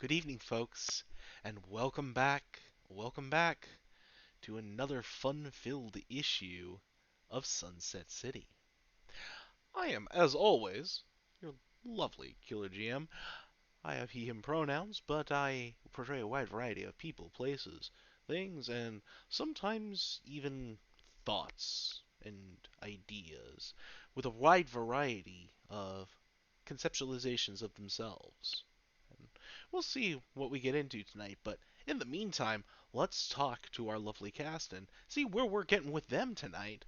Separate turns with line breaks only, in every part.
Good evening, folks, and welcome back to another fun-filled issue of Sunset City. I am, as always, your lovely Killer GM. I have he/him pronouns, but I portray a wide variety of people, places, things, and sometimes even thoughts and ideas, with a wide variety of conceptualizations of themselves. We'll see what we get into tonight, but in the meantime, let's talk to our lovely cast and see where we're getting with them tonight.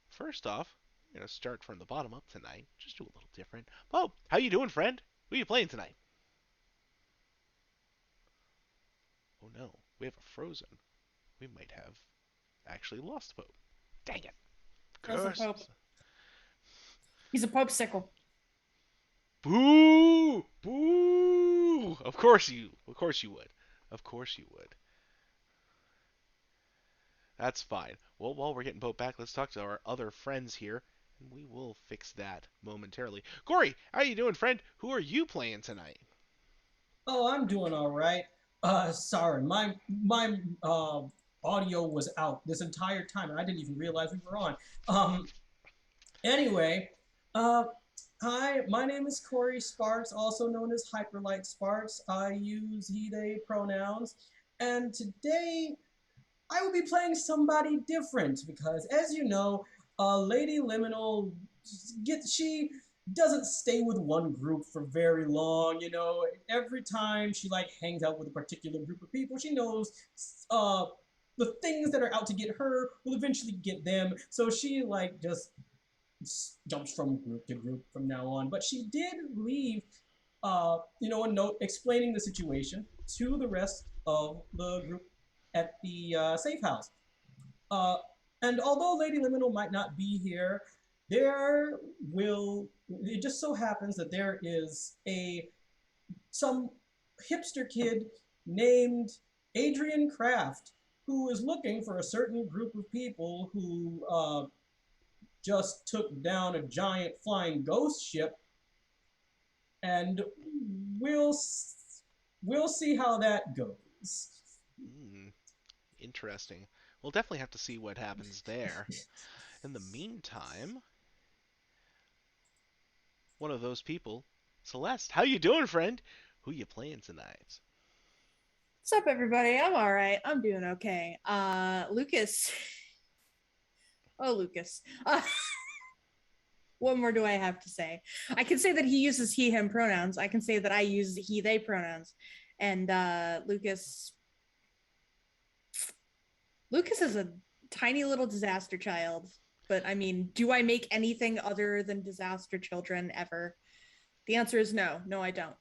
First off, we're gonna start from the bottom up tonight. Just do a little different. Pope, how you doing, friend? Who you playing tonight? Oh no, we have a frozen. We might have actually lost Pope. Dang it.
There's a pope.
Curses.
He's a popesicle.
Boo! Boo! Of course you would. Of course you would. That's fine. Well, while we're getting Pope back, let's talk to our other friends here, and we will fix that momentarily. Corey, how you doing, friend? Who are you playing tonight?
Oh, I'm doing all right. Sorry, my audio was out this entire time, and I didn't even realize we were on. Um, anyway, uh, hi, my name is Corey Sparks, also known as Hyperlight Sparks. I use he/they pronouns, and today I will be playing somebody different because, as you know, Lady Liminal she doesn't stay with one group for very long. You know, every time she like hangs out with a particular group of people, she knows uh, the things that are out to get her will eventually get them. So she like just jumps from group to group from now on. But she did leave, a note explaining the situation to the rest of the group at the safe house. Uh, and although Lady Liminal might not be here, there will. It just so happens that there is a some hipster kid named Adrian Kraft who is looking for a certain group of people who just took down a giant flying ghost ship, and we'll we'll see how that goes.
Hmm, interesting. We'll definitely have to see what happens there. In the meantime, one of those people, Celeste, how you doing, friend? Who you playing tonight?
What's up, everybody? I'm all right. I'm doing okay. Lucas. Oh, Lucas. What more do I have to say? I can say that he uses he/him pronouns. I can say that I use he/they pronouns. And Lucas is a tiny little disaster child. But I mean, do I make anything other than disaster children ever? The answer is no. No, I don't.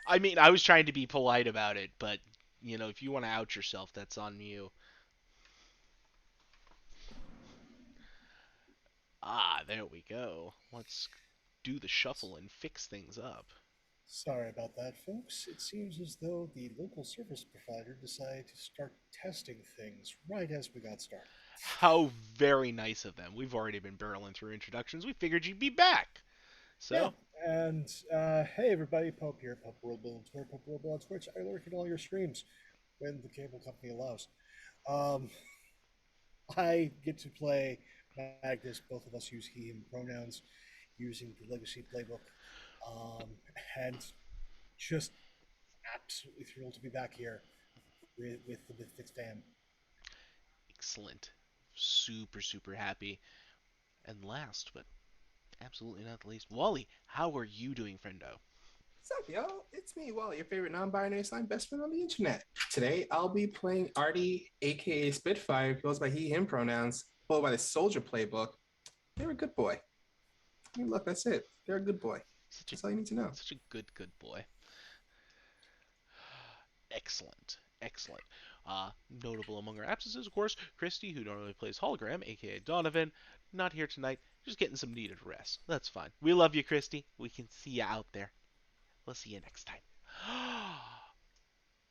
I mean, I was trying to be polite about it, but if you want to out yourself, that's on you. Ah, there we go. Let's do the shuffle and fix things up.
Sorry about that, folks. It seems as though the local service provider decided to start testing things right as we got started.
How very nice of them. We've already been barreling through introductions. We figured you'd be back.
Yeah,
So,
and hey everybody, Pope here, Pope World Bill on Twitter, Pope World Bill on Twitch. I lurk in all your streams when the cable company allows. Um, I get to play Magnus. Both of us use he/him pronouns using the Legacy playbook, um, and just absolutely thrilled to be back here with the Mythfits fam.
excellent. Super, super happy. And last, but absolutely not the least, Wally, how are you doing, friendo?
What's up, y'all? It's me, Wally, your favorite non-binary slime best friend on the internet. Today, I'll be playing Artie, aka Spitfire, goes by he/him pronouns, followed by the Soldier playbook. They're a good boy. I mean, look, that's it. They're a good boy.
Such a
That's all you need to know.
such a good boy. Excellent. Excellent. Notable among our absences, of course, Christy, who normally plays Hologram, aka Donovan, not here tonight, just getting some needed rest. That's fine. We love you, Christy. We can see you out there. We'll see you next time.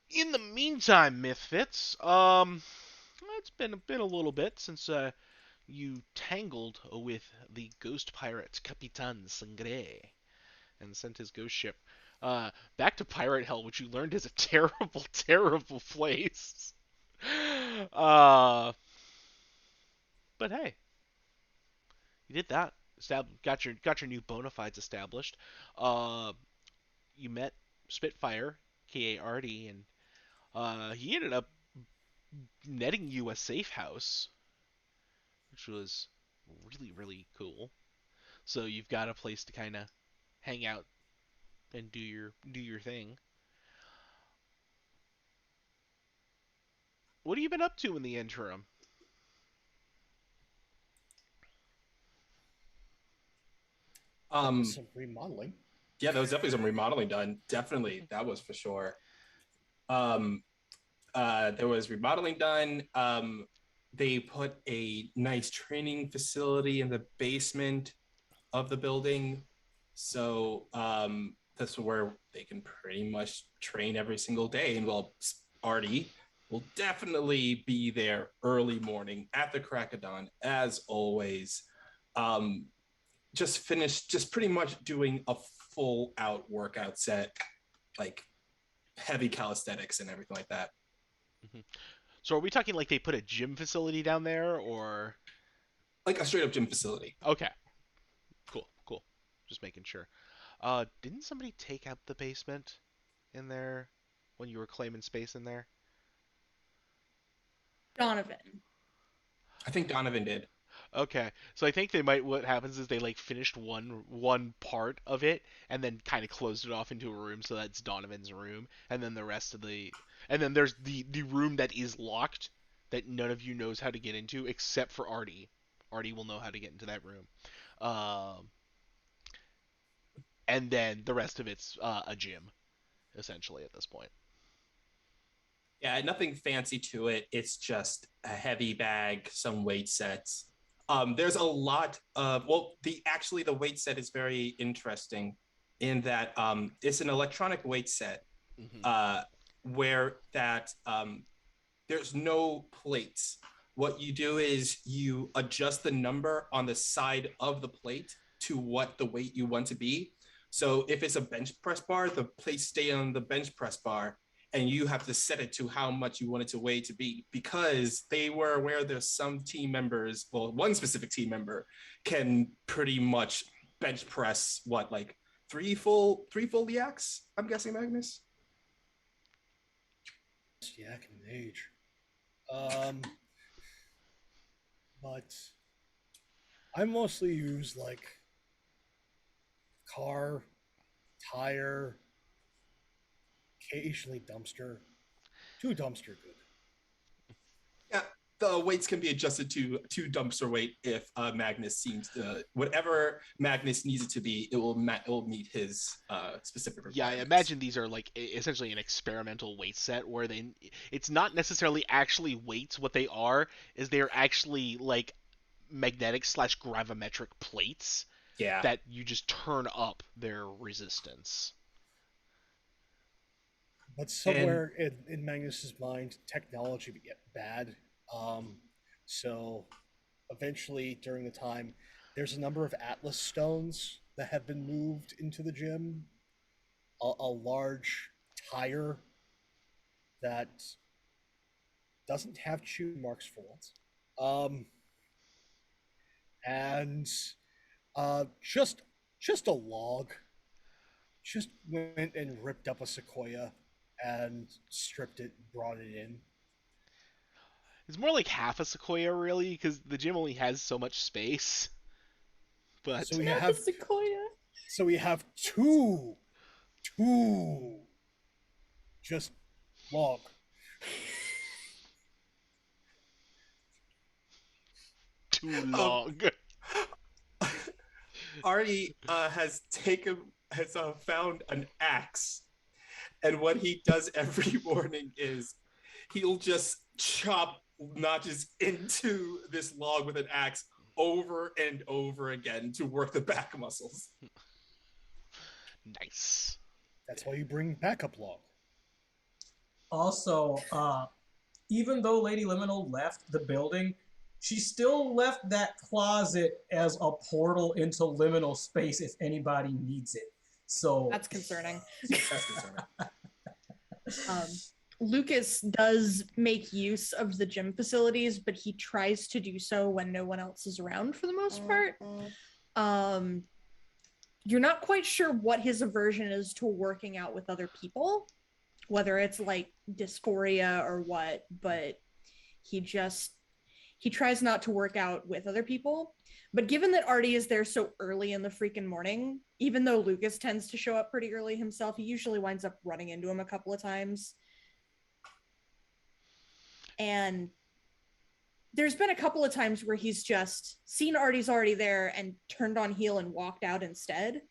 In the meantime, Mythfits, it's been a little bit since you tangled with the ghost pirate Capitan Sangre and sent his ghost ship Back to Pirate Hell, which you learned is a terrible, terrible place. Uh, but hey, you did that. Got your new bona fides established. Uh, you met Spitfire, Ka Artie, and he ended up netting you a safe house, which was really, really cool. So you've got a place to kind of hang out and do your thing. What have you been up to in the interim?
Um,
Some remodeling.
yeah, there was definitely some remodeling done. Definitely, that was for sure. Um, there was remodeling done. They put a nice training facility in the basement of the building, so that's where they can pretty much train every single day. And well, Artie will definitely be there early morning at the crack of dawn, as always. Um, just finished, just pretty much doing a full out workout set, like heavy calisthenics and everything like that.
Mhm. So are we talking like they put a gym facility down there, or
Like a straight up gym facility.
okay, cool, cool. Just making sure. Didn't somebody take out the basement in there when you were claiming space in there?
Donovan.
I think Donovan did.
Okay, so I think they might. What happens is they like finished one part of it and then kind of closed it off into a room, so that's Donovan's room, and then the rest of and then there's the room that is locked that none of you knows how to get into except for Artie. Artie will know how to get into that room, um, and then the rest of it's a gym essentially at this point.
Yeah, nothing fancy to it. It's just a heavy bag, some weight sets. There's a lot of well, the weight set is very interesting in that it's an electronic weight set
Hmm.
uh, where that there's no plates. What you do is you adjust the number on the side of the plate to what the weight you want to be. So if it's a bench press bar, the plates stay on the bench press bar, and you have to set it to how much you want it to weigh to be, because they were aware there's some team members, well, one specific team member can pretty much bench press what, like three full yaks, I'm guessing, Magnus.
Yeah, I can age. Um, but I mostly use like car, tire, occasionally dumpster. Two dumpster good.
Yeah, the weights can be adjusted to dumpster weight if Magnus seems to whatever Magnus needs it to be. It will meet his specific
Yeah, I
requirements.
imagine these are like essentially an experimental weight set where it's not necessarily actually weights. What they are is they're actually like magnetic slash gravimetric plates
Yeah,
that you just turn up their resistance.
But
and
somewhere in Magnus's mind, technology would get bad. Um, so eventually, during the time, there's a number of Atlas stones that have been moved into the gym. A large tire that doesn't have chew marks for once. Um, and just a log. Just went and ripped up a sequoia and stripped it, brought it in.
It's more like half a sequoia, really, because the gym only has so much space.
So
But
we
Half a
have
sequoia.
so we have two just log.
too
um,
long.
Artie has found an axe, and what he does every morning is he'll just chop notches into this log with an axe over and over again to work the back muscles.
Nice.
That's why you bring backup log.
Also, even though Lady Liminal left the building, she still left that closet as a portal into liminal space if anybody needs it. So
That's concerning.
That's concerning.
Lucas does make use of the gym facilities, but he tries to do so when no one else is around for the most part. You're not quite sure what his aversion is to working out with other people, whether it's like dysphoria or what, but he tries not to work out with other people. But given that Artie is there so early in the freaking morning, even though Lucas tends to show up pretty early himself, he usually winds up running into him a couple of times. And there's been a couple of times where he's just seen Artie's already there and turned on heel and walked out instead.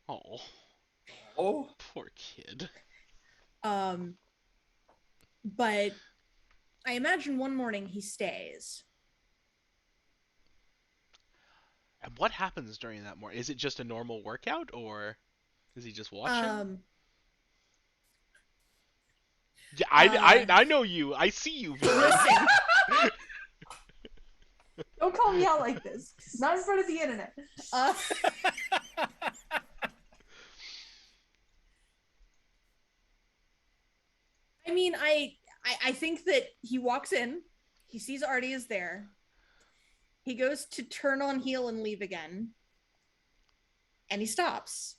Oh,
Oh,
poor kid.
But I imagine one morning he stays.
And what happens during that morning? Is it just a normal workout, or is he just watching? Yeah, I know you. I see you, Vin.
Listen. Don't call me out like this. Not in front of the internet. I mean, I think that he walks in, he sees Artie is there. He goes to turn on heel and leave again. And he stops.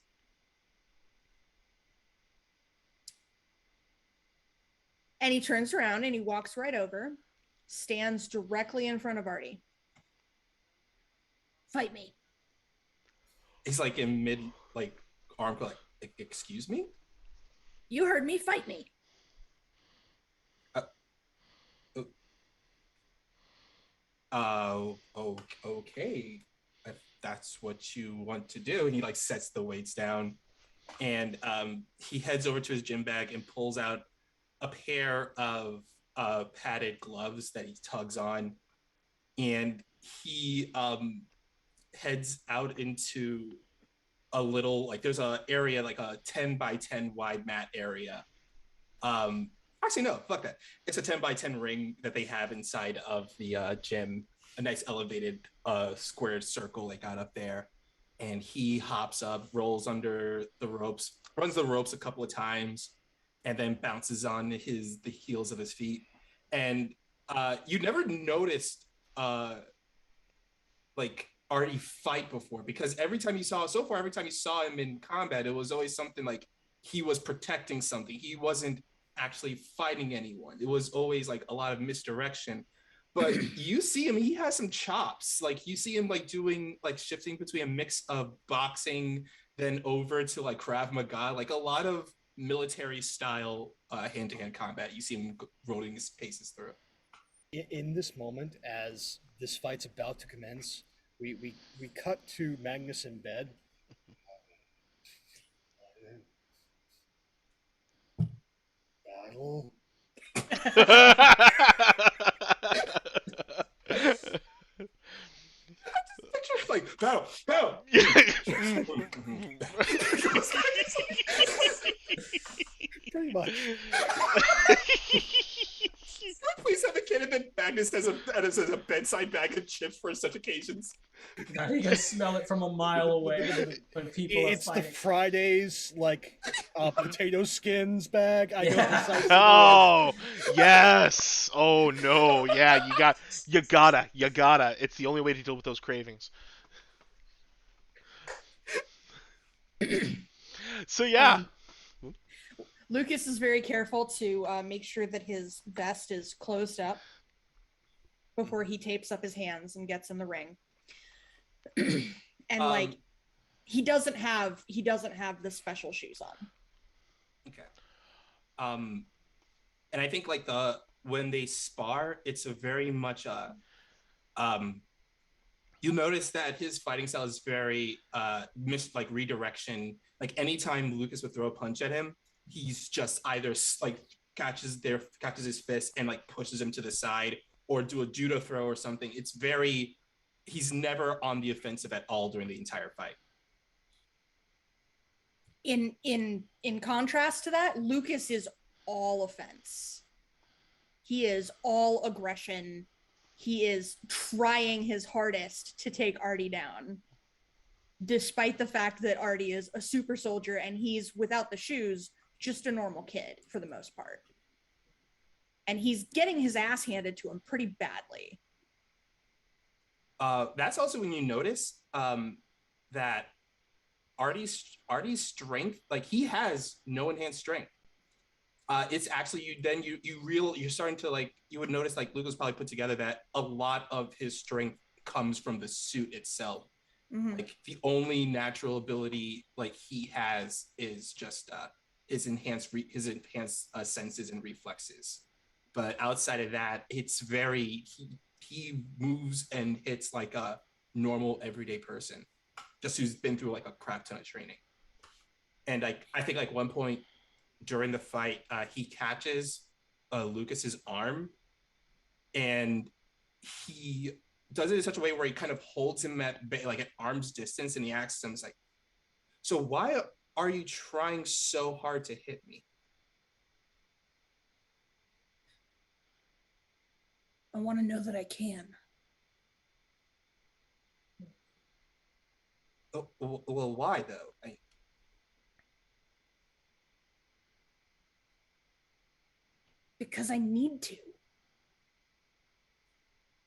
And he turns around and he walks right over, stands directly in front of Artie. Fight me.
he's like in mid like arm, like, excuse me.
You heard me, fight me.
Okay. If that's what you want to do. And he like sets the weights down, and he heads over to his gym bag and pulls out a pair of padded gloves that he tugs on, and he heads out into a little, like, there's a area, like a 10 by 10 wide mat area. Actually, no, fuck that. It's a 10 by 10 ring that they have inside of the gym, a nice elevated squared circle they got up there. And he hops up, rolls under the ropes, runs the ropes a couple of times, and then bounces on the heels of his feet. And you never noticed like Artie fight before, because every time you saw him in combat, it was always something like he was protecting something. He wasn't actually fighting anyone. It was always like a lot of misdirection. But you see him, he has some chops. Like, you see him like doing, like, shifting between a mix of boxing then over to like Krav Maga, like a lot of military style hand-to-hand combat. You see him rolling his paces through.
In this moment, as this fight's about to commence, we cut to Magnus in bed. Battle.
Like, battle.
Pretty much.
Please have a kid, and then Magnus has a bedside bag of chips for such occasions.
God, you can smell it from a mile away when people
It's
are
the
fighting.
Fridays, like, potato skins bag. I know
Yeah.
precisely.
Oh, yes. Oh no. Yeah, you gotta. It's the only way to deal with those cravings. So yeah.
Lucas is very careful to make sure that his vest is closed up before he tapes up his hands and gets in the ring. And like, he doesn't have the special shoes on.
Okay. And I think like when they spar, it's a very much you'll notice that his fighting style is very like redirection. Like, anytime Lucas would throw a punch at him, he's just either like catches his fist and like pushes him to the side, or do a judo throw or something. He's never on the offensive at all during the entire fight.
In contrast to that, Lucas is all offense. He is all aggression. He is trying his hardest to take Artie down. despite the fact that Artie is a super soldier and he's, without the shoes, just a normal kid for the most part. And he's getting his ass handed to him pretty badly.
That's also when you notice that Artie's strength, like he has no enhanced strength. It's actually you're starting to like, you would notice like Lucas probably put together that a lot of his strength comes from the suit itself.
Mm-hmm.
Like the only natural ability like he has is just his enhanced senses and reflexes. But outside of that, it's very he moves and hits like a normal everyday person, just who's been through like a crap ton of training. And I think like one point during the fight, he catches Lucas's arm, and he does it in such a way where he kind of holds him at like at arm's distance, and he asks him, "It's like, so why are you trying so hard to hit me?"
I want to know that I can.
Oh, well, why though?
Because I need to.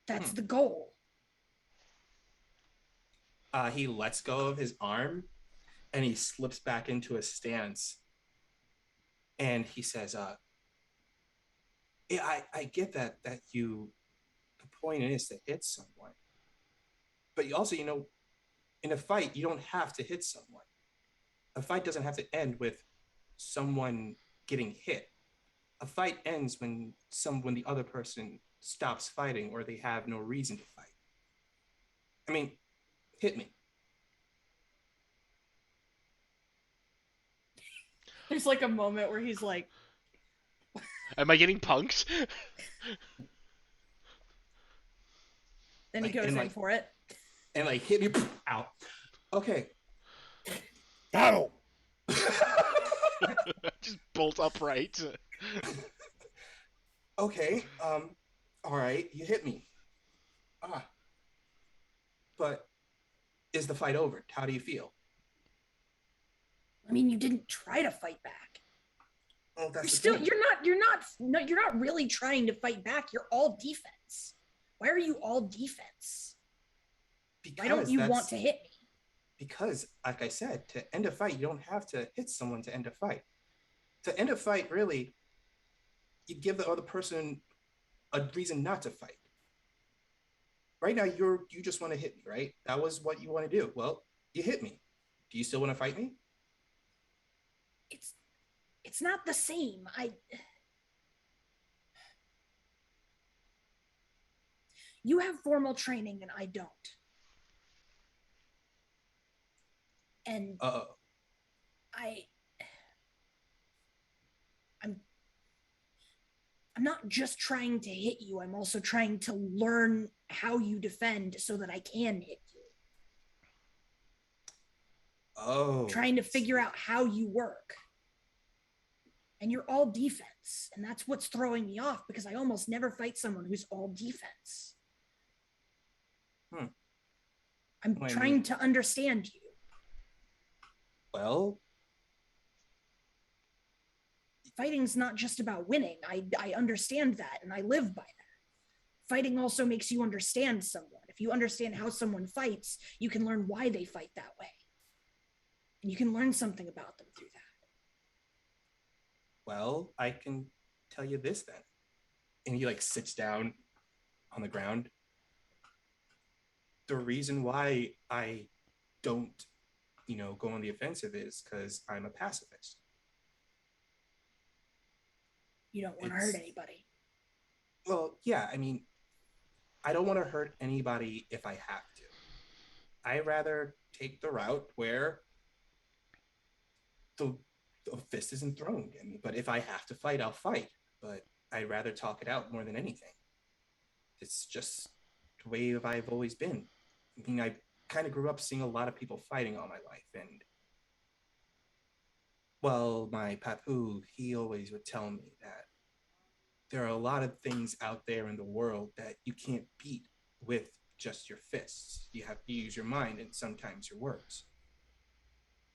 That's the goal.
He lets go of his arm, and he slips back into a stance, and he says, "Yeah, I get that you, the point is to hit someone, but you also, in a fight, you don't have to hit someone. A fight doesn't have to end with someone getting hit. A fight ends when the other person stops fighting or they have no reason to fight. I mean, hit me."
There's like a moment where he's like,
Am I getting punked?
then he goes in for it.
And like hit me out. Okay.
Battle.
Just bolt upright.
Okay. All right. You hit me. But is the fight over? How do you feel?
I mean, you didn't try to fight back.
Well, that's
You're not really trying to fight back. You're all defense. Why are you all defense? Why don't you want to hit me?
Because, like I said, to end a fight, you don't have to hit someone to end a fight. To end a fight, really, you give the other person a reason not to fight. Right now, you just want to hit me, right? That was what you want to do. Well, you hit me. Do you still want to fight me?
It's not the same. You have formal training and I don't. And I'm not just trying to hit you. I'm also trying to learn how you defend so that I can hit you.
Oh.
Trying to figure out how you work. And you're all defense. And that's what's throwing me off because I almost never fight someone who's all defense. I'm trying to understand you.
Well,
fighting's not just about winning. I understand that and I live by that. Fighting also makes you understand someone. If you understand how someone fights, you can learn why they fight that way. And you can learn something about them through that.
Well, I can tell you this then. And he like sits down on the ground. The reason why I don't, go on the offensive is because I'm a pacifist.
You don't want to hurt anybody.
Well, yeah, I mean, I don't want to hurt anybody if I have to. I rather take the route where the fist isn't thrown at me. But if I have to fight, I'll fight. But I'd rather talk it out more than anything. It's just the way I've always been. I mean, I kind of grew up seeing a lot of people fighting all my life. And, well, my papu, he always would tell me that there are a lot of things out there in the world that you can't beat with just your fists. You have to use your mind and sometimes your words.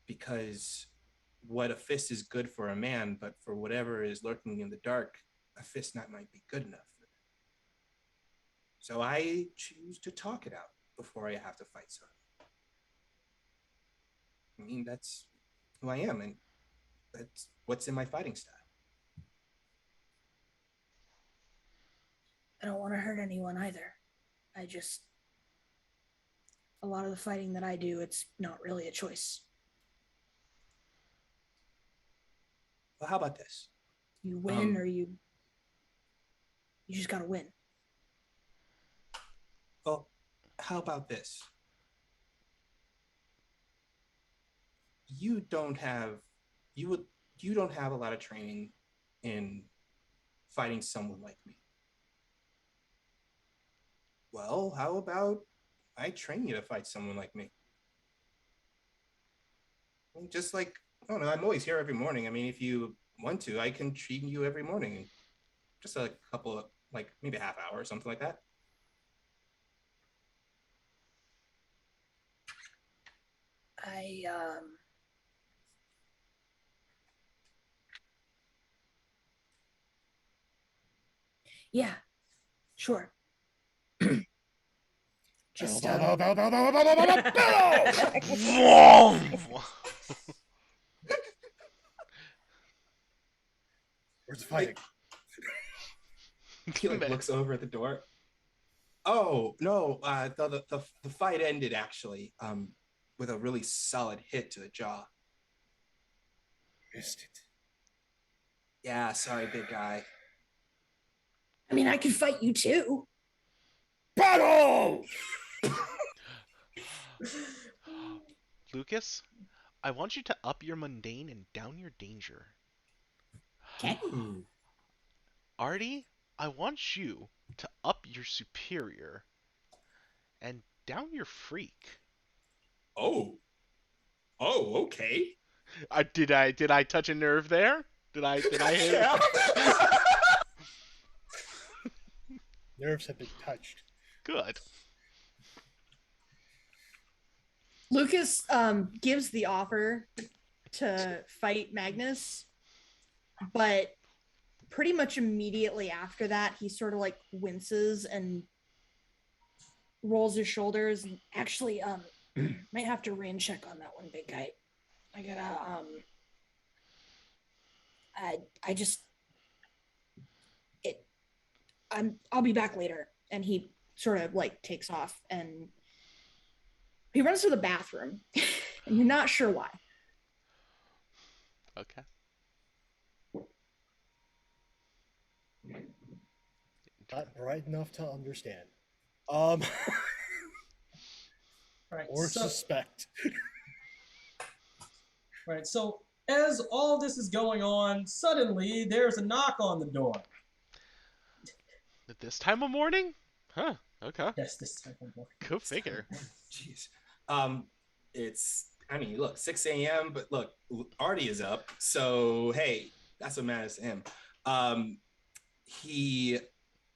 Because what a fist is good for a man, but for whatever is lurking in the dark, a fist not might be good enough for them. So I choose to talk it out before I have to fight someone. I mean, that's who I am, and that's what's in my fighting style.
I don't want to hurt anyone either. I just, a lot of the fighting that I do, it's not really a choice.
Well, how about this?
You win or you just gotta win.
Well, how about this? You don't have a lot of training in fighting someone like me. Well, how about I train you to fight someone like me? I mean, just like, I don't know, I'm always here every morning. I mean, if you want to, I can train you every morning. Just a couple of, like, maybe a half hour or something like that.
Yeah, sure. Just
Where's the fighting?
He like looks over at the door. Oh no! The fight ended actually with a really solid hit to the jaw.
Missed it.
Yeah, sorry, big guy.
I mean, I could fight you too.
Battle!
Lucas, I want you to up your mundane and down your danger.
Okay.
Artie, I want you to up your superior and down your freak.
Oh, okay.
Did I touch a nerve there? Did I hit?
Yeah.
Nerves have been touched.
Good.
Lucas gives the offer to fight Magnus, but pretty much immediately after that, he sort of like winces and rolls his shoulders. And actually, might have to rain check on that one, big guy. I gotta I just I'll be back later. And he sort of like takes off and he runs to the bathroom. And you're not sure why.
Okay.
Not bright enough to understand.
Right,
Or
so,
suspect.
right. So as all this is going on, suddenly there's a knock on the door.
At this time of morning? Huh. Okay.
Yes, this type of door.
Go figure.
Jeez. It's, I mean, look, 6 a.m., but look, Artie is up. So, hey, that's what matters to him. He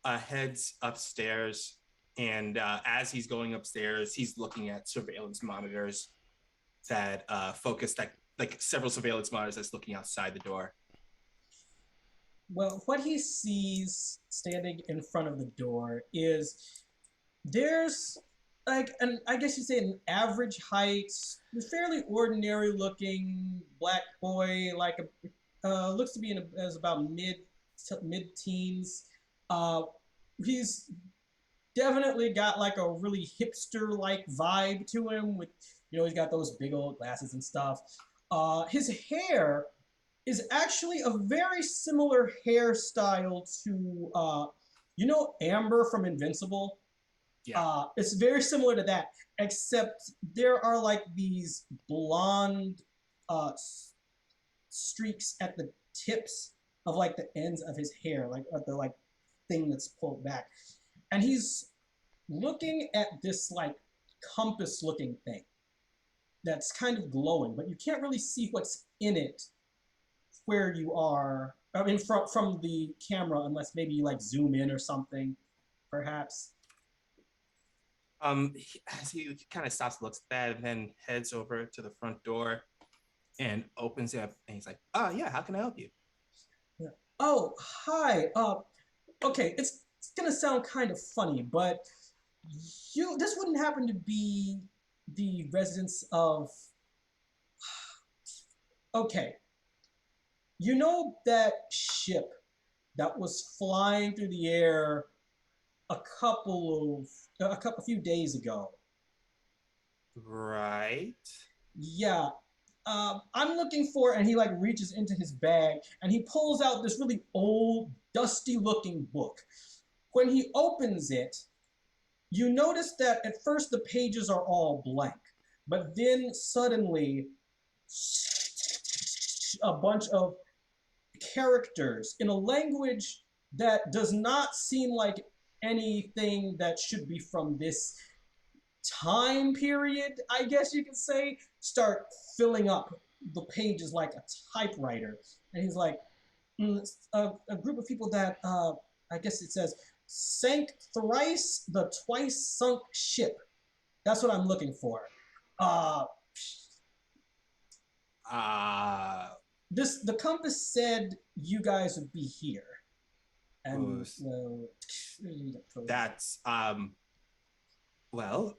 heads upstairs, and as he's going upstairs, he's looking at surveillance monitors that focus, like several surveillance monitors that's looking outside the door.
Well, what he sees standing in front of the door is there's like I guess you'd say an average height, fairly ordinary looking black boy, like a looks to be as about mid teens. He's definitely got like a really hipster like vibe to him with, he's got those big old glasses and stuff. His hair is actually a very similar hairstyle to Amber from Invincible.
Yeah.
It's very similar to that, except there are like these blonde streaks at the tips of like the ends of his hair, like at the like thing that's pulled back. And he's looking at this like compass looking thing that's kind of glowing, but you can't really see what's in it where you are. I mean, from the camera, unless maybe you like zoom in or something, perhaps.
As he kind of stops, looks at that, and then heads over to the front door and opens it up. And he's like, "Oh yeah, how can I help you?"
Yeah. Oh, hi. Okay, it's gonna sound kind of funny, but this wouldn't happen to be the residence of. Okay, you know that ship that was flying through the air a few days ago.
Right.
Yeah. I'm looking for, and he like reaches into his bag and he pulls out this really old, dusty looking book. When he opens it, you notice that at first the pages are all blank, but then suddenly a bunch of characters in a language that does not seem like anything that should be from this time period, I guess you could say, start filling up the pages like a typewriter. And he's like, a group of people that, I guess it says, sank thrice the twice sunk ship. That's what I'm looking for. Uh,
Uh,
the compass said you guys would be here. And,
that's well,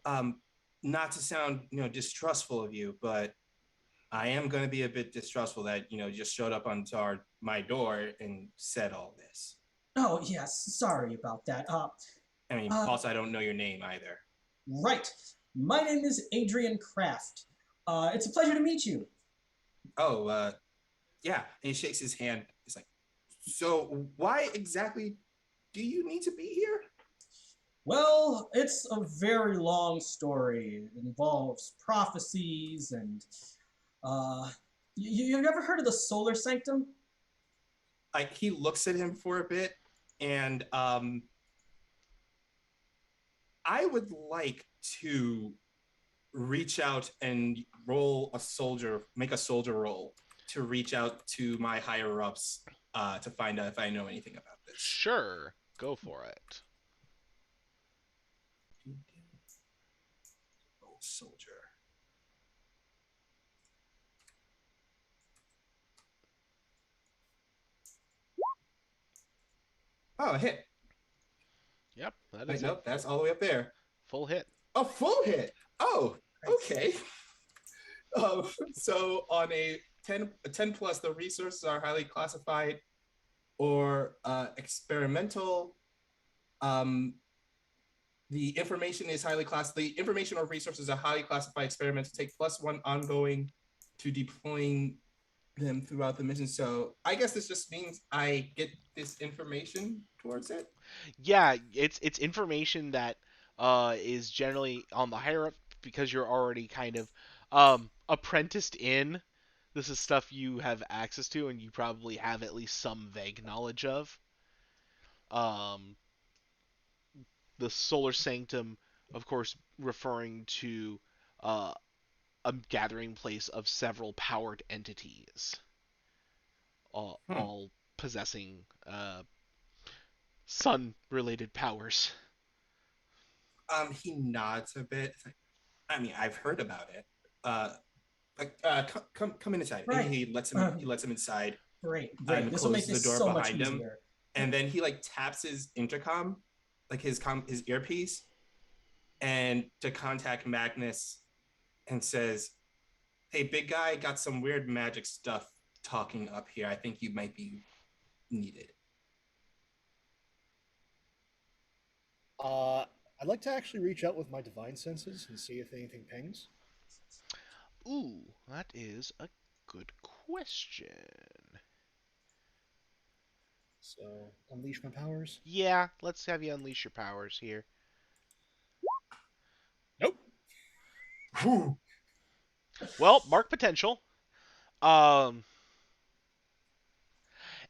not to sound distrustful of you, but I am going to be a bit distrustful that just showed up onto my door and said all this.
oh, yes, sorry about that.
I mean,
Uh,
also I don't know your name either.
right. My name is Adrian Kraft. It's a pleasure to meet you.
Oh, yeah. And he shakes his hand. He's like, so why exactly do you need to be here?
Well, it's a very long story. It involves prophecies and. Uh, you ever heard of the Solar Sanctum?
Like he looks at him for a bit, and I would like to reach out and make a soldier roll to reach out to my higher ups to find out if I know anything about this.
Sure, go for it.
Oh, soldier. Oh, a hit.
Yep, that
Wait,
is it.
nope, that's all the way up there.
Full hit.
A full hit. Oh, okay. So on a 10 plus, the resources are highly classified or experimental. Um, the information is highly classified. The information or resources are highly classified experimental. Take +1 ongoing to deploying them throughout the mission. So I guess this just means I get this information towards it.
Yeah, it's information that is generally on the higher up because you're already kind of apprenticed in. This is stuff you have access to and you probably have at least some vague knowledge of. Um, the Solar Sanctum, of course, referring to uh, a gathering place of several powered entities,
Hmm.
all possessing sun-related powers.
He nods a bit. It's like, I mean, I've heard about it. Come inside. And
Right.
he lets him inside
Great,
and
great. This will make
closes the
this
door
so much
behind him.
easier.
And then he like taps his intercom, like his earpiece, and to contact Magnus and says, "Hey, big guy, got some weird magic stuff talking up here. I think you might be needed."
I'd like to actually reach out with my divine senses and see if anything pings.
Ooh, that is a good question.
So, unleash my powers.
Yeah, let's have you unleash your powers here.
Nope.
Whew.
Well, mark potential. Um,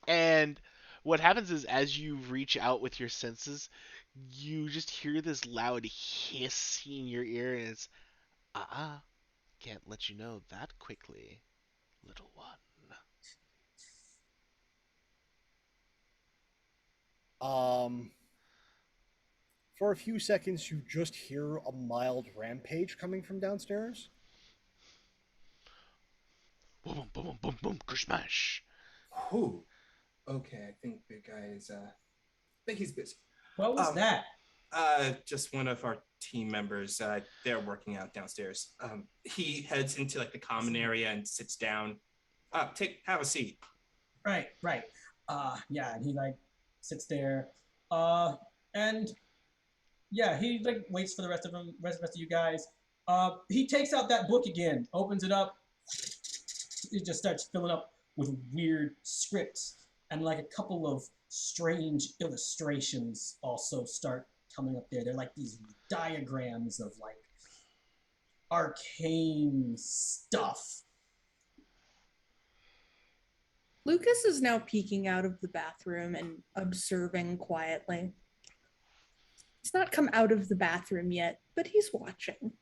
and what happens is as you reach out with your senses, you just hear this loud hiss in your ear, and it's can't let you know that quickly, little one.
Um, For a few seconds, you just hear a mild rampage coming from downstairs.
Boom, boom, boom, boom, boom, smash.
Whew. Okay, I think the guy is. I think he's busy.
What was that?
Just one of our team members. They're working out downstairs. He heads into like the common area and sits down. Have a seat.
Right. Yeah, and he like sits there. And yeah, he like waits for the rest of you guys. He takes out that book again, opens it up. It just starts filling up with weird scripts, and like a couple of strange illustrations also start coming up there. They're like these diagrams of like arcane stuff.
Lucas is now peeking out of the bathroom and observing quietly. He's not come out of the bathroom yet, but he's watching.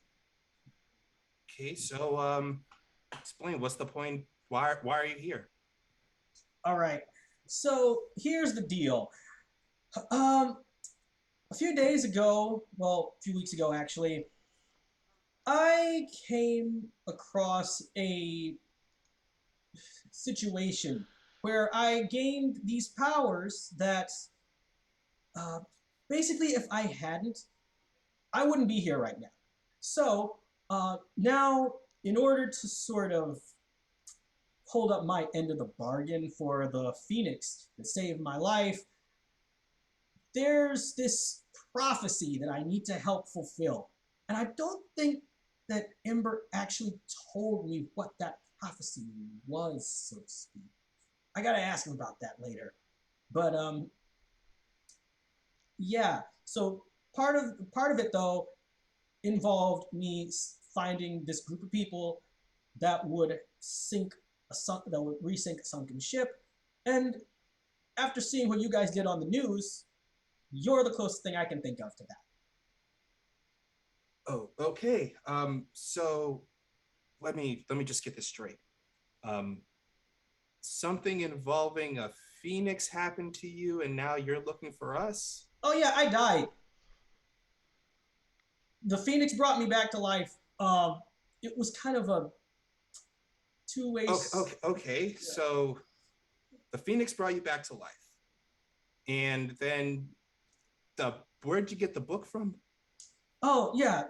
Okay, so explain what's the point? Why are you here?
All right. So here's the deal. A few days ago, well, a few weeks ago actually, I came across a situation where I gained these powers that basically if I hadn't, I wouldn't be here right now. So now, in order to sort of hold up my end of the bargain for the Phoenix that saved my life, there's this prophecy that I need to help fulfill. And I don't think that Ember actually told me what that prophecy was, so to speak. I gotta ask him about that later. But yeah. So part of it though involved me finding this group of people that would resink a sunken ship. And after seeing what you guys did on the news, you're the closest thing I can think of to that.
Oh, okay. So let me just get this straight. Something involving a phoenix happened to you, and now you're looking for us?
Oh yeah, I died. The phoenix brought me back to life. It was kind of a two-way.
Okay.
Yeah.
So the phoenix brought you back to life, and then where'd you get the book from?
Oh yeah,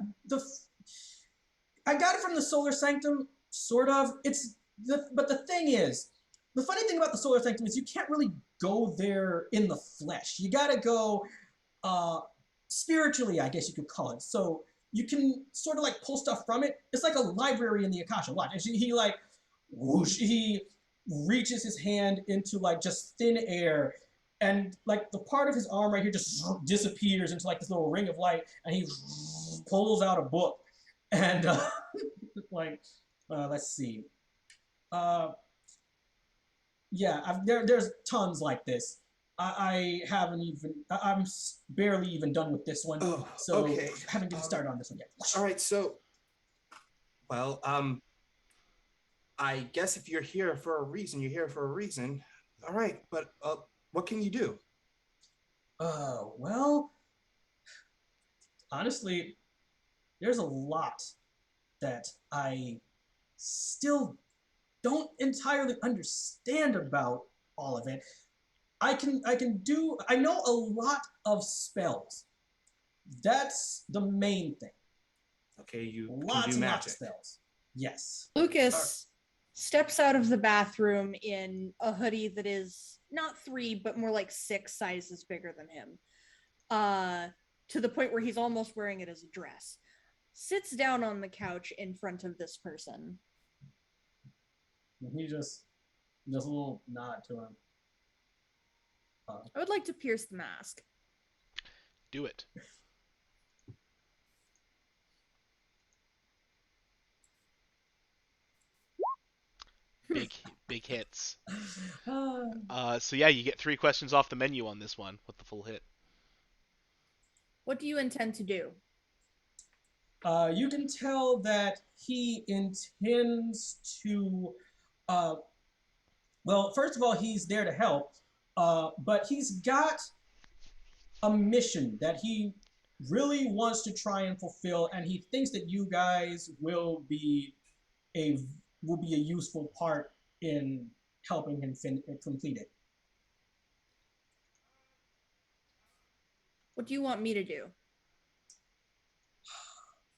I got it from the Solar Sanctum, sort of. But the thing is, the funny thing about the Solar Sanctum is you can't really go there in the flesh. You gotta go spiritually, I guess you could call it. So you can sort of like pull stuff from it. It's like a library in the Akasha. Watch, and he like whoosh, he reaches his hand into like just thin air, and like the part of his arm right here just disappears into like this little ring of light, and he pulls out a book, and like let's see, yeah, there's tons like this. I haven't even. I'm barely even done with this one.
Oh,
so
okay.
Haven't even started on this one yet.
All right, so, well, I guess if you're here for a reason, you're here for a reason. All right, but what can you do?
Well, honestly, there's a lot that I still don't entirely understand about all of it. I know a lot of spells. That's the main thing.
Okay, you
Lots
can do
and
magic.
lots of spells. Yes.
Lucas steps out of the bathroom in a hoodie that is not 3, but more like 6 sizes bigger than him. To the point where he's almost wearing it as a dress. Sits down on the couch in front of this person.
And he just a little nod to him.
I would like to pierce the mask.
Do it. Big hits. So yeah, you get 3 questions off the menu on this one with the full hit.
What do you intend to do?
You can tell that he intends to. Well, first of all, he's there to help, but he's got a mission that he really wants to try and fulfill, and he thinks that you guys a will be a useful part in helping him complete it.
What do you want me to do?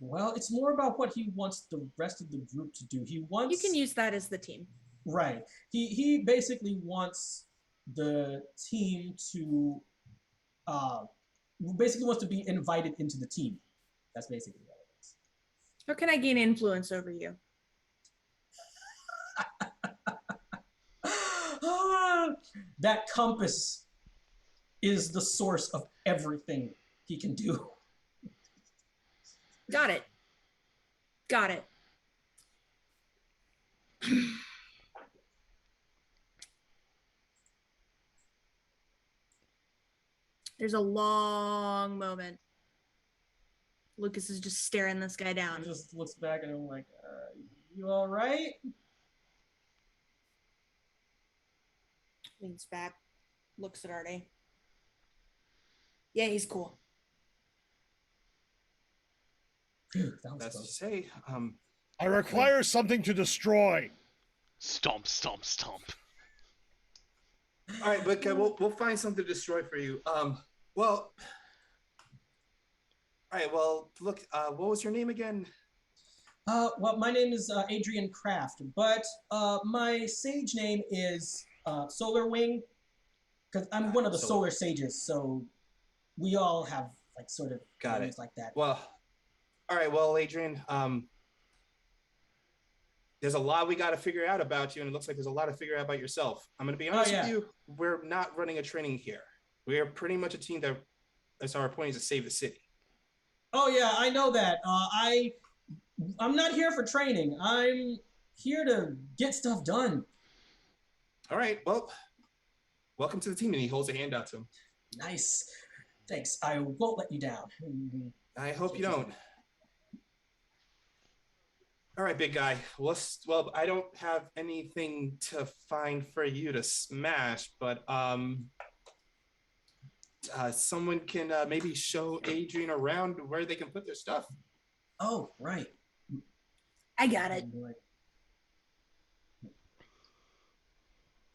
Well, it's more about what he wants the rest of the group to do. He wants.
You can use that as the team.
Right. He basically wants the team to basically wants to be invited into the team. That's basically what it is.
How can I gain influence over you?
That compass is the source of everything he can do.
Got it. Got it. There's a long moment. Lucas is just staring this guy down.
He just looks back at him like, you all right?
Leans back, looks at Artie. Yeah, he's cool.
Phew, that was
That's to
close.
say,
I require something to destroy.
Stomp, stomp, stomp.
all right, but we'll find something to destroy for you. Well, all right. Well, look. What was your name again?
Well, my name is Adrian Kraft, but my sage name is Solar Wing, because I'm one of the Solar Sages, so we all have like sort of
Got
names
it.
like that.
Well, all right. Well, Adrian, there's a lot we got to figure out about you, and it looks like there's a lot to figure out about yourself. I'm going to be honest with you. We're not running a training here. We are pretty much a team that's our point is to save the city.
Oh yeah, I know that. I'm not here for training. I'm here to get stuff done.
All right. Well, welcome to the team. And he holds a hand out to him.
Nice. Thanks. I won't let you down.
I hope you don't. All right, big guy. Well, I don't have anything to find for you to smash, but someone can maybe show Adrian around where they can put their stuff.
Oh, right.
I got it.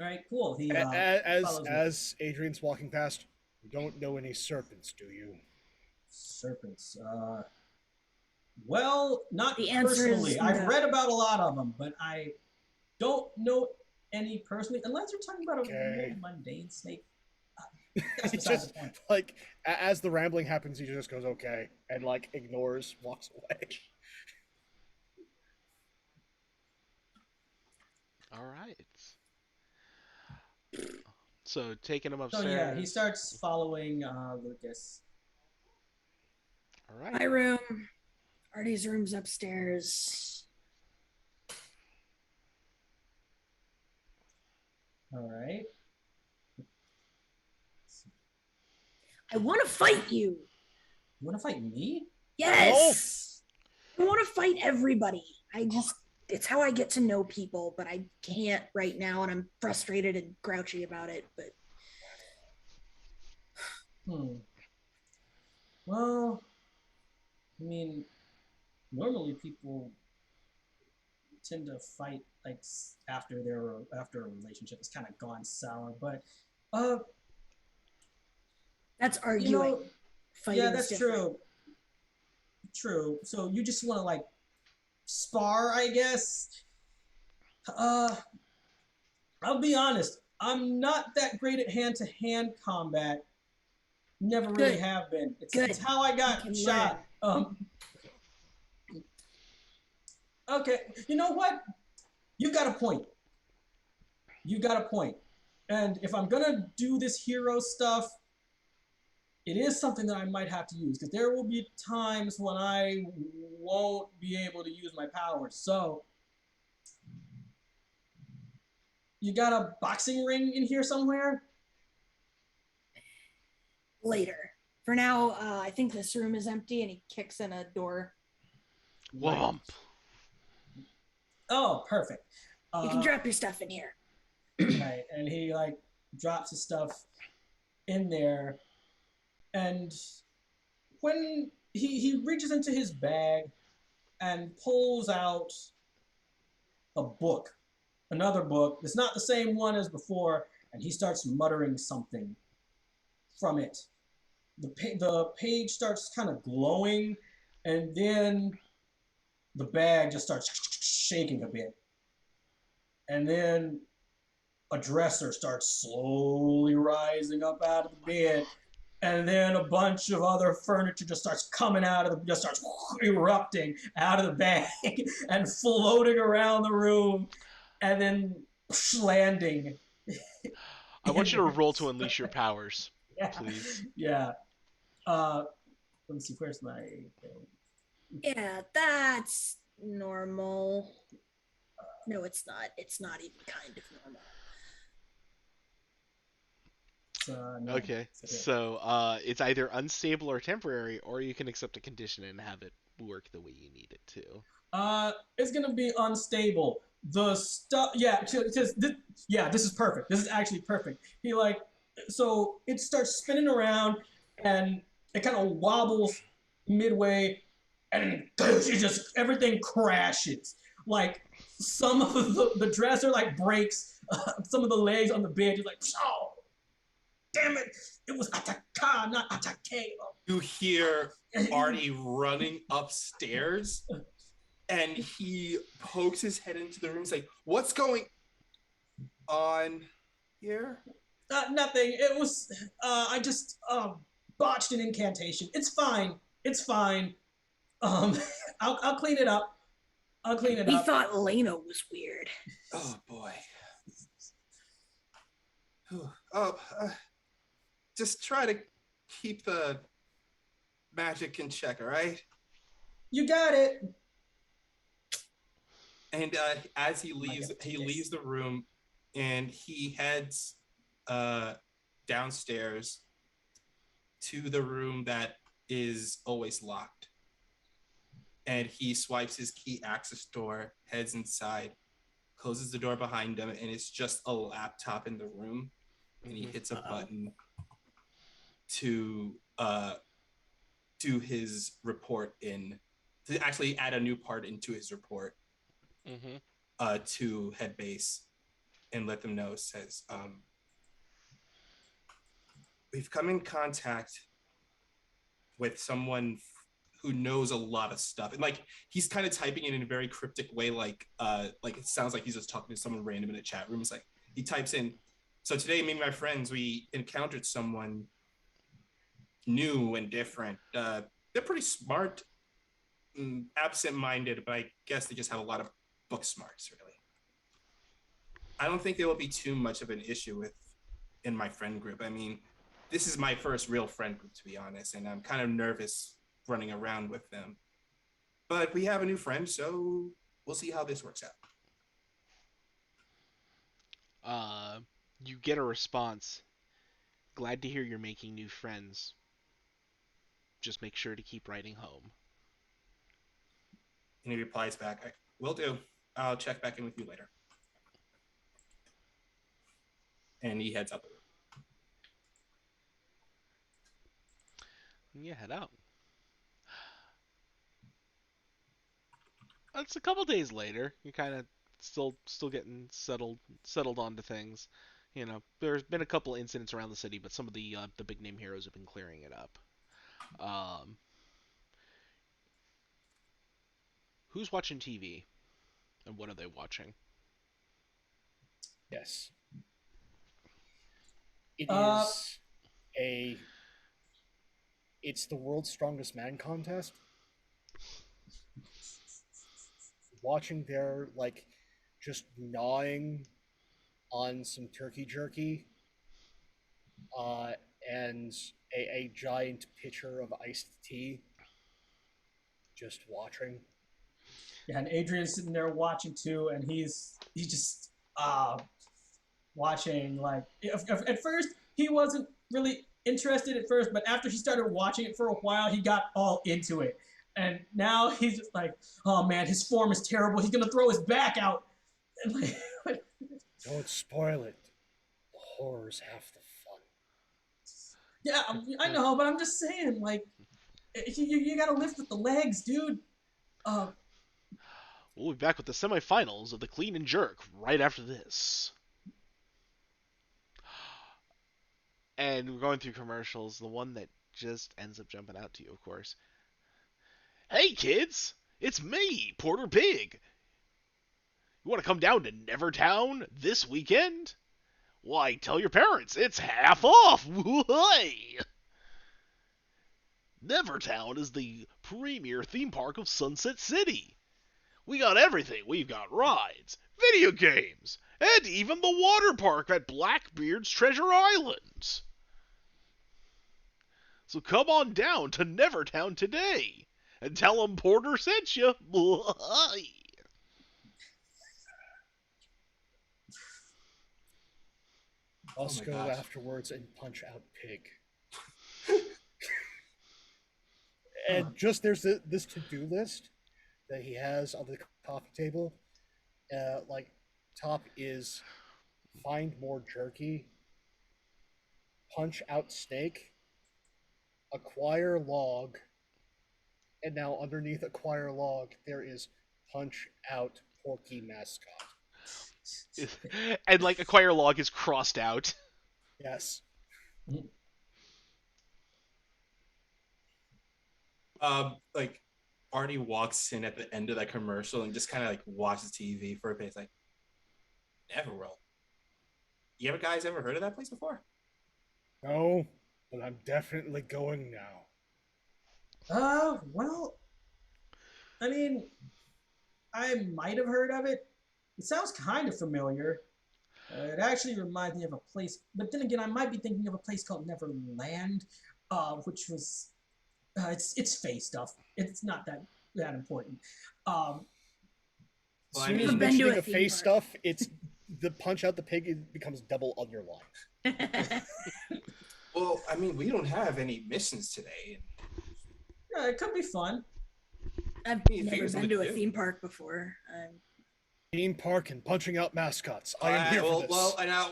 All right, cool. He
As Adrian's walking past, you don't know any serpents, do you?
serpents. Well, not
The answer is
personally.
no.
I've read about a lot of them, but I don't know any personally, unless you're talking about a more mundane snake. That's
He
besides
just
the point.
like as the rambling happens, he just goes okay and like ignores, walks away.
All right. So taking him
So
upstairs.
yeah, he starts following Lucas.
All right.
My room. Artie's room's upstairs.
All right.
I want to fight you.
You want to fight me?
Yes. I want to fight everybody. It's how I get to know people, but I can't right now, and I'm frustrated and grouchy about it. But
Well, I mean, normally people tend to fight like after a relationship has kind of gone sour, but
that's arguing.
you know,
Fighting
yeah,
is
that's
different.
true. True. So you just want to like spar, I guess. I'll be honest. I'm not that great at hand-to-hand combat. Never really
Good.
have been.
Good.
It's how I got
You can
shot. Okay. You know what? You got a point. You got a point. And if I'm gonna do this hero stuff, it is something that I might have to use because there will be times when I won't be able to use my powers. So, you got a boxing ring in here somewhere?
Later. For now, I think this room is empty, and he kicks in a door.
Whomp.
Oh, perfect.
You can drop your stuff in here.
Right, and he like drops his stuff in there, and when he reaches into his bag and pulls out a book, another book. It's not the same one as before, and he starts muttering something from it. The page starts kind of glowing, and then the bag just starts shaking a bit. And then a dresser starts slowly rising up out of the bed. And then a bunch of other furniture just starts coming out of just starts erupting out of the bag and floating around the room, and then landing.
I want you to roll to unleash your powers,
Yeah.
please.
Yeah. Let me see. Where's my?
Yeah, that's normal. No, it's not. It's not even kind of normal.
No.
Okay, so it's either unstable or temporary, or you can accept a condition and have it work the way you need it to.
It's gonna be unstable. The stuff, yeah, this is perfect. This is actually perfect. So it starts spinning around, and it kind of wobbles midway, and everything crashes. Like some of the dresser like breaks, some of the legs on the bed just like, oh, damn it! It was ataka, not atake.
You hear Artie running upstairs, and he pokes his head into the room. He's like, "What's going on here?"
Nothing. It was. I just botched an incantation. It's fine. It's fine. Um, I'll clean it up. I'll clean it
He
up.
thought Lena was weird.
Oh boy. Oh, just try to keep the magic in check, all right?
You got it.
And as he leaves the room, and he heads downstairs to the room that is always locked. And he swipes his key access door, heads inside, closes the door behind him, and it's just a laptop in the room. And he hits a button to do his report to actually add a new part into his report to head base and let them know. Says, we've come in contact with someone who knows a lot of stuff, and like he's kind of typing it in a very cryptic way, like it sounds like he's just talking to someone random in a chat room. It's like he types in, so today me and my friends, we encountered someone new and different. They're pretty smart, absent-minded, but I guess they just have a lot of book smarts, really. I don't think there will be too much of an issue in my friend group. I mean, this is my first real friend group, to be honest, and I'm kind of nervous running around with them. But we have a new friend, so we'll see how this works out.
You get a response. Glad to hear you're making new friends. Just make sure to keep writing home.
And he replies back, will do. I'll check back in with you later. And he heads out the room.
And you head out. It's a couple days later. You're kind of still getting settled onto things. You know, there's been a couple incidents around the city, but some of the big name heroes have been clearing it up. Who's watching TV, and what are they watching?
Yes. It is it's the world's strongest man contest. Watching their just gnawing on some turkey jerky, and a giant pitcher of iced tea. Just watching.
Yeah, and Adrian's sitting there watching too, and he's just watching. Like at first he wasn't really interested at first, but after he started watching it for a while, he got all into it. And now he's just like, oh man, his form is terrible. He's gonna throw his back out.
Don't spoil it. The horror's half the fun.
Yeah, I know, but I'm just saying, like, You gotta lift with the legs, dude. Uh,
We'll be back with the semifinals of the Clean and Jerk right after this. And we're going through commercials. The one that just ends up jumping out to you, of course. Hey kids, it's me, Porter Pig. You want to come down to Nevertown this weekend? Why, tell your parents it's half off. Whey! Nevertown is the premier theme park of Sunset City. We got everything. We've got rides, video games, and even the water park at Blackbeard's Treasure Island. So come on down to Nevertown today and tell them Porter sent you.
Let's
my
go
gosh.
afterwards and punch out Pig. And just there's this to-do list that he has on the coffee table. Like, top is find more jerky, punch out snake, acquire log, and now underneath acquire log there is punch out Porky mascot.
And like acquire log is crossed out.
Yes.
Like Artie walks in at the end of that commercial and just kind of like watches TV for a bit. It's like, Neverworld. You ever guys ever heard of that place before?
No, but I'm definitely going now.
Well, I mean, I might have heard of it. It sounds kind of familiar. It actually reminds me of a place, but then again, I might be thinking of a place called Neverland, which was it's face stuff. It's not that important.
Well,
As
I
soon as
mean-
Been to
mentioning
a
the
theme
face
park.
stuff, it's the punch out the pig it becomes double underline.
Well, I mean, we don't have any missions today.
Yeah, it could be fun.
I've
You
never
figure
been
something
to
to
a
do.
theme park before.
Theme park and punching out mascots. I am here for this.
Well, now,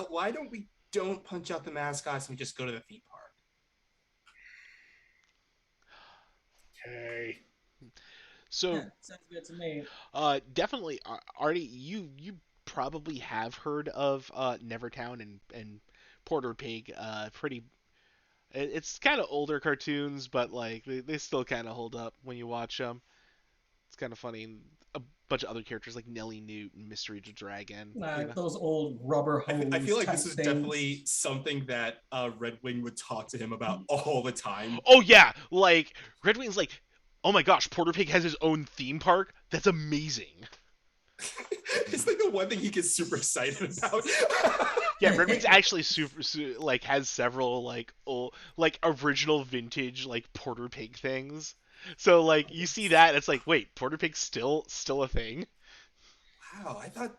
why don't we don't punch out the mascots and we just go to the theme park?
Okay.
So
Yeah, sounds good to me.
definitely, Artie, you probably have heard of Nevertown and Porter Pig. Pretty. It's kind of older cartoons, but like they still kind of hold up when you watch them. It's kind of funny. And a bunch of other characters like Nellie Newt and Mystery the Dragon. You know?
Those old rubber hose.
I feel like
type
this is
things.
definitely something that Red Wing would talk to him about all the time.
Oh yeah, like Red Wing's like, oh my gosh, Porter Pig has his own theme park. That's amazing.
It's like the one thing he gets super excited about.
Yeah, Red Wing's actually like has several like old, like original vintage like Porter Pig things. So like you see that, it's like, wait, Porter Pig's still a thing?
Wow, I thought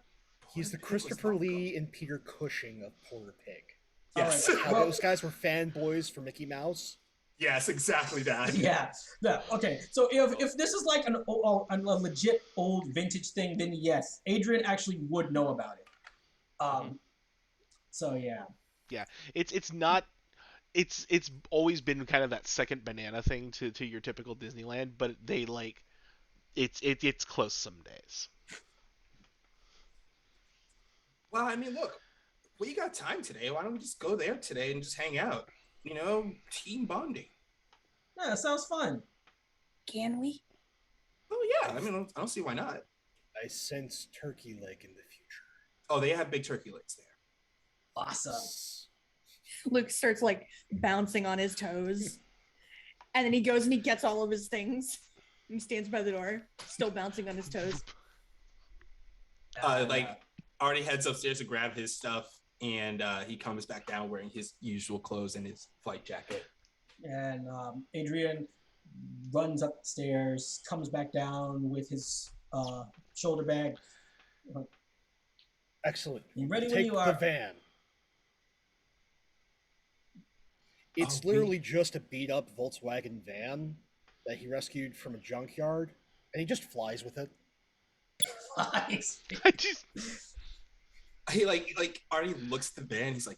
He's the
Porter Pig was
Christopher
not
Lee
good.
and Peter Cushing of Porter Pig.
Yes,
All right.
How those guys were fanboys for Mickey Mouse.
yes, exactly that.
Yeah. Okay. So if this is like a legit old vintage thing, then yes, Adrian actually would know about it. So yeah.
Yeah, it's not. It's always been kind of that second banana thing to your typical Disneyland, but they like it's close some days.
Well, I mean, look, we got time today. Why don't we just go there today and just hang out? You know, team bonding.
Yeah, that sounds fun.
Can we?
Oh yeah, I mean, I don't see why not.
I sense turkey leg in the future.
Oh, they have big turkey legs there.
Awesome.
Luke starts like bouncing on his toes. And then he goes and he gets all of his things. And stands by the door, still bouncing on his toes.
Like already heads upstairs to grab his stuff, and he comes back down wearing his usual clothes and his flight jacket.
And Adrian runs upstairs, comes back down with his shoulder bag.
Excellent.
You ready when
Take
you
the
are.
van. It's
Oh,
literally just a beat up Volkswagen van that he rescued from a junkyard, and he just flies with it.
Nice.
I just
He like already looks at the van. He's like,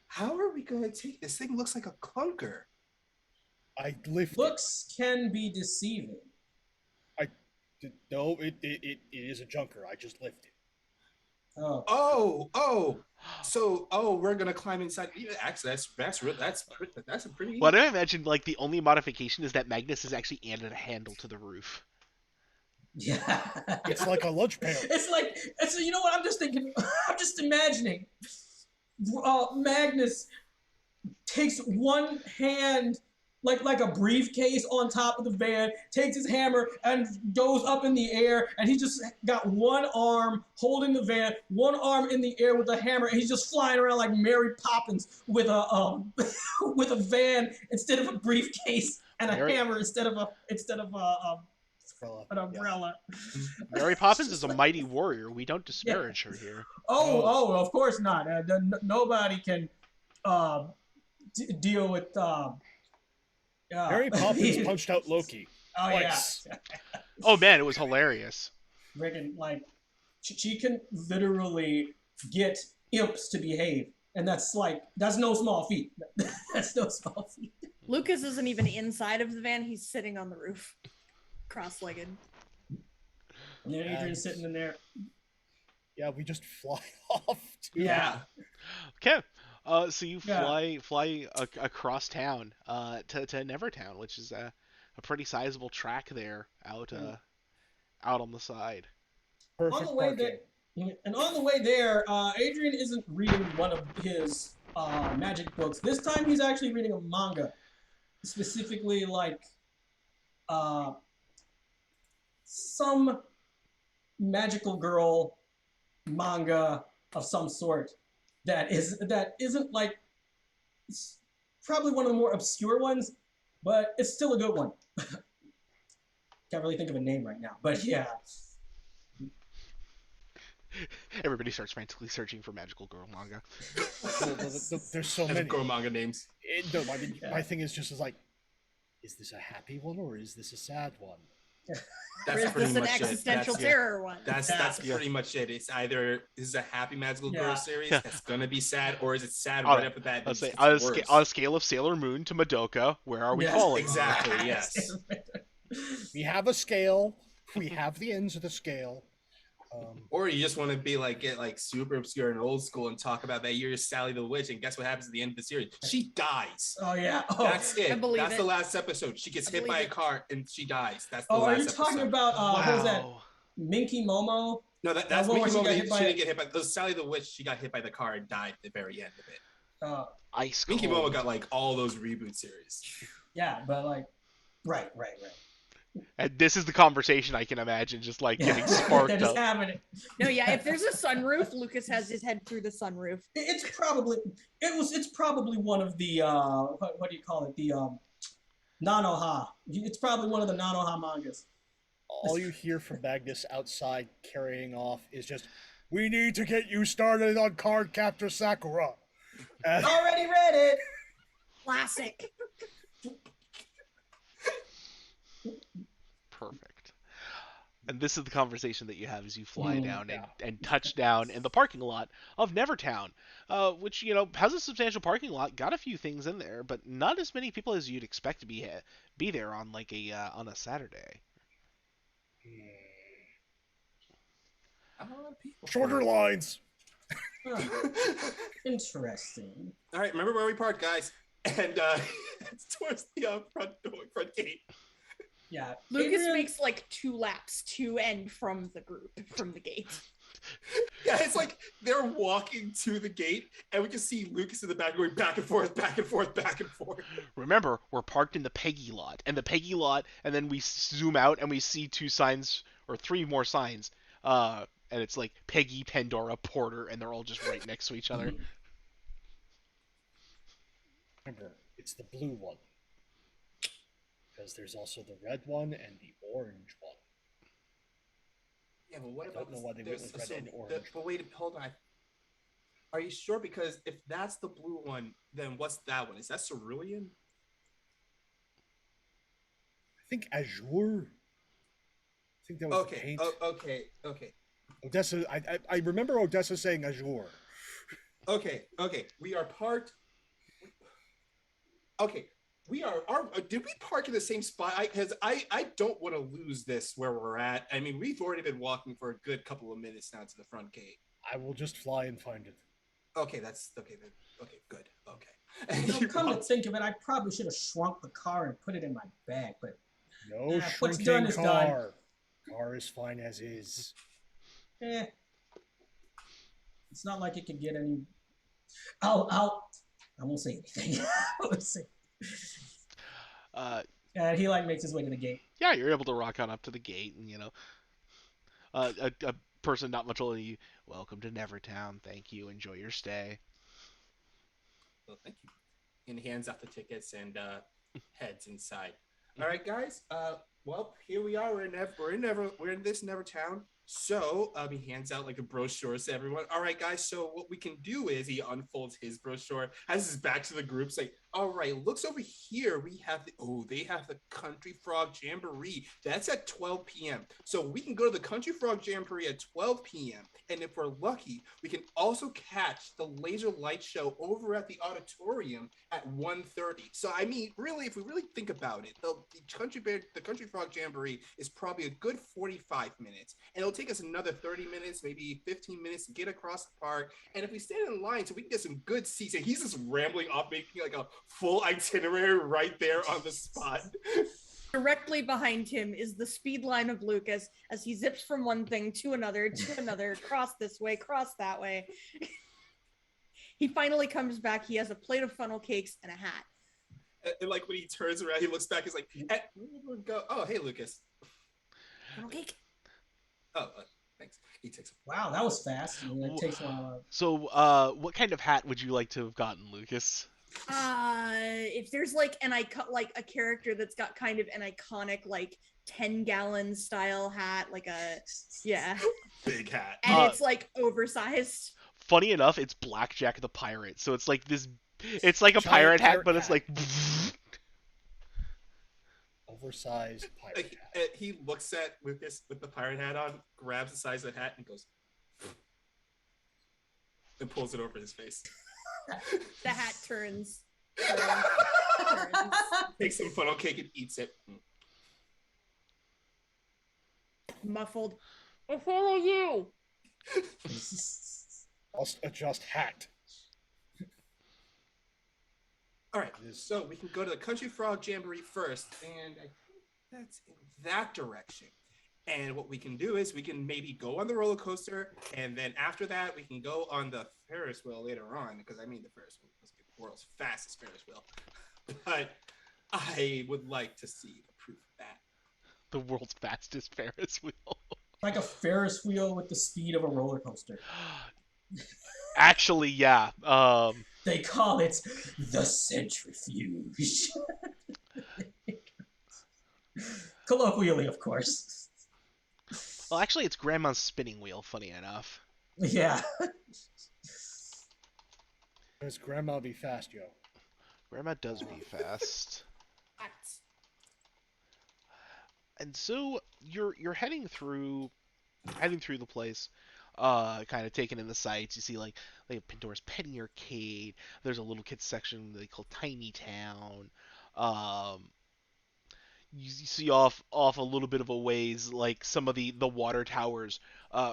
"How are we gonna take this thing? Looks like a clunker."
I lifted.
Looks can be deceiving.
No, it is a junker. I just lifted.
Oh,
So, we're gonna climb inside. Yeah, actually, that's a pretty.
Well, I imagine like the only modification is that Magnus has actually added a handle to the roof.
yeah.
It's like a lunch pail.
It's you know what I'm just thinking. I'm just imagining. Magnus takes one hand like a briefcase on top of the van, takes his hammer and goes up in the air, and he just got one arm holding the van, one arm in the air with a hammer, and he's just flying around like Mary Poppins with a with a van instead of a briefcase and a hammer instead of an umbrella.
Yeah.
Mary Poppins is a mighty warrior. We don't disparage her here.
Oh, of course not. Nobody can deal with.
Mary Poppins punched out Loki.
Oh
twice.
yeah.
Oh man, it was hilarious.
Friggin' like she can literally get imps to behave, and that's no small feat. That's no small feat.
Lucas isn't even inside of the van. He's sitting on the roof, cross-legged.
And then Adrian's sitting in there.
Yeah, we just fly off.
Yeah.
Okay. So you fly across town to Nevertown, which is a pretty sizable track there out on the side.
Perfect
On the way
parking.
there, and on the way there, Adrian isn't reading one of his magic books. This time, he's actually reading a manga, specifically like some magical girl manga of some sort that isn't like, it's probably one of the more obscure ones, but it's still a good one. Can't really think of a name right now, but yeah.
Everybody starts frantically searching for magical girl manga.
There's so many.
Girl manga names.
My thing is just like, is this a happy one or is this a sad one?
Or is this an existential terror one?
That's pretty much it. It's either this is a happy magical girl series that's gonna be sad, or is it sad right up at that?
Let's say on a scale of Sailor Moon to Madoka, where are we falling?
Exactly. Yes.
We have a scale. We have the ends of the scale.
Or you just want to get super obscure and old school and talk about that you're Sally the Witch, and guess what happens at the end of the series? She dies.
Oh yeah. Oh,
that's it.
I believe
that's
it.
the last episode. She gets hit by a car and she dies. That's the
Oh,
last
are you
episode.
talking about what was that?
Wow.
Minky Momo?
No, that's
one
Mickey
where
Momo.
she
She
got
didn't get hit by. Sally the Witch. She got hit by the car and died at the very end of it.
Ice
Minky
cold.
Momo got all those reboot series.
Yeah, but right.
And this is the conversation I can imagine just getting sparked
That is
up.
happening.
No, yeah. If there's a sunroof, Lucas has his head through the sunroof.
It's probably one of the what do you call it? The Nanoha. It's probably one of the Nanoha mangas.
All you hear from Magnus outside carrying off is just, "We need to get you started on Card Captor Sakura."
Already read it.
Classic.
Perfect. And this is the conversation that you have as you fly down and touch down in the parking lot of Nevertown, which has a substantial parking lot, got a few things in there, but not as many people as you'd expect to be there on on a Saturday.
A lot of people.
Shorter lines.
Interesting.
All right, remember where we parked, guys? And it's towards the front gate.
Yeah.
Lucas
Adrian-
makes 2 laps to and from the gate.
Yeah, it's like they're walking to the gate, and we can see Lucas in the back going back and forth, back and forth, back and forth.
Remember, we're parked in the Peggy lot, and then we zoom out and we see 2 signs or 3 more signs, and it's like Peggy, Pandora, Porter, and they're all just right next to each other.
Remember, it's the blue one. Because there's also the red one and the orange one.
Yeah, but what
I
about
don't know why they went with red and orange.
But wait, hold on. Are you sure? Because if that's the blue one, then what's that one? Is that cerulean?
I think Azure. I think that was the paint.
Okay.
Odessa. I remember Odessa saying Azure.
Okay. We are parked. Okay. Did we park in the same spot? Because I don't want to lose this where we're at. I mean, we've already been walking for a good couple of minutes now to the front gate.
I will just fly and find it.
Okay, that's okay. Okay, good. Okay.
You know, come to think of it, I probably should have shrunk the car and put it in my bag, but
No
what's done
shrinking
is done.
car. Car is fine as is.
It's not like it can get any. I won't say anything. I won't say. And he like makes his way to the gate.
Yeah, you're able to rock on up to the gate, and a person not much older than you. Welcome to Nevertown. Thank you. Enjoy your stay.
Well, thank you. And he hands out the tickets and heads inside. All right, guys. Well, here we are. We're in this Nevertown. So he hands out like a brochure to everyone. All right, guys. So what we can do is he unfolds his brochure, has his back to the group, say, "All right, looks over here. We have they have the Country Frog Jamboree. That's at 12 p.m. So we can go to the Country Frog Jamboree at 12 p.m. And if we're lucky, we can also catch the laser light show over at the auditorium at 1:30. So I mean, really, if we really think about it, the Country Frog Jamboree is probably a good 45 minutes, and it'll take us another 30 minutes, maybe 15 minutes to get across the park. And if we stand in line, so we can get some good seats. And he's just rambling off, making like a full itinerary right there on the spot.
Directly behind him is the speed line of Lucas as he zips from one thing to another, cross this way, cross that way. He finally comes back. He has a plate of funnel cakes and a hat.
And like when he turns around, he looks back. He's like, "Go! Oh, hey, Lucas.
Funnel cake.
Oh, thanks." He takes.
Wow, that was fast. It takes a while.
So, what kind of hat would you like to have gotten, Lucas?
If there's like a character that's got kind of an iconic like 10-gallon style hat, like a
Big hat,
and it's like oversized.
Funny enough, it's Blackjack the Pirate, so it's like this. It's like a pirate hat, but it's like
oversized pirate hat.
He looks at Lucas with the pirate hat on, grabs the size of the hat, and goes, and pulls it over his face.
The hat turns.
Takes some funnel cake and eats it.
Muffled. I follow you.
I'll adjust hat.
All right, so we can go to the Country Frog Jamboree first, and I think that's in that direction. And what we can do is we can maybe go on the roller coaster, and then after that, we can go on the Ferris wheel later on, because I mean, the Ferris wheel must be the world's fastest Ferris wheel. But I would like to see the proof of that.
The world's fastest Ferris wheel.
Like a Ferris wheel with the speed of a roller coaster.
Actually, yeah.
They call it the centrifuge. Colloquially, of course.
Well, actually, it's Grandma's spinning wheel, funny enough.
Yeah.
Does Grandma be fast, yo?
Grandma does be fast. And so you're heading through the place, kind of taking in the sights. You see like Pandora's Penny Arcade. There's a little kids section they call Tiny Town. You see off a little bit of a ways like some of the water towers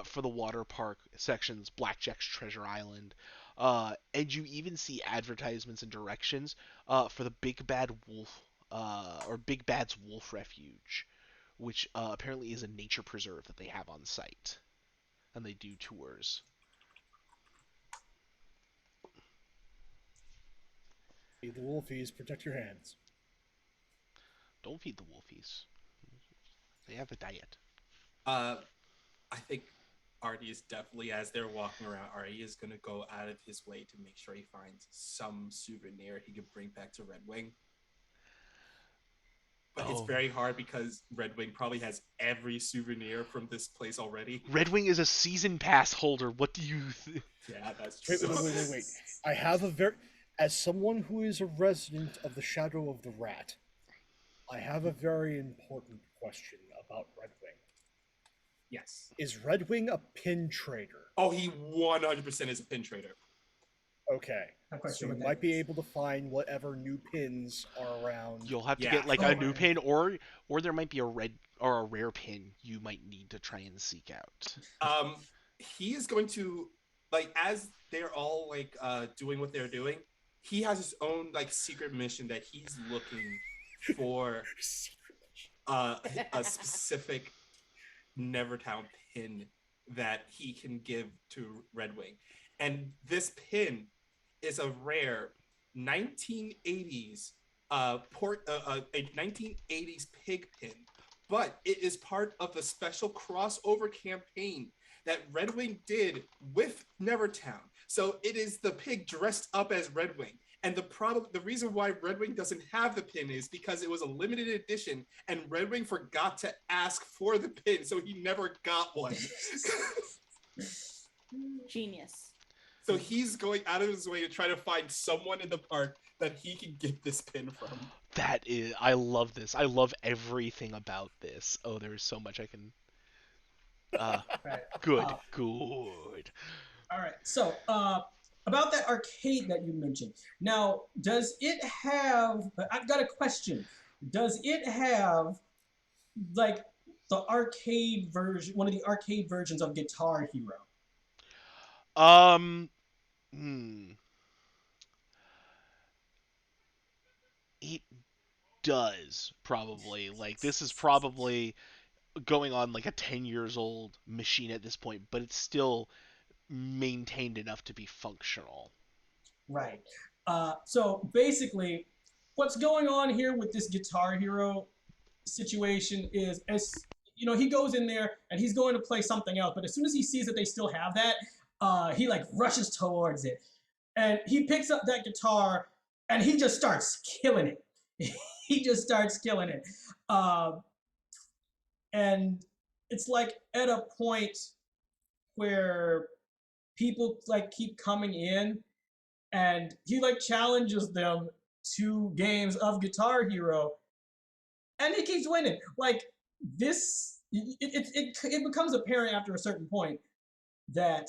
for the water park sections, Blackjack's Treasure Island. And you even see advertisements and directions for the Big Bad Wolf or Big Bad's Wolf Refuge, which apparently is a nature preserve that they have on site, and they do tours.
Feed the wolfies, protect your hands.
Don't feed the wolfies. They have a diet.
I think Artie is definitely, as they're walking around, Artie is going to go out of his way to make sure he finds some souvenir he could bring back to Red Wing. But it's very hard because Red Wing probably has every souvenir from this place already.
Red Wing is a season pass holder. What do you think?
Yeah, that's true.
Wait. I have as someone who is a resident of the Shadow of the Rat, I have a very important question about Red Wing.
Yes.
Is Red Wing a pin trader?
Oh, he 100% is a pin trader.
Okay.
Not quite
So
sure
you
what that
might be
is.
able to find whatever new pins are around.
You'll have to
Yeah.
get like a
Oh,
new
right.
pin, or there might be a red or a rare pin you might need to try and seek out.
Um, he is going to like as they're all like doing what they're doing. He has his own like secret mission that he's looking for uh, a specific Nevertown pin that he can give to Red Wing, and this pin is a rare 1980s a 1980s pig pin, but it is part of the special crossover campaign that Red Wing did with Nevertown. So it is the pig dressed up as Red Wing. And the reason why Red Wing doesn't have the pin is because it was a limited edition, and Red Wing forgot to ask for the pin, so he never got one.
Genius.
So he's going out of his way to try to find someone in the park that he can get this pin from.
That is, I love this. I love everything about this. Oh, there's so much I can.
Right.
Good,
Uh,
good.
All right. So, about that arcade that you mentioned. Now, does it have? I've got a question. Does it have like the arcade version, one of the arcade versions of Guitar Hero?
Um, hmm. It does probably. Like this is probably going on like a 10 years old machine at this point, but it's still maintained enough to be functional.
Right. So basically, what's going on here with this Guitar Hero situation is, as you know, he goes in there and he's going to play something else, but as soon as he sees that they still have that, he like rushes towards it, and he picks up that guitar and he just starts killing it. He just starts killing it, uh, and it's like at a point where people like keep coming in, and he like challenges them to games of Guitar Hero, and he keeps winning. Like this, it becomes apparent after a certain point that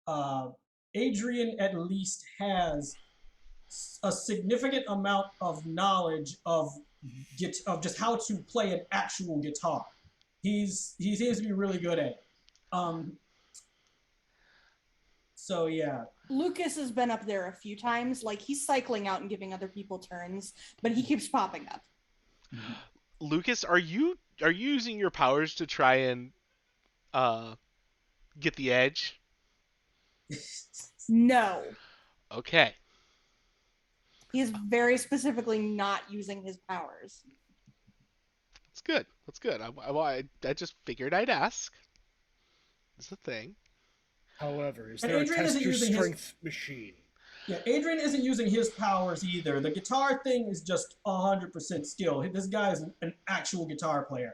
uh, Adrian at least has a significant amount of knowledge of just how to play an actual guitar. He seems to be really good at it. Um, so yeah,
Lucas has been up there a few times. Like he's cycling out and giving other people turns, but he keeps popping up.
Lucas, are you using your powers to try and uh get the edge?
No,
Okay.
he is very specifically not using his powers.
That's good. That's good. I just figured I'd ask. It's a thing.
However, is
and
there a
Adrian
test
isn't
your
using his
strength machine?
Yeah, Adrian isn't using his powers either. The guitar thing is just 100% skill. This guy is an actual guitar player.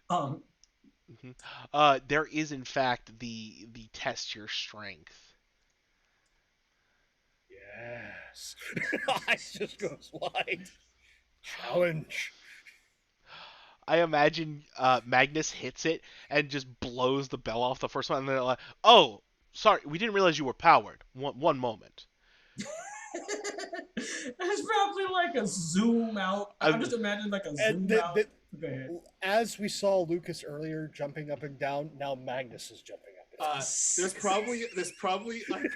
Um,
Hmm. There is in fact the test your strength.
Yes. Eyes just goes wide. Challenge.
I imagine Magnus hits it and just blows the bell off the first one, and they're like, "Oh, sorry, we didn't realize you were powered. One moment."
it's probably like a zoom out. I'm just imagining like a
And
zoom out. Go ahead.
as we saw Lucas earlier jumping up and down, now Magnus is jumping up and down.
There's probably like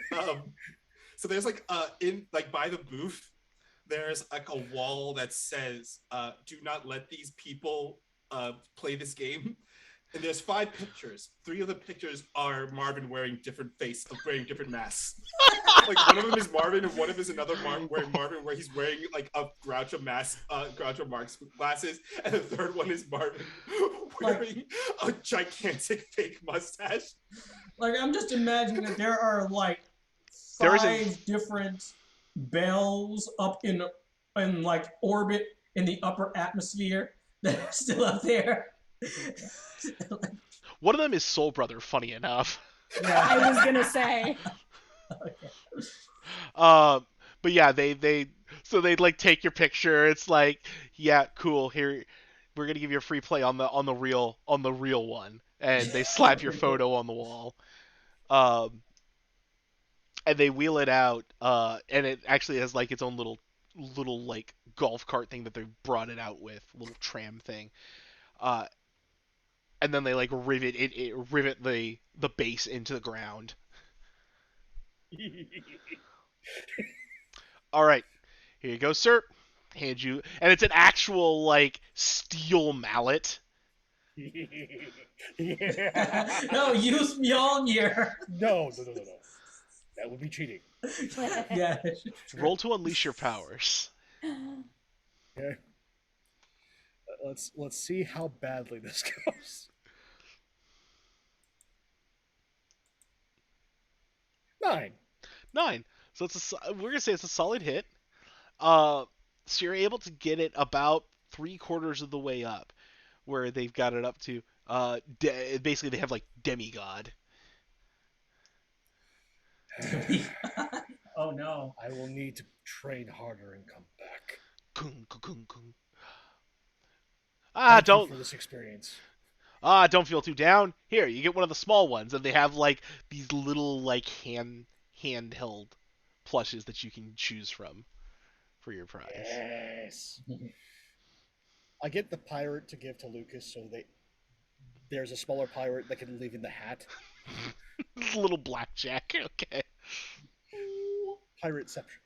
so there's like in like by the booth there's like a wall that says do not let these people play this game, and there's 5 pictures. 3 of the pictures are Marvin wearing different masks. Like one of them is Marvin, and one of them is another Marvin where he's wearing like a Groucho mask, Groucho Marx glasses, and the third one is Marvin wearing a gigantic fake mustache.
Like I'm just imagining that there are like
There is
5 different bells up in like orbit in the upper atmosphere that are still up there.
One of them is Soul Brother. Funny enough.
Yeah.
I was gonna say.
Okay.
Um, but yeah, they'd like take your picture. It's like, yeah, cool. Here, we're gonna give you a free play on the real one, and they slap your photo on the wall. Um, and they wheel it out, and it actually has like its own little like golf cart thing that they brought it out with, little tram thing. Uh, and then they like rivet the base into the ground. All right, here you go, sir. Hand you, and it's an actual like steel mallet.
No,
Yeah.
use Mjolnir.
No. That would be cheating.
Yeah.
Roll to unleash your powers.
Okay. Let's see how badly this goes. 9.
9. So we're gonna say it's a solid hit. Uh, so you're able to get it about 3/4 of the way up, where they've got it up to. Basically they have like demigod.
Oh no.
I will need to train harder and come back.
Kung, kung, kung, kung.
Thank you
Don't
for this experience.
don't feel too down. Here, you get one of the small ones, and they have like these little like handheld plushes that you can choose from for your prize.
Yes. I get the pirate to give to Lucas, so there's a smaller pirate that can leave in the hat.
Little blackjack. Okay.
Pirateception.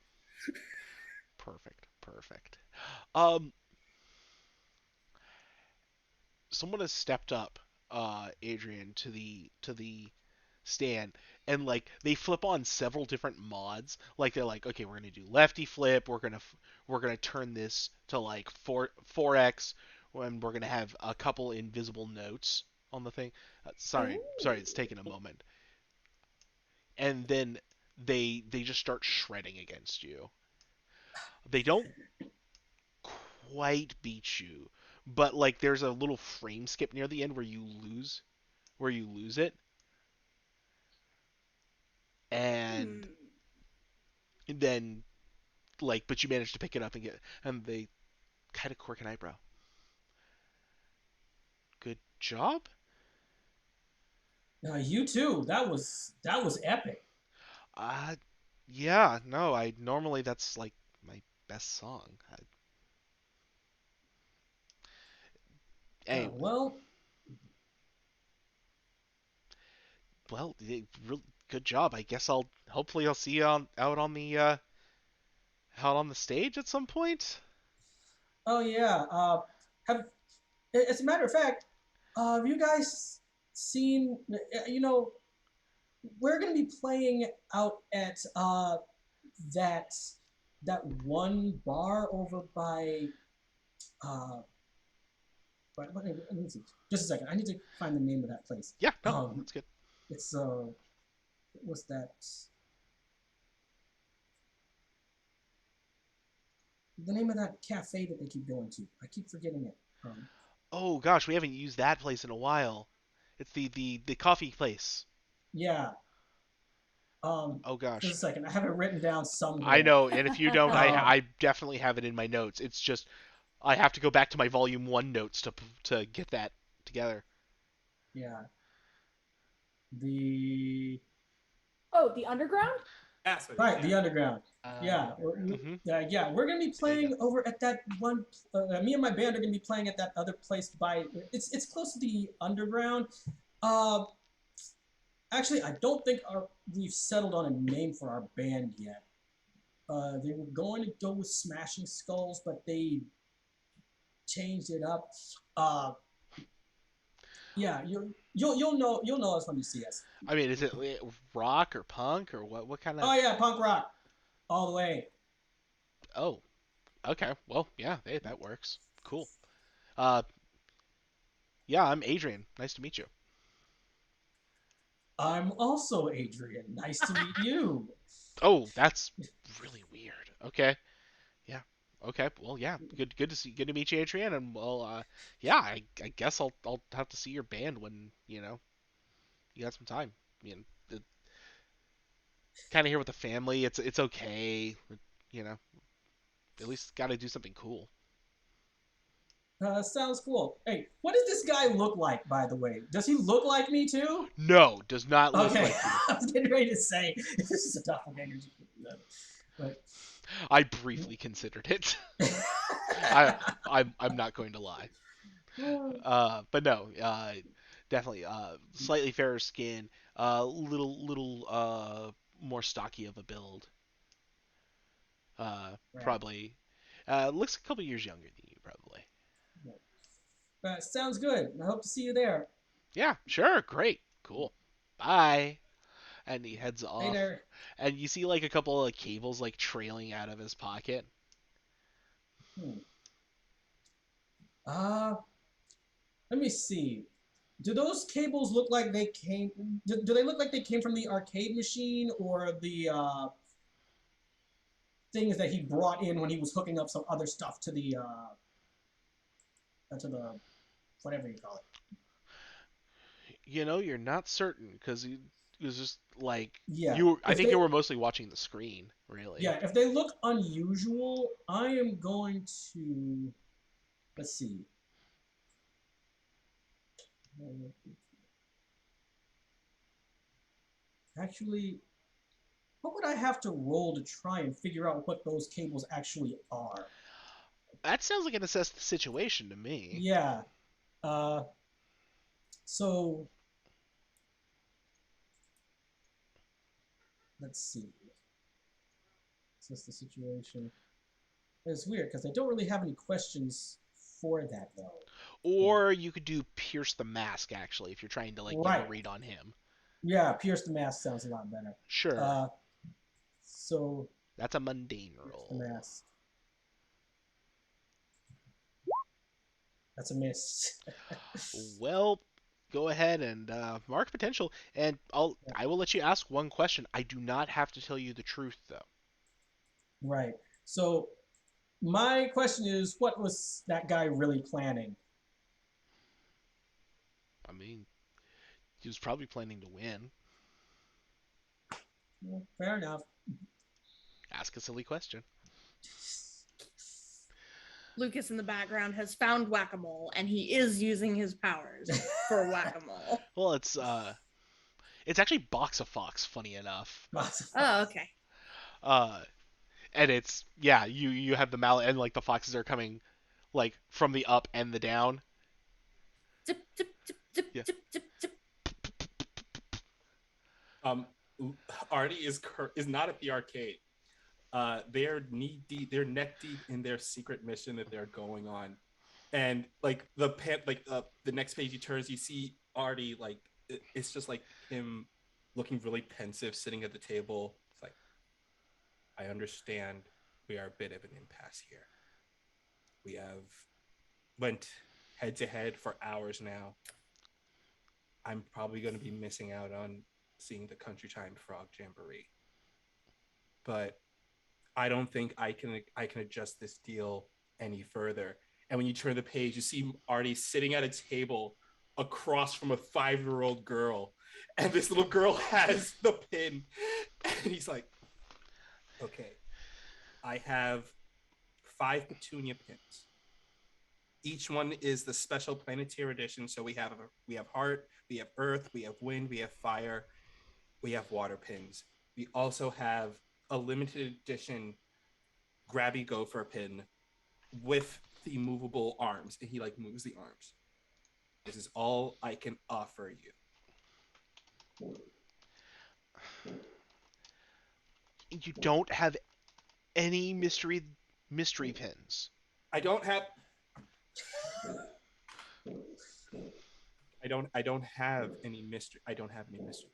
Perfect. Um, Someone has stepped up, Adrian, to the stand, and like they flip on several different mods. Like they're like, okay, we're gonna do lefty flip. We're gonna turn this to like 4x, and we're gonna have a couple invisible notes on the thing. Sorry, it's taking a moment. And then they just start shredding against you. They don't quite beat you, but like there's a little frame skip near the end where you lose it, and then like but you manage to pick it up and get and they kind of quirk an eyebrow. Good job.
You too. That was epic.
Uh yeah, no, I normally that's like my best song. Anyway,
Well,
well, real good job. I guess I'll hopefully I'll see you out on the stage at some point.
oh yeah. Have as a matter of fact, have you guys seen? You know, we're gonna be playing out at that that one bar over by let me see. Just a second. I need to find the name of that place.
Yeah, no,
Um,
that's good.
it's what's that? The name of that cafe that they keep going to. I keep forgetting it.
Oh gosh, we haven't used that place in a while. It's the coffee place.
Yeah.
Oh
Just
gosh.
a second. I have it written down
I
somewhere.
know, and if you don't,
Um,
I definitely have it in my notes. It's just I have to go back to my volume 1 notes to get that together.
yeah. The
Oh, the underground?
That's what
right, the
yeah.
underground. Yeah,
Mhm.
yeah. We're gonna be
There you
playing over at that one. Me and my band are gonna be playing at that other place by. It's close to the underground. Uh, Actually, I don't think we've settled on a name for our band yet. They were going to go with Smashing Skulls, but they changed it up. Uh, yeah, you'll know us when you see us.
I mean, is it rock or punk or what kind of
Oh yeah, punk rock all the way.
Oh, okay. Well, yeah, hey, that works. Cool. Uh yeah, I'm Adrian. Nice to meet you.
I'm also Adrian. Nice to meet you.
Oh, that's really weird. Okay. Yeah. Okay. Well, yeah. Good to meet you, Adrian. And well, yeah. I guess I'll have to see your band when you got some time. You know, kind of here with the family. It's okay. You know, at least got to do something cool.
Sounds cool. Hey, what does this guy look like, by the way? Does he look like me too?
No, does not look
Okay,
like you.
I was getting ready to say this is a doppelganger. But
I briefly considered it. I I'm not going to lie. But no, definitely slightly fairer skin, little more stocky of a build.
right.
Probably looks a couple years younger than you probably.
Sounds good. I hope to see you there.
Yeah, sure, great, cool. Bye. And he heads off.
Later.
And you see like a couple of cables like trailing out of his pocket.
Hmm. Uh, Let me see. Do those cables look like they came? Do they look like they came from the arcade machine or the things that he brought in when he was hooking up some other stuff to the whatever you call it?
You know, you're not certain because he was just like
Yeah.
you. I
If
think
they
you were mostly watching the screen, really.
yeah, if they look unusual, I am going to let's see. Actually, what would I have to roll to try and figure out what those cables actually are?
That sounds like an assess the situation to me.
Yeah. Uh, so let's see. Is this the situation? It's weird because I don't really have any questions for that though. But,
Or you could do pierce the mask actually if you're trying to like get a
right.
read on him.
Yeah, pierce the mask sounds a lot better.
Sure,
Uh, so
that's a mundane
pierce the
roll.
mask. That's a miss.
Well, go ahead and mark potential, and I will let you ask one question. I do not have to tell you the truth though.
Right. So my question is, what was that guy really planning?
I mean, he was probably planning to win.
Well, fair enough.
Ask a silly question.
Lucas in the background has found whack-a-mole and he is using his powers for whack-a-mole.
Well, it's actually Box of Fox. Funny enough.
Oh, okay.
Uh, and it's yeah, you have the mallet and like the foxes are coming like from the up and the down.
Zip, zip, zip, zip,
Yeah.
zip, zip, zip.
Um, Artie is not at the arcade. They're knee deep, they're neck deep in their secret mission that they're going on, and like the next page he turns, you see Artie like it's just like him looking really pensive, sitting at the table. It's like, I understand we are a bit of an impasse here. We have went head to head for hours now. I'm probably going to be missing out on seeing the Country Time Frog Jamboree, but I don't think I can adjust this deal any further. And when you turn the page, you see Artie sitting at a table across from a 5-year-old girl, and this little girl has the pin, and he's like, "Okay, I have 5 Petunia pins. Each one is the special Planeteer edition. So we have heart, we have earth, we have wind, we have fire, we have water pins. We also have a limited edition grabby gopher pin with the movable arms." And he like moves the arms. "This is all I can offer you."
You don't have any mystery pins.
I don't have I don't have any mystery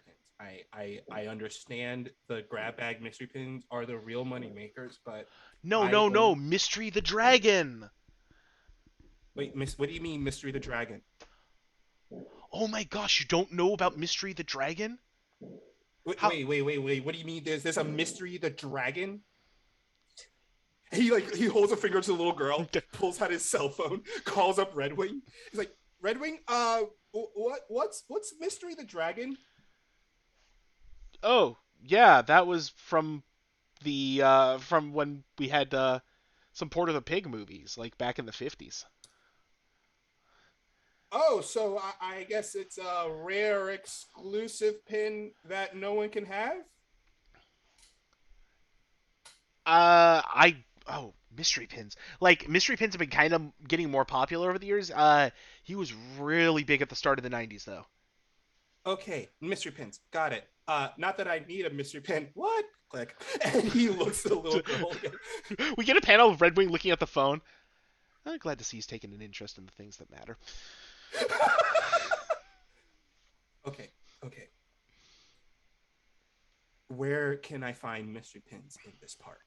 pins. I understand the grab bag mystery pins are the real money makers, but
No,
I
no, no,
own
Mystery the Dragon.
wait, what do you mean Mystery the Dragon?
Oh my gosh, you don't know about Mystery the Dragon?
Wait,
How?
wait. What do you mean there's a Mystery the Dragon? He holds a finger to the little girl, pulls out his cell phone, calls up Redwing. He's like, "Redwing, what's Mystery the Dragon?"
Oh, yeah, that was from the from when we had some Port of the Pig movies, like back in the 50s.
Oh, so I guess it's a rare exclusive pin that no one can have?
I oh mystery pins. Like mystery pins have been kind of getting more popular over the years. He was really big at the start of the '90s, though.
Okay, mystery pins. Got it. Not that I need a mystery pin. What? Click. And he looks at the little girl again.
We get a panel of Red Wing looking at the phone. I'm glad to see he's taken an interest in the things that matter.
Okay, okay. Where can I find mystery pins in this park?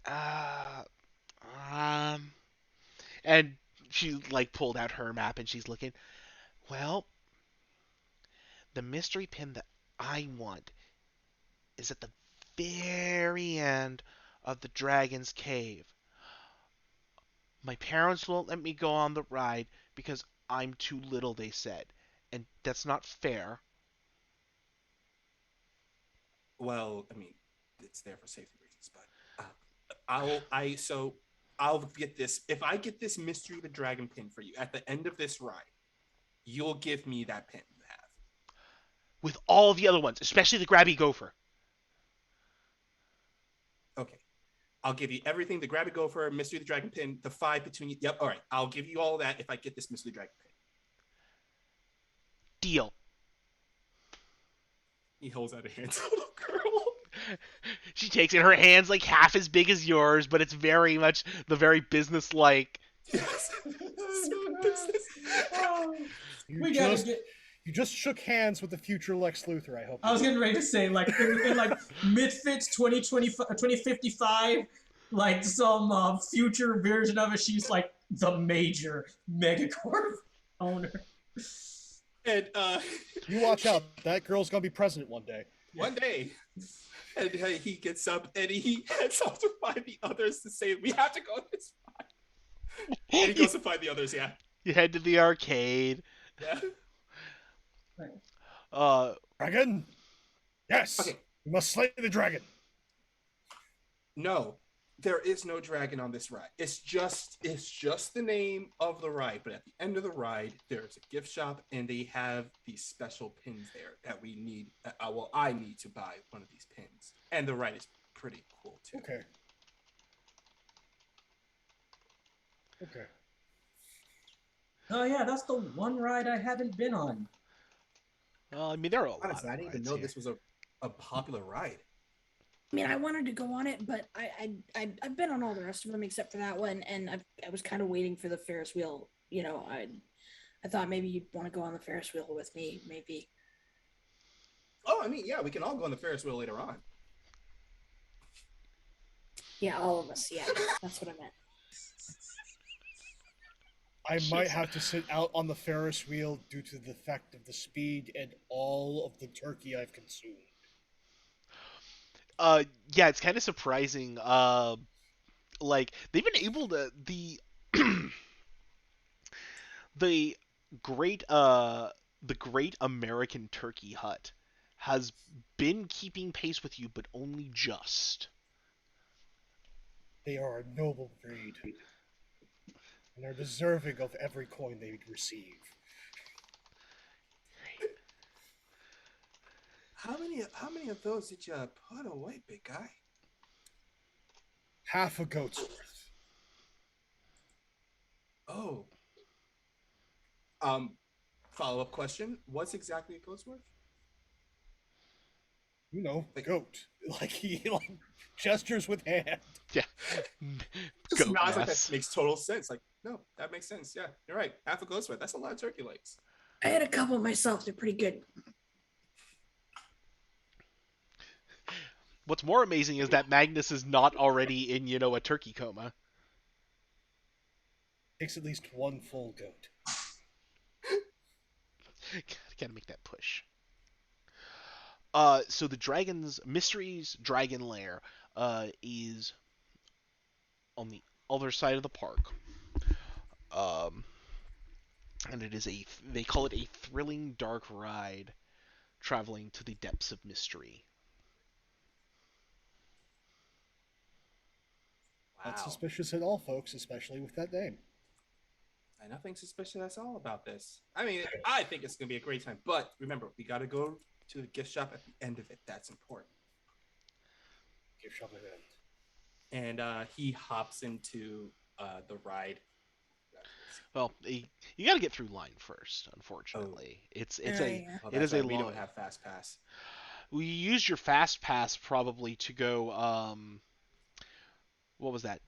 Uh, um, and she like pulled out her map and she's looking. Well, the mystery pin that I want is at the very end of the Dragon's Cave. My parents won't let me go on the ride because I'm too little, they said. And that's not fair.
Well, I mean, it's there for safety reasons, but I'll get this. If I get this mystery of the dragon pin for you at the end of this ride, you'll give me that pin you have.
With all the other ones, especially the Grabby Gopher.
Okay. I'll give you everything, the grab and go for mystery of the dragon pin, the 5 petunia. Yep, all right. I'll give you all that if I get this mystery dragon pin.
Deal.
He holds out a hand to the little girl.
She takes it. Her hand's like half as big as yours, but it's very much the very business-like.
Yes. Super business.
You
We gotta
just
get.
you just shook hands with the future Lex Luthor. I hope.
I was getting ready to say, like, in like Mythfits 2055, like some future version of it, she's like the major megacorp owner.
And
You watch out. That girl's gonna be president one day.
one day, and he gets up and he heads off to find the others to say, we have to go this way. And he goes to find the others, yeah.
You head to the arcade.
Yeah.
Uh,
Dragon. Yes.
Okay.
We must slay the dragon.
No, there is no dragon on this ride. It's just the name of the ride. But at the end of the ride, there's a gift shop, and they have these special pins there that we need. Well, I need to buy one of these pins, and the ride is pretty cool too.
Okay. Okay.
Oh yeah, that's the one ride I haven't been on.
well, I mean, there are a lot
Honestly,
of
I didn't even
rides
know
here.
this was a popular ride.
I mean, I wanted to go on it, but I've been on all the rest of them except for that one, and I was kind of waiting for the Ferris wheel. You know, I thought maybe you'd want to go on the Ferris wheel with me, maybe.
Oh, I mean, yeah, we can all go on the Ferris wheel later on.
Yeah, all of us. Yeah, that's what I meant.
I might have to sit out on the Ferris wheel due to the effect of the speed and all of the turkey I've consumed.
Yeah, it's kind of surprising. Like they've been able to the great the Great American Turkey Hut has been keeping pace with you, but only just.
They are a noble breed and are deserving of every coin they receive.
How many of those did you put away, big guy?
Half a goat's worth.
Oh. Follow-up question. What's exactly a goat's worth?
You know,
Like-
goat. Like he like gestures with hand.
Yeah.
Just
Goat
nods like
mess.
that makes total sense. Like, no, that makes sense. Yeah, you're right. Half a goat's worth. That's a lot of turkey legs.
I had a couple myself. They're pretty good.
What's more amazing is that Magnus is not already in, a turkey coma.
Takes at least one full goat.
Gotta make that push. So the Dragon's Mysteries Dragon Lair is on the other side of the park. Um, and it is they call it a thrilling dark ride traveling to the depths of mystery.
Wow.
Not suspicious at all, folks, especially with that name.
Nothing suspicious at all about this. I mean, I think it's gonna be a great time. But remember, we gotta go to the gift shop at the end of it. That's important.
Give shop ahead.
And he hops into the ride.
Well, you got to get through line first.
Oh.
Unfortunately, it's
Oh,
a
yeah.
Oh,
it
that's
is a
right. We
long.
don't have fast pass.
We used your fast pass probably to go. What was that?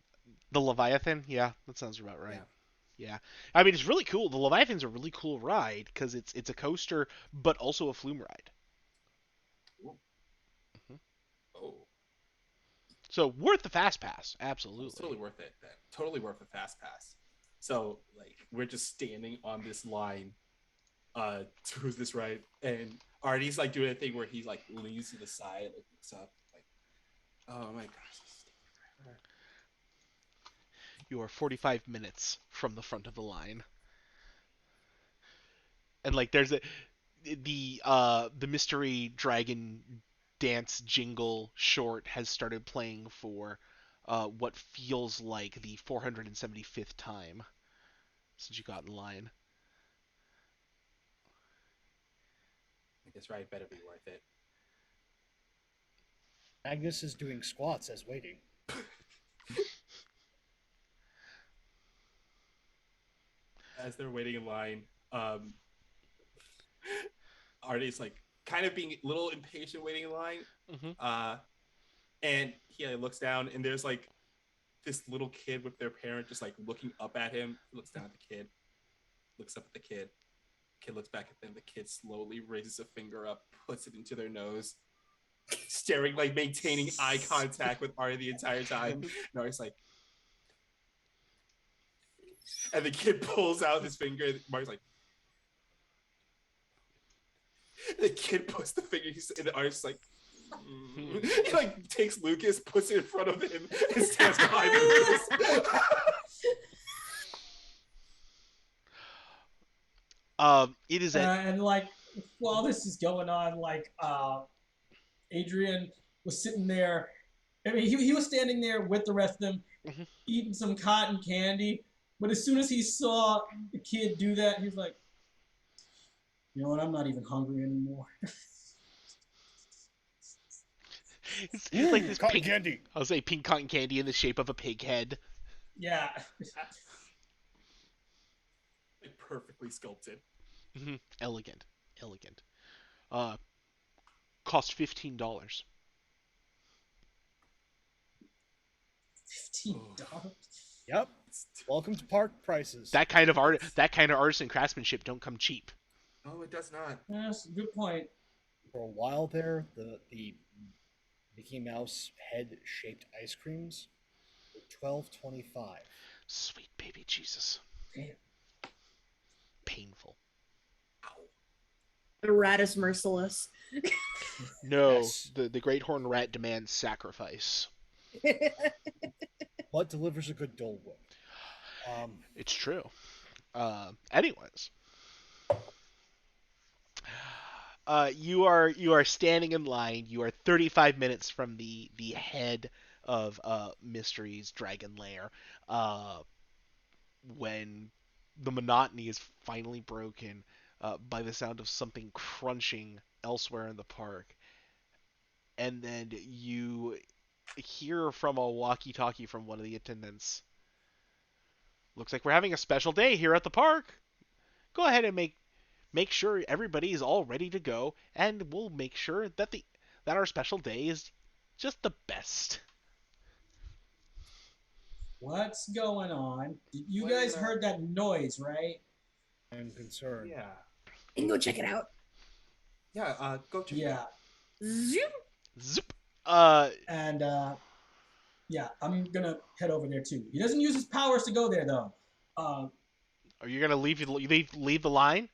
The Leviathan? Yeah, that sounds about right. Yeah, I mean it's really cool. The Leviathan's a really cool ride because it's a coaster but also a flume ride.
Ooh.
Mhm.
Oh,
So worth the fast pass,
it's totally
absolutely.
worth it. Then. Totally worth the fast pass. So like we're just standing on this line to this ride, and Artie's like doing a thing where he like leans to the side, like looks up, like, oh my gosh, this is taking forever.
You are 45 minutes from the front of the line, and like there's the mystery dragon dance jingle short has started playing for what feels like the 475th time since you got in line.
This ride better be worth it.
Agnes is doing squats as waiting.
As they're waiting in line, Artie's like kind of being a little impatient waiting in line.
Mm-hmm.
And he looks down, and there's like this little kid with their parent just like looking up at him. He looks down at the kid, looks up at the kid. Kid looks back at them. The kid slowly raises a finger up, puts it into their nose, staring, like maintaining eye contact with Artie the entire time. And Artie's like, and the kid pulls out his finger. And Marty's like, the kid puts the finger, and Artie's like, he like takes Lucas, puts it in front of him, and stands behind Lucas.
It is
And like while this is going on, like Adrian was sitting there. I mean, he was standing there with the rest of them,
Mhm.
eating some cotton candy. But as soon as he saw the kid do that, he was like, "You know what? I'm not even hungry anymore."
it's like this
cotton
pink.
candy.
I'll say pink cotton candy in the shape of a pig head.
Yeah.
Like perfectly sculpted.
Mm-hmm. Elegant, elegant. Uh, cost $15.
$15.
Yep. Welcome to park prices.
That kind of artisan craftsmanship don't come cheap.
Oh, it does not.
That's a good point.
For a while there, the Mickey Mouse head shaped ice creams were $12.25.
Sweet baby Jesus.
Damn.
Painful.
The rat is merciless.
No,
Yes.
the great horned rat demands sacrifice.
But delivers a good Dole Whip.
It's true. Anyways, you are standing in line. You are 35 minutes from the head of Mystery's Dragon Lair. When the monotony is finally broken by the sound of something crunching elsewhere in the park, and then you hear from a walkie-talkie from one of the attendants. Looks like we're having a special day here at the park. Go ahead and make sure everybody is all ready to go, and we'll make sure that our special day is just the best.
What's going on? You
What
guys
is
heard that noise, right?
I'm concerned.
Yeah.
And go check it out.
Yeah, go check it
Yeah.
out.
Zoom.
Zip.
And yeah, I'm gonna head over there too. He doesn't use his powers to go there though.
Are you gonna leave the line?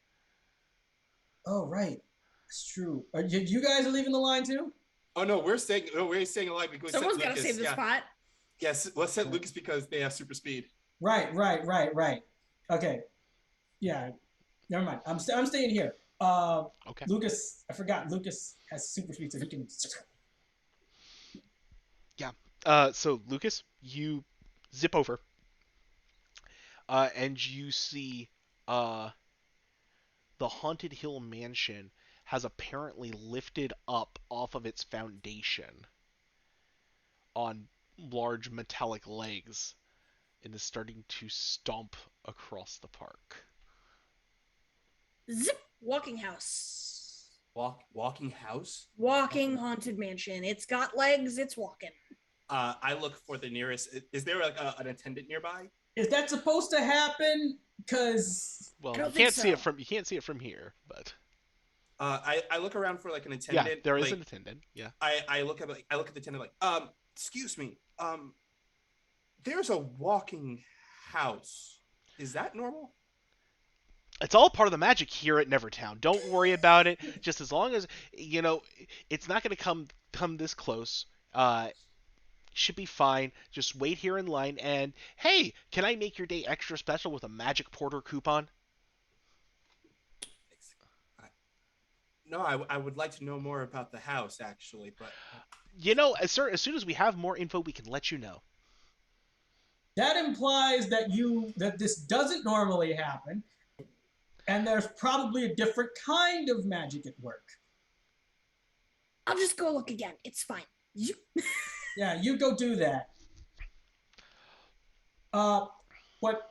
Oh right, it's true. You guys are leaving the line too?
Oh no, we're staying alive because we
Someone's
sent
got to
Lucas.
save the
Yeah.
spot.
Yes, let's set Lucas because they have super speed.
Right. Okay. Yeah. Never mind. I'm staying here.
Okay.
Lucas, I forgot. Lucas has super speed, so he can.
So Lucas, you zip over. and you see uh, the Haunted Hill Mansion has apparently lifted up off of its foundation on large metallic legs and is starting to stomp across the park.
Zip! Walking house.
Walking house.
Walking haunted mansion. It's got legs, it's walking.
I look for the nearest. Is there like an attendant nearby?
Is that supposed to happen? Because
Well,
I
you
don't think
can't see it
so.
from here, but
I look around for like an
yeah,
attendant.
there is
like,
an attendant. Yeah.
I look at the attendant like, excuse me, there's a walking house. Is that normal?
It's all part of the magic here at Nevertown. Don't worry about it. Just as long as it's not going to come this close. Should be fine. Just wait here in line. And hey, can I make your day extra special with a magic porter coupon?
No, I would like to know more about the house actually, but
As soon as we have more info, we can let you know.
that implies that this doesn't normally happen, and there's probably a different kind of magic at work.
I'll just go look again. It's fine.
Yeah, you go do that. What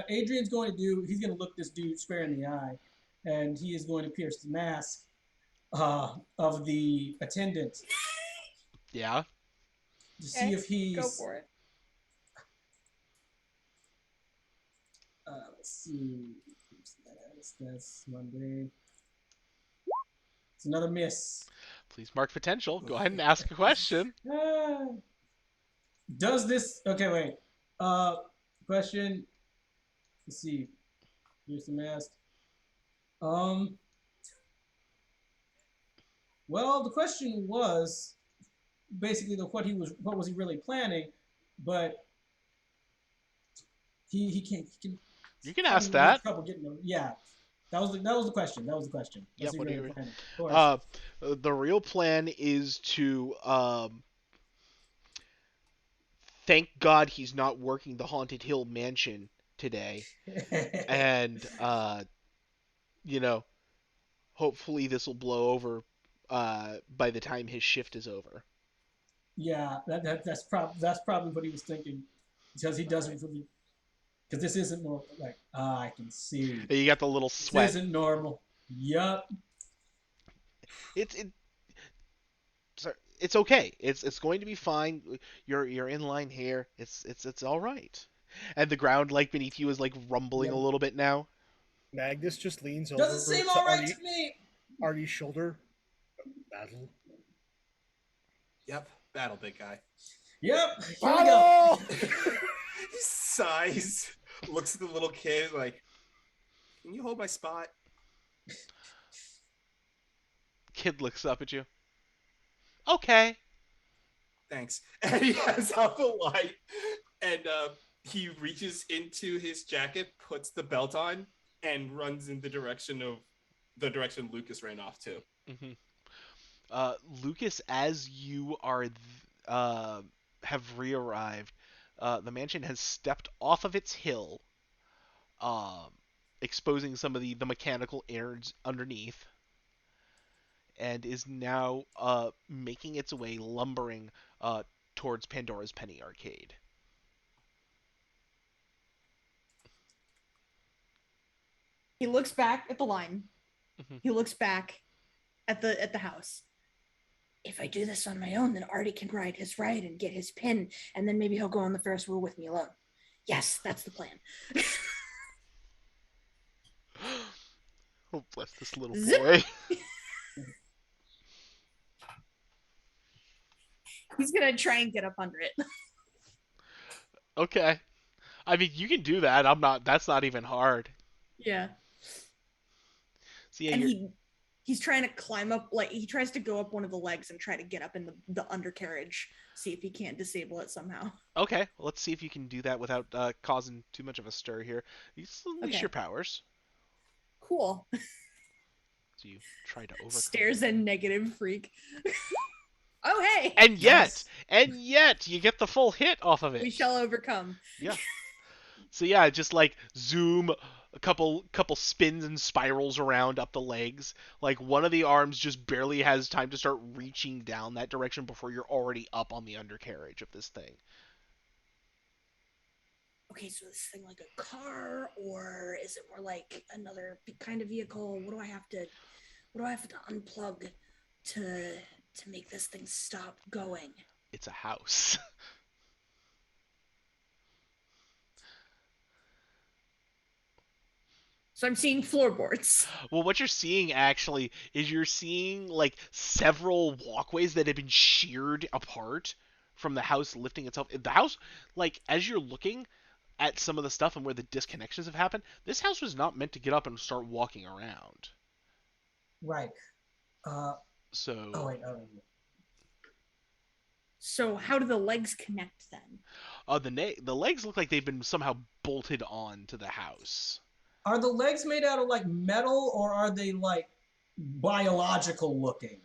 Adrian's going to do, he's going to look this dude square in the eye, and he is going to pierce the mask of the attendant
Yeah.
to see if he's.
Go for it.
Let's see. That's Monday. It's another miss.
Please mark potential. Go ahead and ask a question.
Does this? Okay, wait. Question. Let's see. Here's the mask. Well, the question was basically what was he really planning, but he can't.
You can ask that.
Trouble getting them. Yeah, that was the question. That was the question.
Yeah, what
really
do you?
planning? Of course.
The real plan is to thank God he's not working the Haunted Hill Mansion today, and hopefully this will blow over by the time his shift is over.
Yeah, that's probably what he was thinking, because he doesn't really. Because this isn't normal. Like, I can see.
You got the little sweat.
This isn't normal. Yup.
It's okay. It's going to be fine. You're in line here. It's all right. And the ground like beneath you is like rumbling a little bit now.
Magnus just leans over
Doesn't seem
to
all right to me.
Artie's shoulder. Battle.
yep, battle big guy.
Yep. Here we go.
He sighs, looks at the little kid like, "Can you hold my spot?"
Kid looks up at you. Okay.
Thanks. And he has out the light, and he reaches into his jacket, puts the belt on, and runs in the direction Lucas ran off to.
Mm-hmm. Lucas, as you are have re-arrived, the mansion has stepped off of its hill, exposing some of the mechanical innards underneath, and is now making its way lumbering towards Pandora's Penny Arcade.
He looks back at the line.
Mm-hmm.
He looks back at the house. If I do this on my own, then Artie can ride his ride and get his pin, and then maybe he'll go on the Ferris wheel with me alone. Yes, that's the plan.
Oh, bless this little boy.
He's gonna try and get up under it.
Okay. I mean, you can do that. That's not even hard.
Yeah.
So yeah,
And he's trying to climb up, like he tries to go up one of the legs and try to get up in the undercarriage, see if he can't disable it somehow.
Okay, well, let's see if you can do that without causing too much of a stir here. Use your powers.
Cool.
So you try to overcome.
Stares at negative freak. Oh hey!
And yet, you get the full hit off of it.
We shall overcome.
Yeah. So yeah, just like zoom a couple spins and spirals around up the legs. Like one of the arms just barely has time to start reaching down that direction before you're already up on the undercarriage of this thing.
Okay, so this thing like a car, or is it more like another kind of vehicle? What do I have to unplug to to make this thing stop going?
It's a house.
So I'm seeing floorboards.
Well, what you're seeing actually is you're seeing like several walkways that have been sheared apart from the house lifting itself. The house, like as you're looking at some of the stuff and where the disconnections have happened, this house was not meant to get up and start walking around.
Right. Uh, oh
So,
wait.
So how do the legs connect then?
the legs look like they've been somehow bolted on to the house.
Are the legs made out of like metal or are they like biological looking?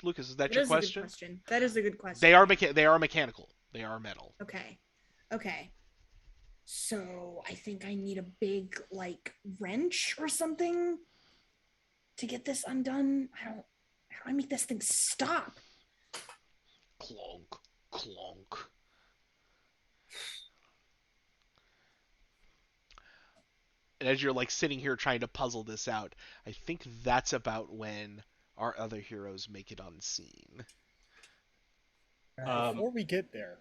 Lucas, is that
That
your
is a good
question?
question. That is a good question.
They are mechanical. They are metal.
Okay. Okay. So I think I need a big like wrench or something to get this undone. How do I make this thing stop?
Clonk, clonk. And as you're like sitting here trying to puzzle this out, I think that's about when our other heroes make it on scene.
Right.
Before we get there,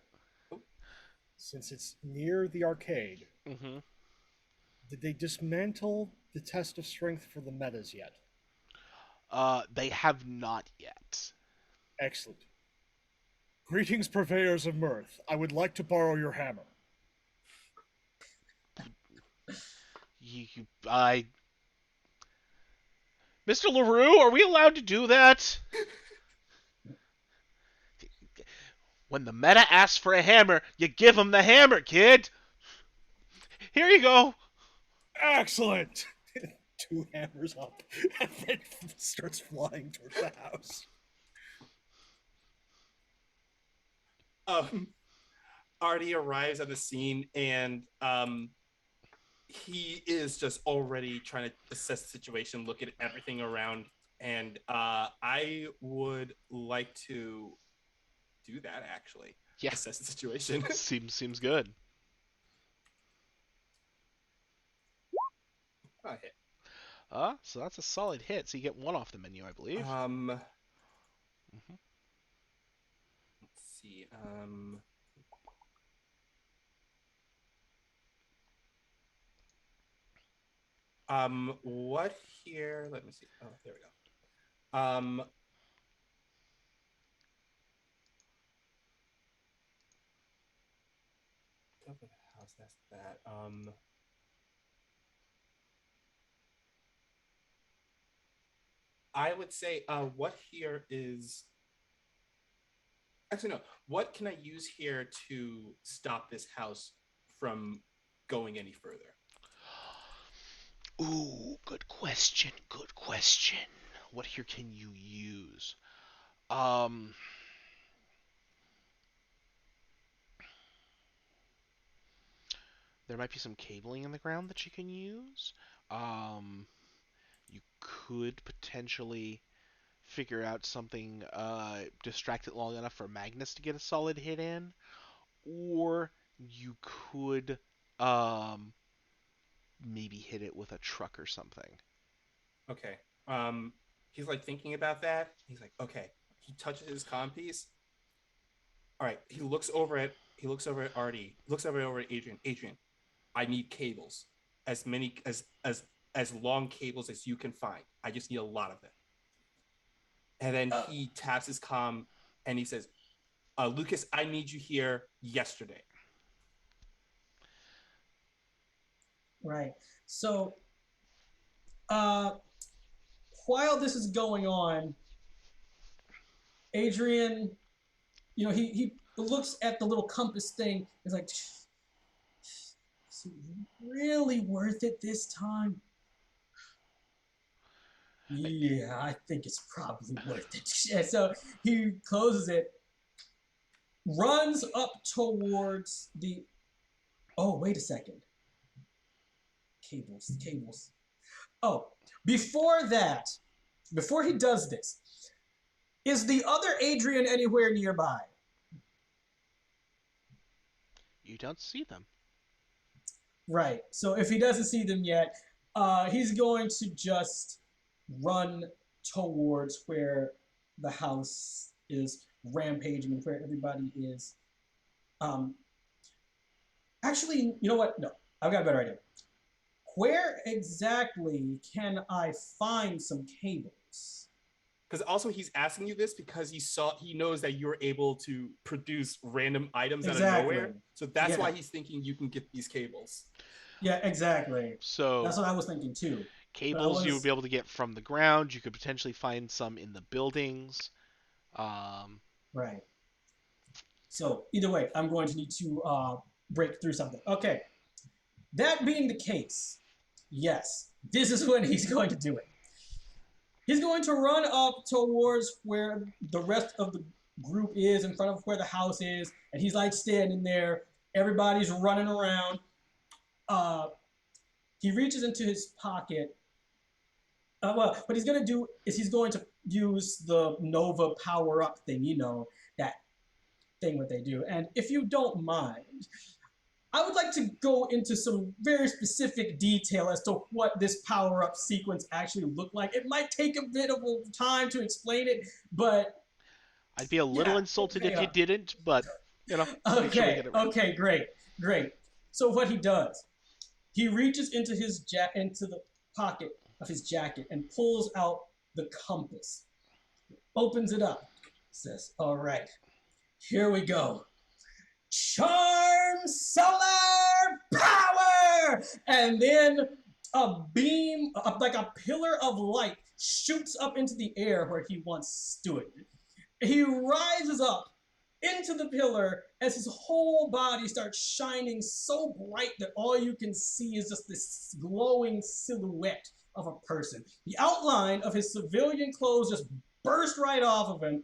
since it's near the arcade,
Mm-hmm.
did they dismantle the test of strength for the metas yet?
They have not yet.
Excellent. Greetings, purveyors of mirth. I would like to borrow your hammer.
I, Mr. LaRue, are we allowed to do that? When the meta asks for a hammer, you give him the hammer, kid. Here you go.
Excellent! Two hammers up, and then starts flying towards the house.
Um, Artie arrives at the scene and he is just already trying to assess the situation, look at everything around, and I would like to do that actually.
Yeah.
Assess the situation.
Seems good.
hit.
So that's a solid hit. So you get one off the menu, I believe. Mhm.
Let's see. What here? Let me see. Oh, there we go. Top of the house. That's that. I would say, what here is actually no. What can I use here to stop this house from going any further?
Ooh, good question. Good question. What here can you use? Um, there might be some cabling in the ground that you can use. Um, you could potentially figure out something, distract it long enough for Magnus to get a solid hit in, or you could, um, maybe hit it with a truck or something.
Okay. He's like thinking about that. He's like, okay. He touches his comm piece. All right. He looks over at Artie. He looks over at Adrian. Adrian, I need cables. As many as long cables as you can find. I just need a lot of them. And then he taps his comm and he says, Lucas, I need you here yesterday.
Right. So, while this is going on, Adrian, he looks at the little compass thing. He's like, "Is it really worth it this time?" Yeah, I think it's probably worth it. And so he closes it, runs up towards the. Oh, wait a second. Cables. Oh, before that, before he does this, is the other Adrian anywhere nearby?
You don't see them.
Right. So if he doesn't see them yet, he's going to just run towards where the house is rampaging and where everybody is. Actually, you know what? No, I've got a better idea. Where exactly can I find some cables?
Because also he's asking you this because he knows that you're able to produce random items out of nowhere. So that's why he's thinking you can get these cables.
Yeah, exactly.
So
that's what I was thinking too.
Cables you would be able to get from the ground. You could potentially find some in the buildings.
Right. So either way, I'm going to need to break through something. Okay. That being the case, yes, this is when he's going to do it. He's going to run up towards where the rest of the group is, in front of where the house is, and he's like standing there. Everybody's running around. He reaches into his pocket. What he's going to do is he's going to use the Nova power-up thing, you know, that thing what they do. And if you don't mind, I would like to go into some very specific detail as to what this power-up sequence actually looked like. It might take a bit of time to explain it, but
I'd be a little insulted if you didn't, but you know.
Okay, okay, great. So what he does, he reaches into into the pocket of his jacket and pulls out the compass. Opens it up. Says, "All right, here we go. Charm solar power!" And then a beam, like a pillar of light, shoots up into the air where he once stood. He rises up into the pillar as his whole body starts shining so bright that all you can see is just this glowing silhouette of a person. The outline of his civilian clothes just burst right off of him,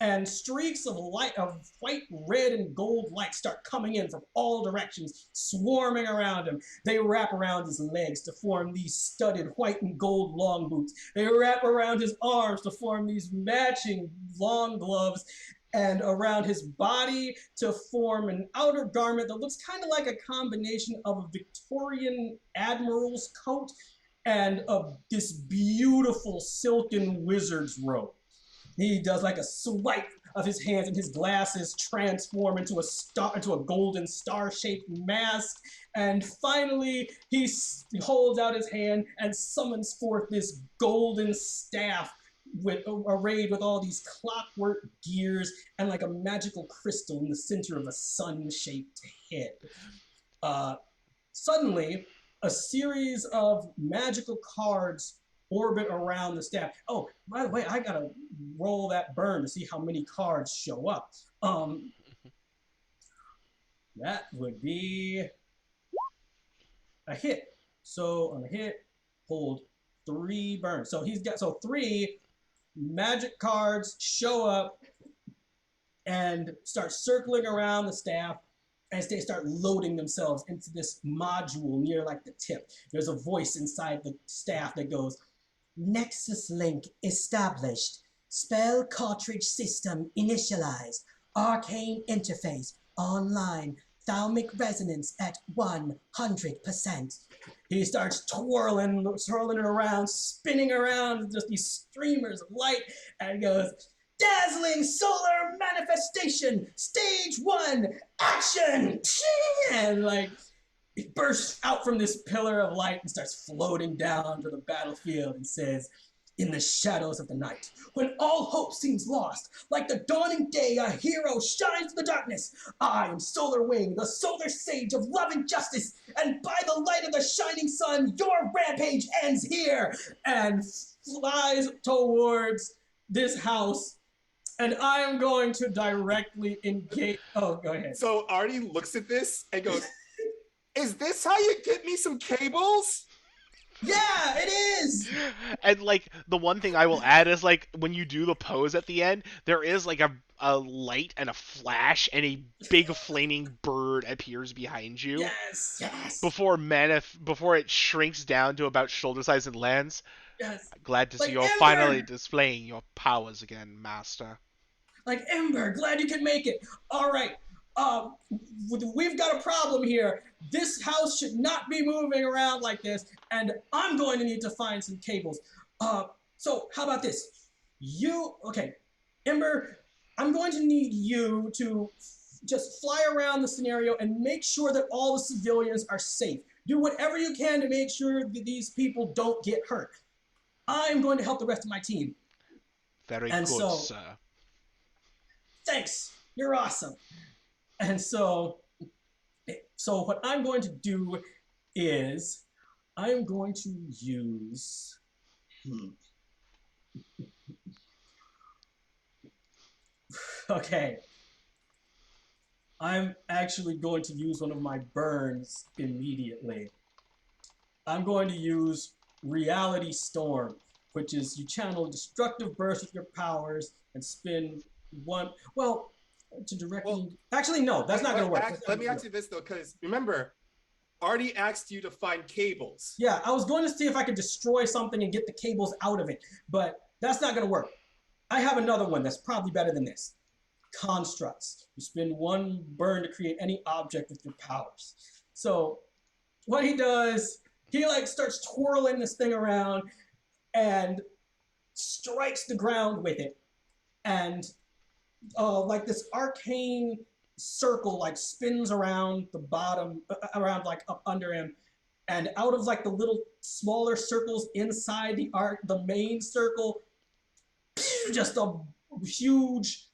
and streaks of light, of white, red, and gold light start coming in from all directions, swarming around him. They wrap around his legs to form these studded white and gold long boots. They wrap around his arms to form these matching long gloves, and around his body to form an outer garment that looks kind of like a combination of a Victorian admiral's coat and this beautiful silken wizard's robe. He does like a swipe of his hands, and his glasses transform into a golden star-shaped mask. And finally, he holds out his hand and summons forth this golden staff arrayed with all these clockwork gears and like a magical crystal in the center of a sun-shaped head. Suddenly, a series of magical cards orbit around the staff. Oh, by the way, I gotta roll that burn to see how many cards show up. That would be a hit. So on a hit, hold 3 burns. So he's got 3 magic cards show up and start circling around the staff as they start loading themselves into this module near like the tip. There's a voice inside the staff that goes, "Nexus link established. Spell cartridge system initialized. Arcane interface online. Thalamic resonance at 100%. He starts twirling it around, spinning around, just these streamers of light, and goes, "Dazzling solar manifestation, stage 1, action!" And like, he bursts out from this pillar of light and starts floating down to the battlefield and says, "In the shadows of the night, when all hope seems lost, like the dawning day, a hero shines in the darkness. I am Solar Wing, the solar sage of love and justice, and by the light of the shining sun, your rampage ends here," and flies towards this house. And I am going to directly engage. Oh, go ahead.
So Artie looks at this and goes, "Is this how you get me some cables?"
Yeah, it is.
And like the one thing I will add is like when you do the pose at the end, there is like a light and a flash and a big flaming bird appears behind you
Yes, yes,
before it shrinks down to about shoulder size and lands.
yes.
Glad to see
Like
you're finally
Ember,
displaying your powers again, master.
like Ember. Glad you can make it. All right. Um, we've got a problem here. This house should not be moving around like this, and I'm going to need to find some cables. Uh, so how about this? Okay, Ember, I'm going to need you to just fly around the scenario and make sure that all the civilians are safe. Do whatever you can to make sure that these people don't get hurt. I'm going to help the rest of my team.
Very
And
good,
so,
sir.
thanks. You're awesome. And so what I'm going to do is I'm going to use okay. I'm actually going to use one of my burns immediately. I'm going to use Reality Storm, which is you channel a destructive burst with your powers and spin one. Well, to
Well,
directly. Actually, no, that's not going to work.
let me ask you this though, because remember, Artie asked you to find cables.
Yeah, I was going to see if I could destroy something and get the cables out of it, but that's not going to work. I have another one that's probably better than this. Constructs. You spend one burn to create any object with your powers. So what he does, he like starts twirling this thing around and strikes the ground with it, and like this arcane circle like spins around the bottom, around like up under him, and out of like the little smaller circles inside the main circle, just huge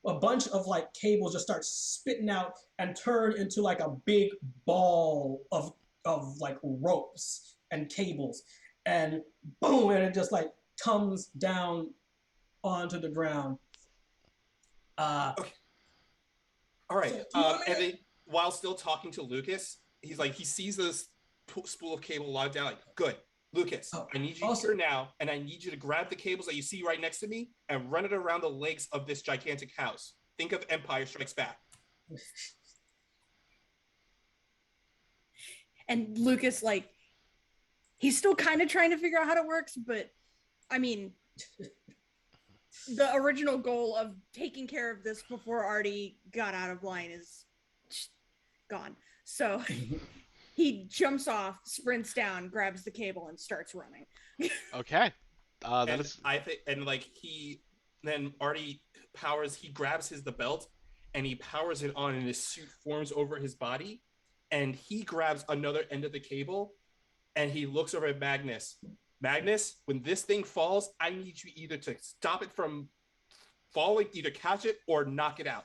a bunch of like cables just start spitting out and turn into like a big ball of like ropes and cables, and boom, and it just like comes down onto the ground.
Okay. All right.
So do you want me
And
to?
then while still talking to Lucas, he's like, he sees this spool of cable logged down. Like, good, Lucas,
Oh,
I need you
also,
here now, and I need you to grab the cables that you see right next to me and run it around the legs of this gigantic house. Think of Empire Strikes Back.
And Lucas, like, he's still kind of trying to figure out how it works, but I mean, the original goal of taking care of this before Artie got out of line is gone. So he jumps off, sprints down, grabs the cable, and starts running.
Okay. That
And
is
I think, and like then Artie powers, he grabs the belt and he powers it on, and his suit forms over his body. And he grabs another end of the cable and he looks over at Magnus. Magnus, when this thing falls, I need you either to stop it from falling, either catch it or knock it out.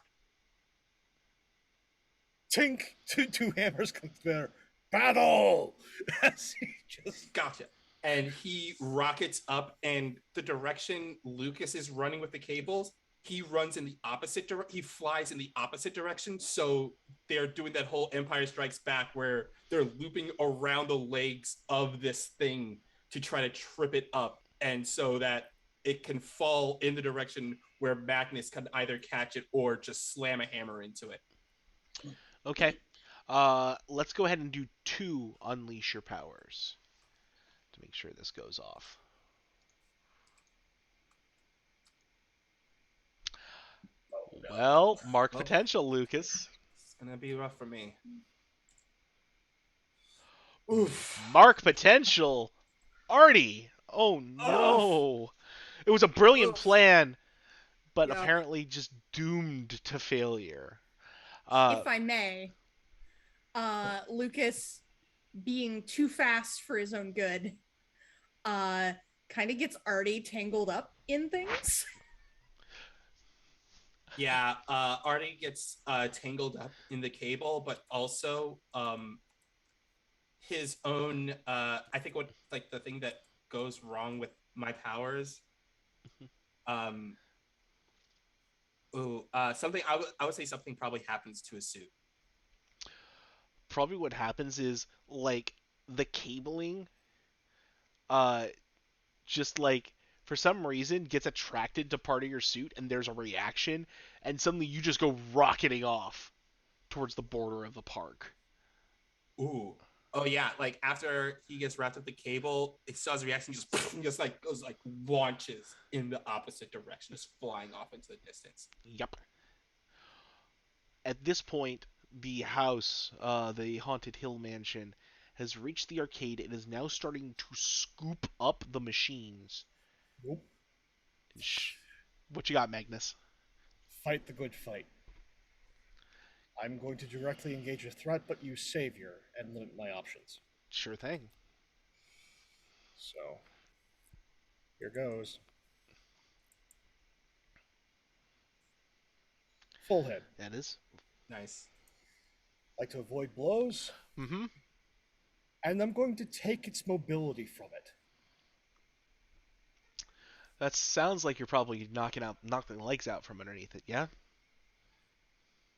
Tink! Two hammers come together. Battle! As he just
Gotcha. And he rockets up, and the direction Lucas is running with the cables, he runs in the opposite direction. He flies in the opposite direction. So they're doing that whole Empire Strikes Back where they're looping around the legs of this thing to try to trip it up, and so that it can fall in the direction where Magnus can either catch it or just slam a hammer into it.
okay. Let's go ahead and do two unleash your powers to make sure this goes off. Well, mark
Well,
potential, Lucas.
it's gonna be rough for me. Oof.
Mark potential. Artie. Oh
Oof.
no. It was a brilliant
Oof.
plan, but
Yep.
apparently just doomed to failure.
If I may, Lucas, being too fast for his own good, kind of gets Artie tangled up in things.
Yeah, Artie gets tangled up in the cable, but also his own. I think what like the thing that goes wrong with my powers. Um, something I would say something probably happens to his suit.
Probably what happens is like the cabling uh, just like for some reason gets attracted to part of your suit, and there's a reaction, and suddenly you just go rocketing off towards the border of the park.
Ooh. Oh yeah, like after he gets wrapped up the cable, it saw his reaction just like goes like launches in the opposite direction, just flying off into the distance.
Yep. At this point, the house, the Haunted Hill Mansion, has reached the arcade and is now starting to scoop up the machines.
Nope.
Shh. What you got, Magnus?
Fight the good fight. I'm going to directly engage a threat, but use Savior and limit my options.
Sure thing.
So, here goes. Full head.
That is.
Nice.
Like to avoid blows,
Mm-hmm.
and I'm going to take its mobility from it.
That sounds like you're probably knocking the legs out from underneath it, yeah?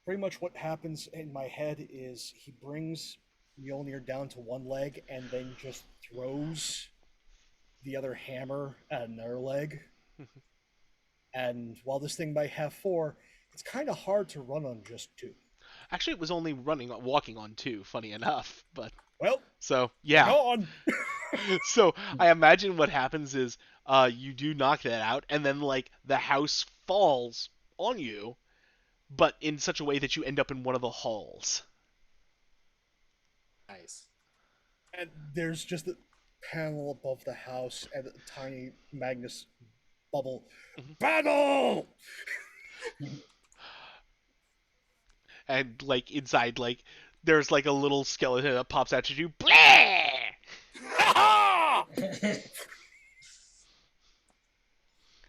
Pretty much what happens in my head is he brings Mjolnir down to one leg and then just throws the other hammer at another leg. And while this thing might have four, it's kind of hard to run on just two.
Actually, it was only walking on two, funny enough. But
Well,
so yeah.
go on.
So I imagine what happens is you do knock that out, and then like the house falls on you, but in such a way that you end up in one of the halls.
Nice.
And there's just a panel above the house and a tiny Magnus bubble. Battle!
And like inside, like there's like a little skeleton that pops out at you. Blah!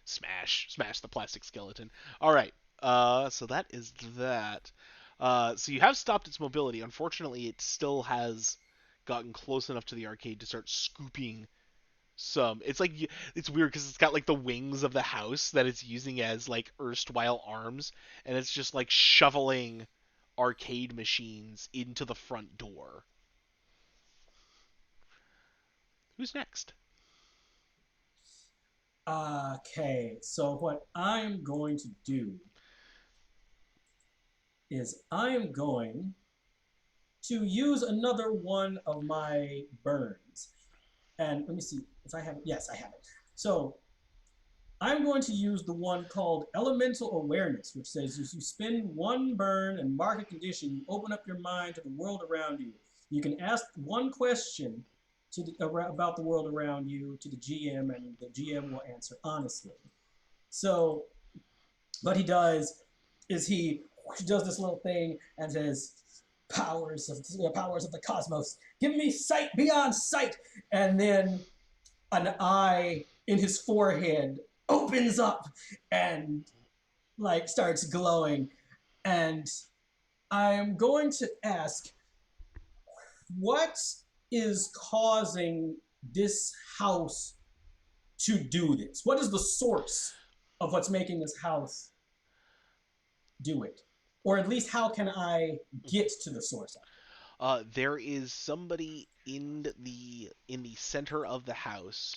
Smash the plastic skeleton. All right. So that is that. So you have stopped its mobility. Unfortunately, it still has gotten close enough to the arcade to start scooping some. It's like it's weird because it's got like the wings of the house that it's using as like erstwhile arms, and it's just like shoveling arcade machines into the front door. Who's next?
Okay, so what I'm going to do is I am going to use another one of my burns. And let me see if I have it. Yes, I have it. So I'm going to use the one called Elemental Awareness, which says if you spend one burn and mark a condition, you open up your mind to the world around you. You can ask one question about the world around you to the GM, and the GM will answer honestly. So what he does is he does this little thing and says, powers of the cosmos, give me sight beyond sight. And then an eye in his forehead opens up and like starts glowing. And I am going to ask, what is causing this house to do this? What is the source of what's making this house do it? Or at least how can I get to the source of it?
There is somebody in the center of the house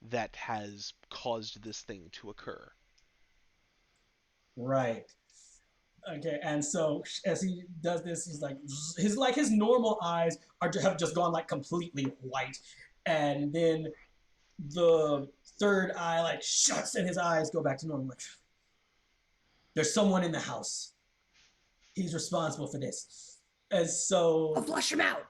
that has caused this thing to occur.
Right. Okay, and so as he does this, his normal eyes have just gone like completely white, and then the third eye like shuts and his eyes go back to normal. Like, there's someone in the house. He's responsible for this. And so
I'll flush him out.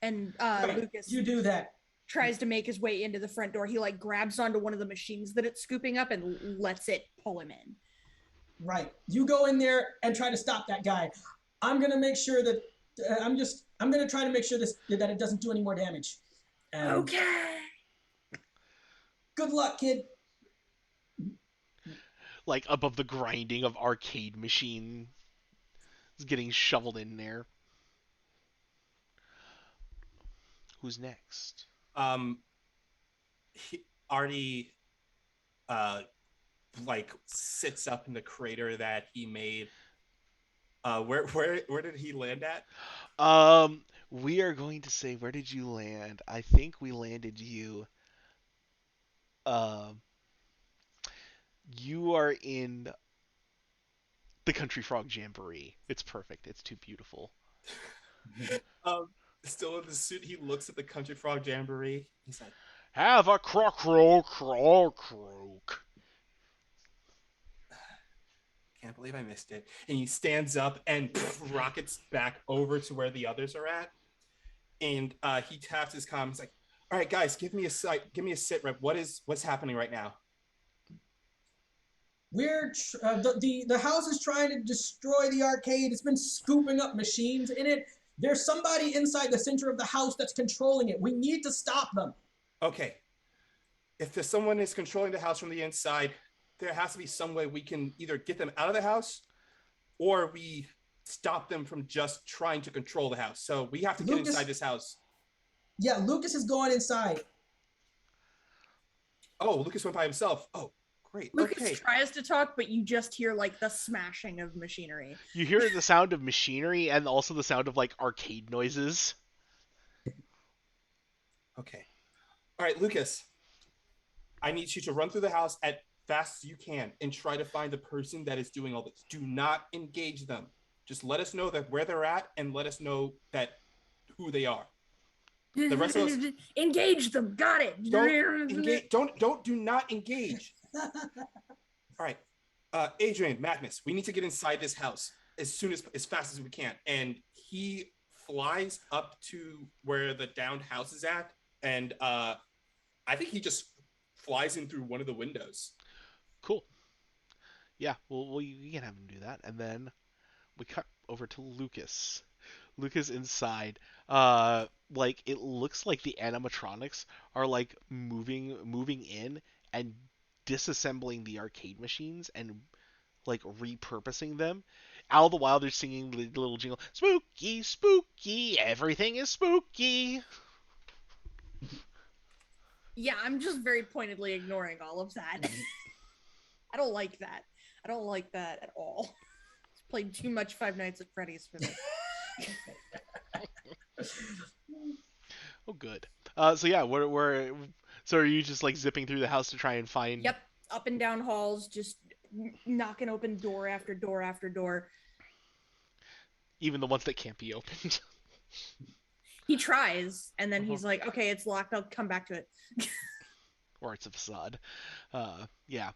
And
right,
Lucas
you do that.
tries to make his way into the front door. He like grabs onto one of the machines that it's scooping up and lets it pull him in.
Right. You go in there and try to stop that guy. I'm gonna make sure that I'm gonna try to make sure that it doesn't do any more damage. And
Okay.
good luck, kid.
Like above the grinding of arcade machine is getting shoveled in there. Who's next?
Artie, like sits up in the crater that he made. Where did he land at?
We are going to say, where did you land? I think we landed you Uh, you are in the Country Frog Jamboree. It's perfect. It's too beautiful.
Um, Still in the suit, he looks at the Country Frog Jamboree. He's like,
Have a croak, croak.
can't believe I missed it. And he stands up and rockets back over to where the others are at. And he taps his comm. He's like, all right, guys, give me a sit rep. What's happening right now?
The house is trying to destroy the arcade. It's been scooping up machines in it. There's somebody inside the center of the house that's controlling it. We need to stop them.
Okay. If there's someone is controlling the house from the inside, there has to be some way we can either get them out of the house or we stop them from just trying to control the house. So we have to get inside this house.
Yeah, Lucas is going inside.
Oh, Lucas went by himself. Oh, great.
Lucas tries to talk, but you just hear like the smashing of machinery.
You hear the sound of machinery and also the sound of like arcade noises.
Okay. All right, Lucas. I need you to run through the house as fast as you can and try to find the person that is doing all this. Do not engage them. Just let us know that where they're at and let us know that who they are. The rest of us
engage them. Got it.
Don't engage. Do not engage. All right, Adrian, Magnus, we need to get inside this house as fast as we can. And he flies up to where the downed house is at, and I think he just flies in through one of the windows.
Cool. Yeah, well, you can have him do that, and then we cut over to Lucas. Lucas inside. Like it looks like the animatronics are like moving in and disassembling the arcade machines and like repurposing them. All the while they're singing the little jingle, "Spooky, spooky, everything is spooky."
Yeah, I'm just very pointedly ignoring all of that. I don't like that. I don't like that at all. I've played too much Five Nights at Freddy's for this.
Oh, good. So yeah, so are you just like zipping through the house to try and find?
Yep, up and down halls, just knocking open door after door after door.
Even the ones that can't be opened.
He tries, and then he's like, "Okay, it's locked. I'll come back to it."
Or it's a facade. Yeah.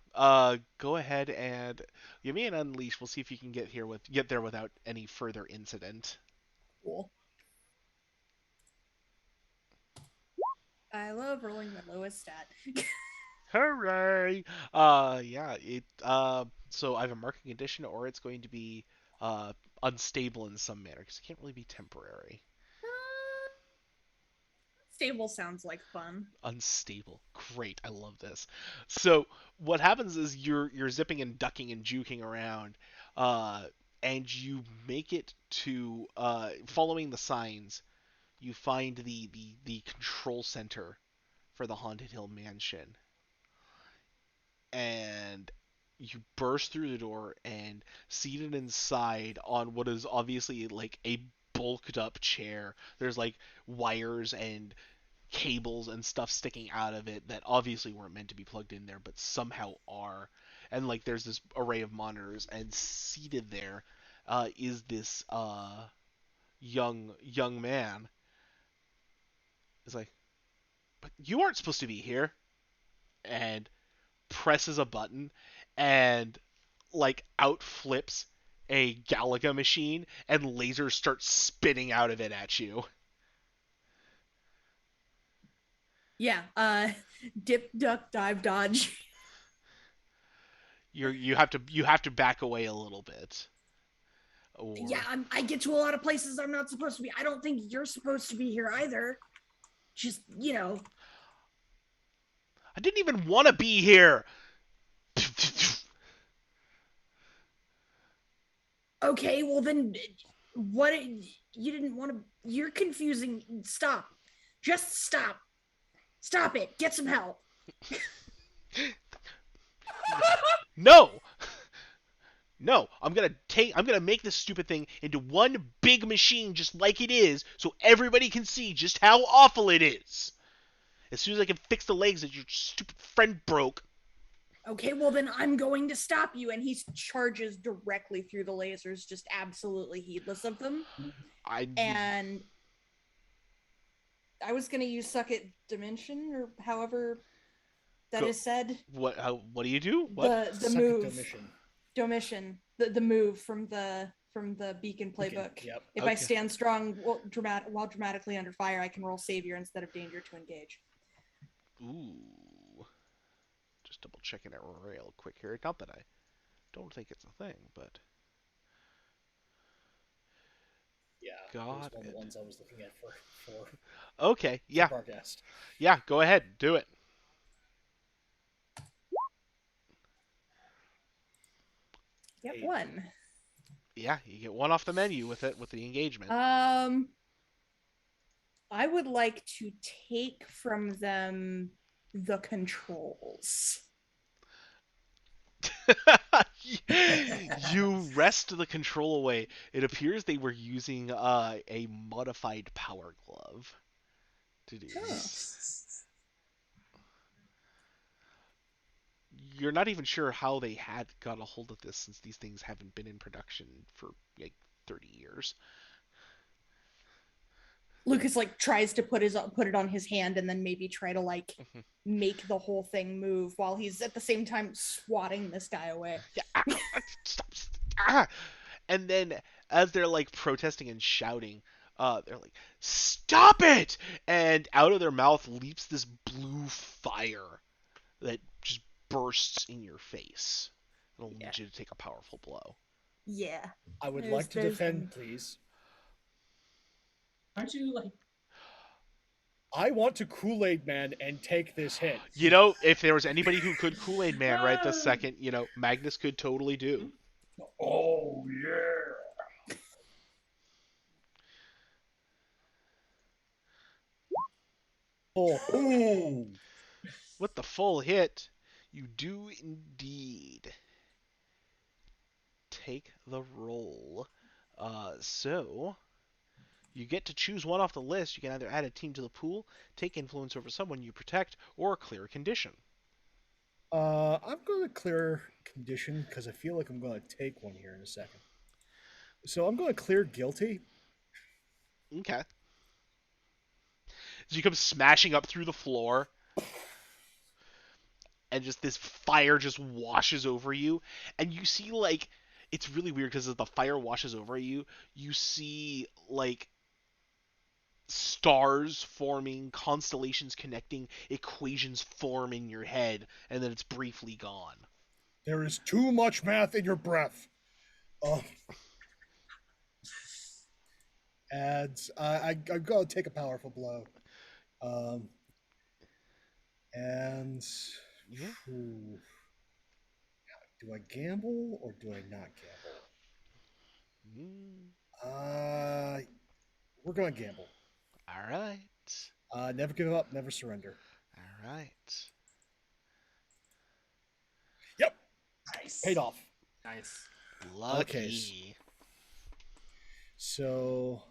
Go ahead and give me an unleash. We'll see if you can get there without any further incident.
Cool. I love rolling the lowest stat.
Hooray! Yeah. So I have a marking condition, or it's going to be unstable in some manner because it can't really be temporary.
Stable sounds like fun.
Unstable. Great. I love this. So what happens is you're zipping and ducking and juking around, and you make it to following the signs. You find the control center for the Haunted Hill Mansion, and you burst through the door, and seated inside on what is obviously like a bulked up chair, there's like wires and cables and stuff sticking out of it that obviously weren't meant to be plugged in there but somehow are, and like there's this array of monitors, and seated there is this young man. It's like, but you aren't supposed to be here, and presses a button, and like out flips a Galaga machine, and lasers start spitting out of it at you.
Yeah, dip, duck, dive, dodge.
You have to back away a little bit. Or...
Yeah, I get to a lot of places I'm not supposed to be. I don't think you're supposed to be here either. Just, you know.
I didn't even want to be here.
Okay, well then, what? You didn't want to. You're confusing. Stop. Just stop. Stop it. Get some help.
No. No, I'm gonna make this stupid thing into one big machine just like it is, so everybody can see just how awful it is. As soon as I can fix the legs that your stupid friend broke.
Okay, well then I'm going to stop you. And he charges directly through the lasers, just absolutely heedless of them.
I
And I was going to use Suck It Dimension, or however that
Go-
is said.
what do you do? What?
The
Second
move.
Domitian.
Domitian. The move from the Beacon playbook.
Yep.
If
Okay.
I stand strong while dramatically under fire, I can roll Savior instead of Danger to engage.
Ooh. Just double checking it real quick here. Not that I don't think it's a thing, but
Yeah.
got
It was one of
it.
the ones I was looking at for
Okay, yeah,
broadcast.
yeah. Go ahead, do it.
Yep,
8.
1.
Yeah, you get one off the menu with it with the engagement.
I would like to take from them the controls.
You wrest the control away. It appears they were using a modified power glove to do this. You're not even sure how they had got a hold of this since these things haven't been in production for like 30 years.
Lucas like tries to put it on his hand and then maybe try to like make the whole thing move while he's at the same time swatting this guy away.
Yeah, stop. Ah. And then as they're like protesting and shouting, they're like, "Stop it!" And out of their mouth leaps this blue fire that just bursts in your face. It'll lead you to take a powerful blow.
Yeah.
I would like to defend, please.
Aren't you like?
I want to Kool-Aid Man and take this hit.
You know, if there was anybody who could Kool-Aid Man right this second, you know, Magnus could totally do.
Oh yeah.
Oh,
Ooh.
With the full hit, you do indeed take the roll. So you get to choose one off the list. You can either add a team to the pool, take influence over someone you protect, or clear a condition.
I'm going to clear condition because I feel like I'm going to take one here in a second. So I'm going to clear guilty.
Okay. So you come smashing up through the floor, and just this fire just washes over you, and you see like it's really weird because as the fire washes over you, you see like stars forming, constellations connecting, equations form in your head, and then it's briefly gone.
There is too much math in your breath. And I'm going to take a powerful blow. And
Yeah.
do I gamble or do I not gamble? We're going to gamble.
All right.
Never give up, never surrender.
All right.
Yep.
Nice.
Paid off.
Nice.
Lucky.
Okay. So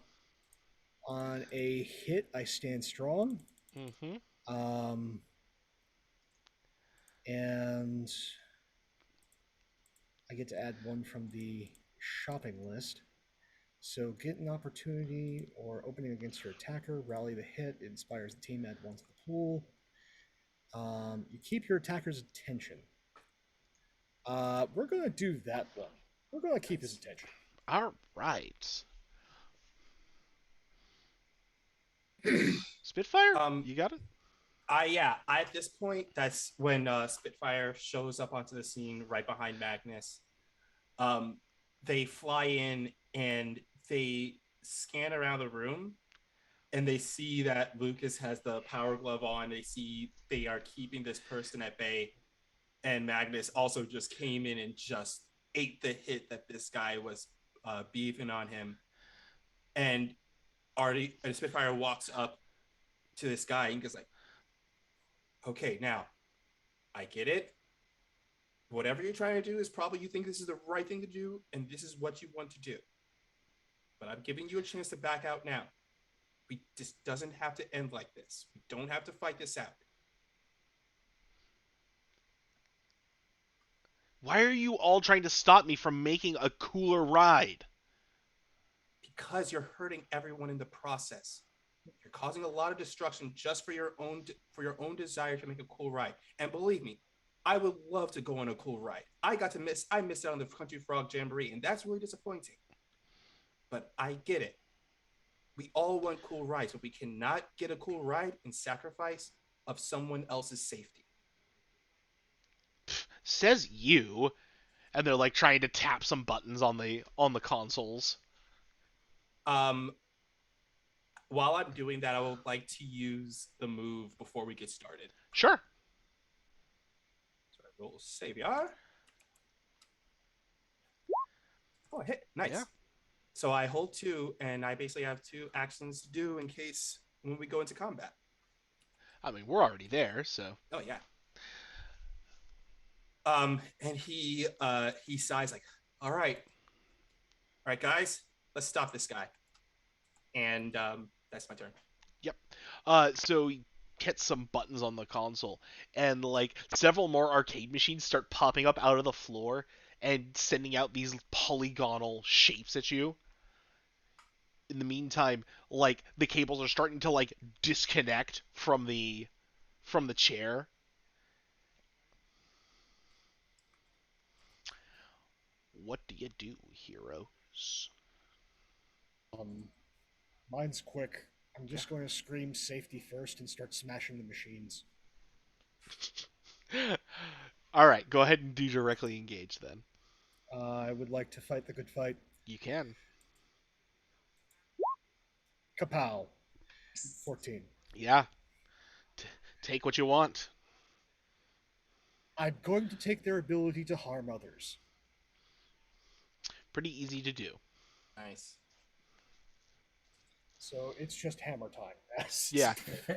on a hit, I stand strong.
Mm-hmm.
And I get to add one from the shopping list. So get an opportunity or opening against your attacker, rally the hit, it inspires the team, add one to the pool. You keep your attacker's attention. We're going to do that one. We're going to keep his attention.
All right. Spitfire? You got it?
At this point, that's when Spitfire shows up onto the scene right behind Magnus. They fly in and they scan around the room, and they see that Lucas has the power glove on. They see they are keeping this person at bay, and Magnus also just came in and just ate the hit that this guy was beefing on him. And Spitfire walks up to this guy and goes like, "Okay, now I get it. Whatever you're trying to do is probably you think this is the right thing to do, and this is what you want to do. But I'm giving you a chance to back out now. We just doesn't have to end like this. We don't have to fight this out.
Why are you all trying to stop me from making a cooler ride?
Because you're hurting everyone in the process. You're causing a lot of destruction just for your own desire to make a cool ride. And believe me, I would love to go on a cool ride. I missed out on the Country Frog Jamboree, and that's really disappointing. But I get it. We all want cool rides, but we cannot get a cool ride in sacrifice of someone else's safety.
Says you. And they're like trying to tap some buttons on the consoles.
Um, while I'm doing that, I would like to use the move before we get started.
Sure.
So I roll Savior. Oh, I hit. Nice.
Yeah.
So I hold 2, and I basically have 2 actions to do in case when we go into combat.
I mean, we're already there, so.
Oh yeah. And he sighs like, all right, guys, let's stop this guy. And that's my turn.
Yep. So he hits some buttons on the console, and like several more arcade machines start popping up out of the floor and sending out these polygonal shapes at you. In the meantime, like the cables are starting to like disconnect from the chair. What do you do, heroes?
Mine's quick. I'm just going to scream safety first and start smashing the machines.
All right, go ahead and do directly engage then.
I would like to fight the good fight.
You can.
Kapow. 14.
Yeah. Take what you want.
I'm going to take their ability to harm others.
Pretty easy to do.
Nice.
So it's just hammer time.
Yeah.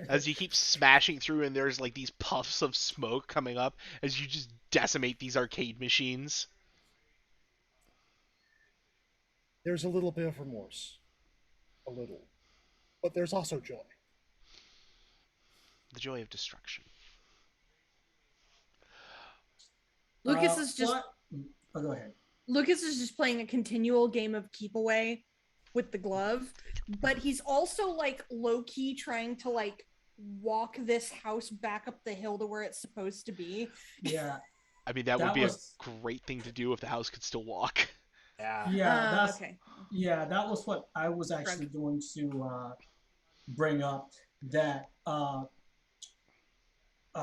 As you keep smashing through, and there's like these puffs of smoke coming up as you just decimate these arcade machines.
There's a little bit of remorse. A little. But there's also joy.
The joy of destruction.
Lucas is just
Oh, go ahead.
Lucas is just playing a continual game of keep away with the glove, but he's also like low key trying to like walk this house back up the hill to where it's supposed to be.
Yeah.
I mean, that would
That
be
was-
a great thing to do if the house could still walk.
Yeah.
Yeah, that's
Okay.
yeah, that was what I was actually going to bring up. That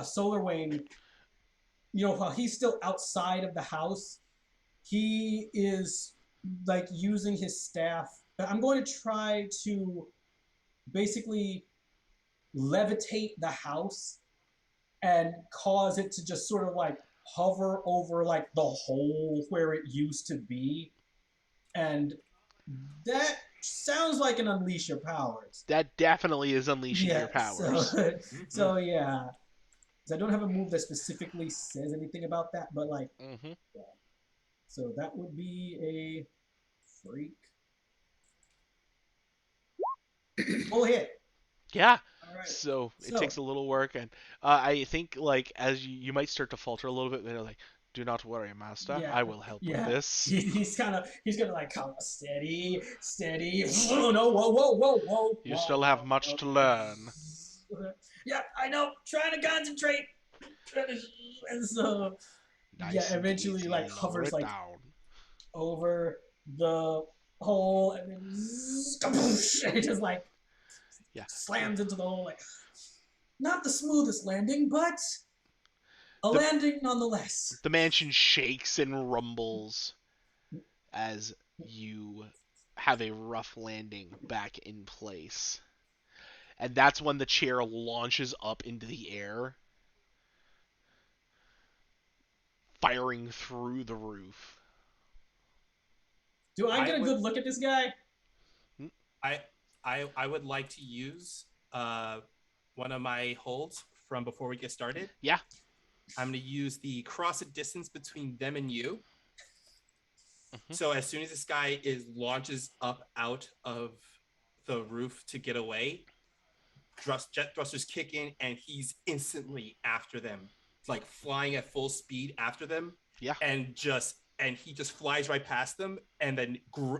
Solar Wayne, while he's still outside of the house, he is like using his staff. I'm going to try to basically levitate the house and cause it to just sort of like hover over like the hole where it used to be. And that sounds like an unleash your powers.
That definitely is unleashing your powers.
So yeah. So I don't have a move that specifically says anything about that, but like,
Mm-hmm.
yeah. So that would be a freak. Full hit.
Yeah.
All right.
So it
So-
takes a little work, and I think like as you might start to falter a little bit, they're like, "Do not worry, master.
Yeah,
I will help with this."
He's gonna like come steady. Oh no! Whoa!
You still have much to learn.
Yeah, I know. Trying to concentrate. And so
Nice
yeah,
and
eventually
easy,
like
lower
hovers
it
like
down.
over the hole and then and it just like
Yeah.
slams into the hole. Like not the smoothest landing, but a landing nonetheless.
The mansion shakes and rumbles as you have a rough landing back in place. And that's when the chair launches up into the air, firing through the roof.
Do I get
I
a
would-
good look at this guy?
I would like to use one of my holds from before we get started.
Yeah.
I'm going to use the cross a distance between them and you.
Mhm.
So as soon as this guy launches up out of the roof to get away, jet thrusters kick in, and he's instantly after them, like flying at full speed after them,
Yeah.
and he just flies right past them, and then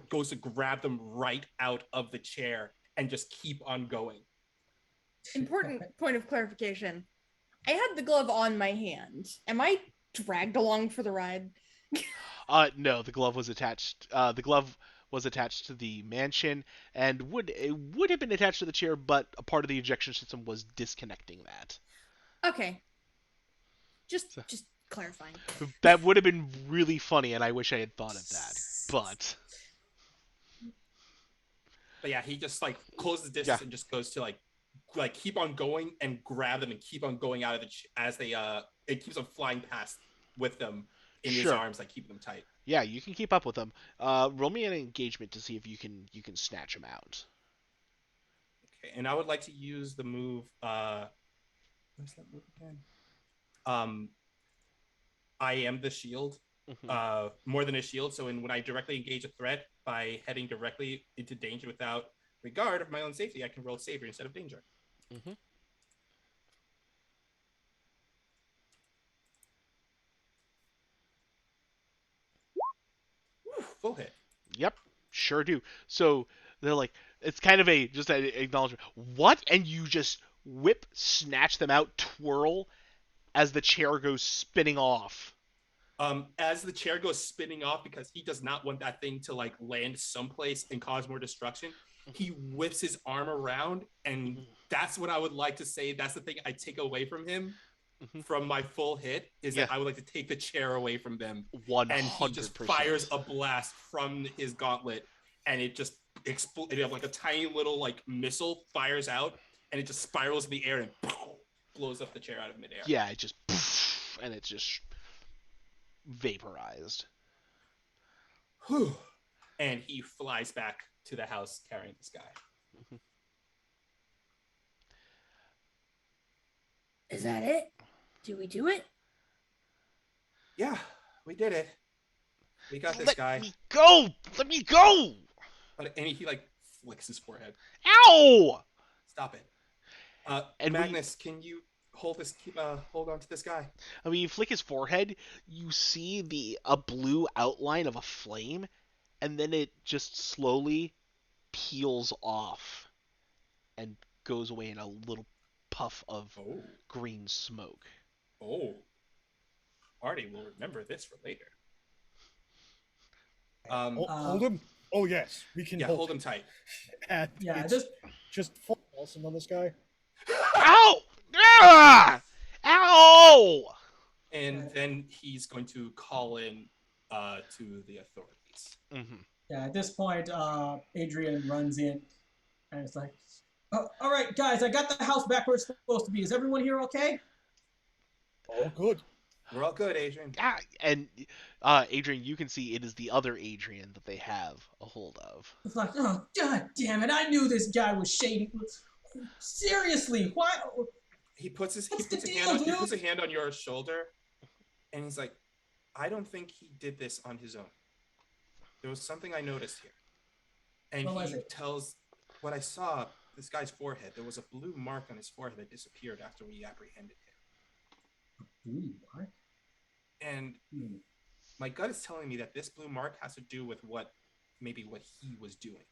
goes to grab them right out of the chair and just keep on going.
Important point of clarification. I had the glove on my hand. Am I dragged along for the ride?
No, the glove was attached. The glove was attached to the mansion, and would have been attached to the chair, but a part of the ejection system was disconnecting that.
Okay. Just
So,
clarifying.
that would have been really funny, and I wish I had thought of that.
But yeah, he just like closes the distance
Yeah.
and just goes to like keep on going and grab them and keep on going out of the as they it keeps on flying past with them in his
Sure.
arms, like keeping them tight.
Yeah, you can keep up with them. Roll me an engagement to see if you can snatch them out.
Okay, and I would like to use the move. What's that move again? I am the shield.
Mhm.
More than a shield. So when I directly engage a threat by heading directly into danger without regard of my own safety, I can roll savior instead of danger.
Mhm.
Woo, full hit.
Yep, sure do. So they're like, it's kind of a just an acknowledgement. What? And you just whip, snatch them out, twirl as the chair goes spinning off.
As the chair goes spinning off, because he does not want that thing to like land someplace and cause more destruction, he whips his arm around, and that's what I would like to say. That's the thing I take away from him
Mhm.
from my full hit is
Yeah.
that I would like to take the chair away from them.
100%.
And he just fires a blast from his gauntlet, and it just explodes. It like a tiny little like missile fires out, and it just spirals in the air and blows up the chair out of midair.
Yeah, it just and it's just vaporized.
Whew. And he flies back to the house carrying this guy.
Is that it? Do we do it?
Yeah, we did it. We got this
Let
guy.
me go! Let me go!
And he like flicks his forehead.
Ow!
Stop it.
And
Magnus, can you hold on to this guy?
I mean, you flick his forehead, you see a blue outline of a flame, and then it just slowly peels off and goes away in a little puff of
Oh,
green smoke.
oh. Artie will remember this for later.
Hold him. Oh yes, we can
Yeah, hold him tight.
And
Yeah,
it's just full awesome on this guy.
Ow! Ah! Ow!
And then he's going to call in to the authorities.
Mm-hmm.
Yeah, at this point, Adrian runs in and it's like, oh, all right, guys, I got the house back where it's supposed to be. Is everyone here okay?
Oh, good.
We're all good, Adrian.
Ah, and Adrian, you can see it is the other Adrian that they have a hold of.
It's like, oh, god damn it, I knew this guy was shady. Seriously, why?
He puts
What's the deal,
he puts a
dude?
hand on your shoulder, and he's like, I don't think he did this on his own. There was something I noticed here. And
What was
he
it?
tells what I saw, this guy's forehead. There was a blue mark on his forehead that disappeared after we apprehended him.
Blue mark?
And my gut is telling me that this blue mark has to do with what he was doing.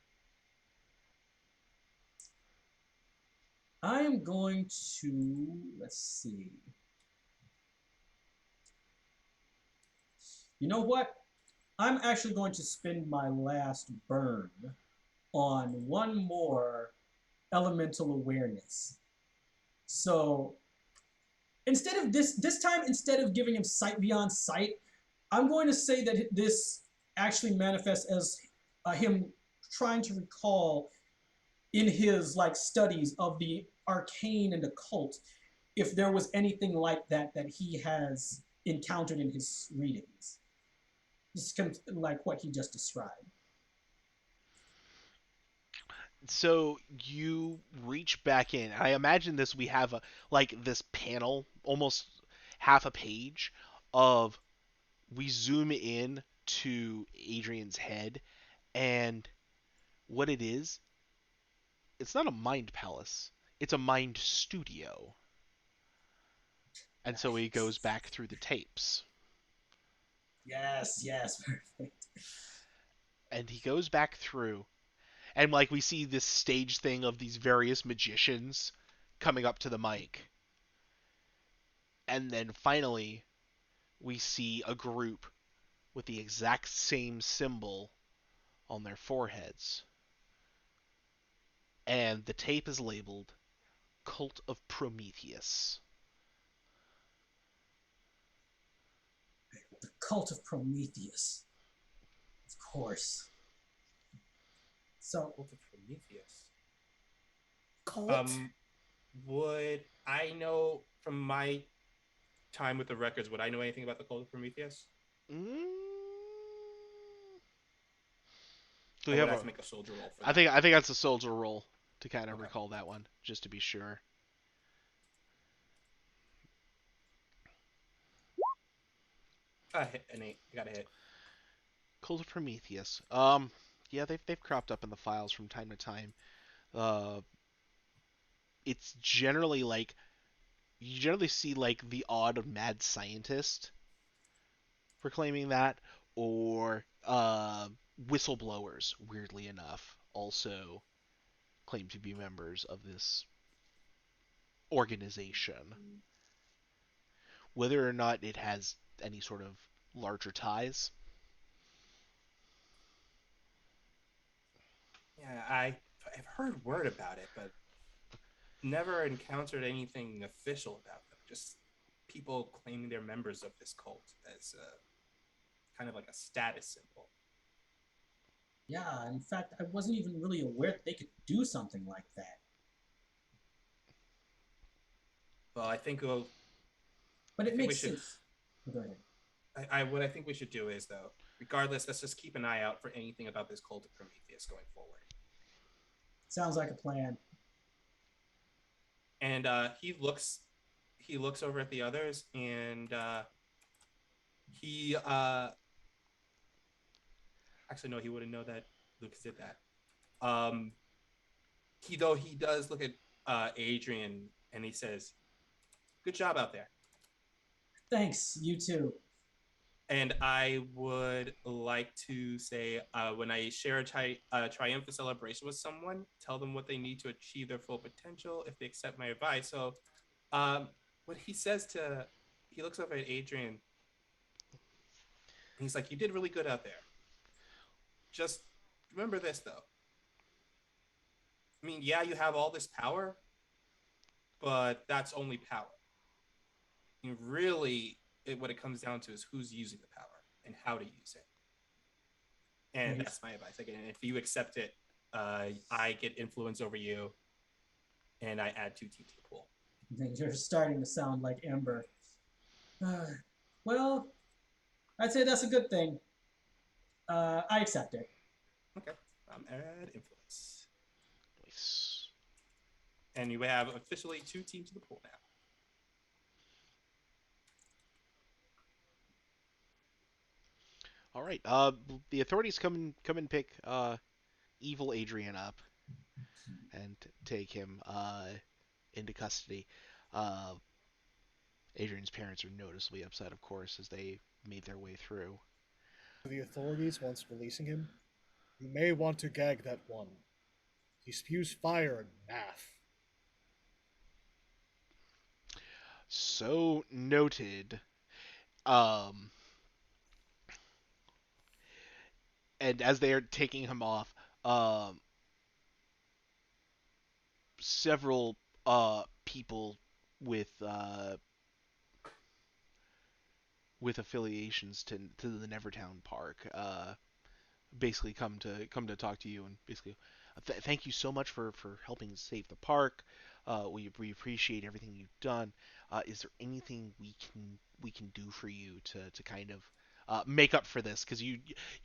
I am going to, let's see. You know what? I'm actually going to spend my last burn on one more elemental awareness. So instead of this time, instead of giving him sight beyond sight, I'm going to say that this actually manifests as him trying to recall in his like studies of the arcane and occult if there was anything like that that he has encountered in his readings. Just like what he just described.
So you reach back in. I imagine we have this panel, almost half a page of we zoom in to Adrian's head, and what it is it's not a mind palace. It's a mind studio. And so he goes
Nice.
back through the tapes.
Yes, yes, perfect.
And he goes back through, and like we see this stage thing of these various magicians coming up to the mic. And then finally we see a group with the exact same symbol on their foreheads. And the tape is labeled Cult of Prometheus.
The cult of Prometheus, of course. So,
Cult of Prometheus.
Cult?
Would I know from my time with the records? Would I know anything about the Cult of Prometheus?
Mm. Do
Or
we
would
have
I have
a?
to make a soldier roll for
I
that?
think that's a soldier roll to kind of
Okay.
recall that one, just to be sure.
An 8. I got a hit.
Cult of Prometheus. Yeah, they've cropped up in the files from time to time. Uh, it's generally like you generally see like the odd mad scientist proclaiming that, or whistleblowers. Weirdly enough, also claim to be members of this organization. Whether or not it has any sort of larger ties.
Yeah, I've heard word about it, but never encountered anything official about them. Just people claiming they're members of this cult as kind of like a status symbol.
yeah, in fact, I wasn't even really aware that they could do something like that.
Well, I think we'll.
But
I
it
think we
makes
should.
sense. Go ahead.
What I think we should do is though, regardless, let's just keep an eye out for anything about this cult of Prometheus going forward.
Sounds like a plan.
And he looks over at the others, and he actually no, he wouldn't know that Lucas did that. Um, he does look at Adrian, and he says, "Good job out there."
Thanks, you too.
And I would like to say, when I share a triumphant celebration with someone, tell them what they need to achieve their full potential if they accept my advice. So, what he looks over at Adrian, and he's like, "You did really good out there. Just remember this, though. I mean, yeah, you have all this power, but that's only power. And really, what it comes down to is who's using the power and how to use it. And
Nice.
that's my advice. Again, if you accept it, I get influence over you, and I add 2 teams to the pool."
You're starting to sound like Ember. Well, I'd say that's a good thing. I accept it.
Okay, add influence,
Nice.
and you have officially 2 teams to the pool now.
All right. The authorities come and pick evil Adrian up and take him into custody. Uh, Adrian's parents are noticeably upset, of course, as they made their way through.
The authorities, once releasing him, you may want to gag that one. He spews fire and math.
So noted. Um, and as they are taking him off, um, several people with with affiliations to the Nevertown Park basically come to talk to you and basically thank you so much for helping save the park. We appreciate everything you've done. Is there anything we can do for you to kind of make up for this? Because you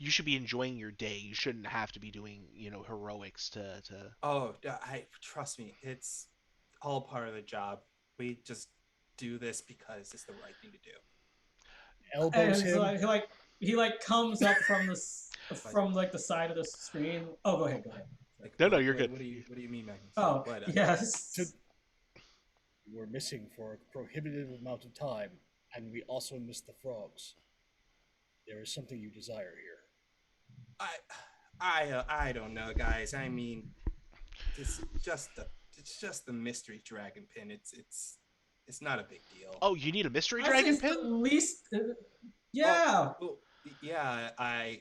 should be enjoying your day. You shouldn't have to be doing heroics to.
Oh, I trust me, it's all part of the job. We just do this because it's the right thing to do.
Elbows
And
him.
so he comes up from the from like the side of the screen. Oh, go ahead.
Like,
No, no, you're good.
what do you mean, Magnus?
Oh,
What,
yes.
To, you were missing for a prohibitive amount of time, and we also missed the frogs. There is something you desire here.
I I don't know, guys. I mean, it's just the mystery dragon pin. It's not a big deal.
Oh, you need a mystery
That's
dragon
just the
pin?
least. Yeah.
Well, yeah.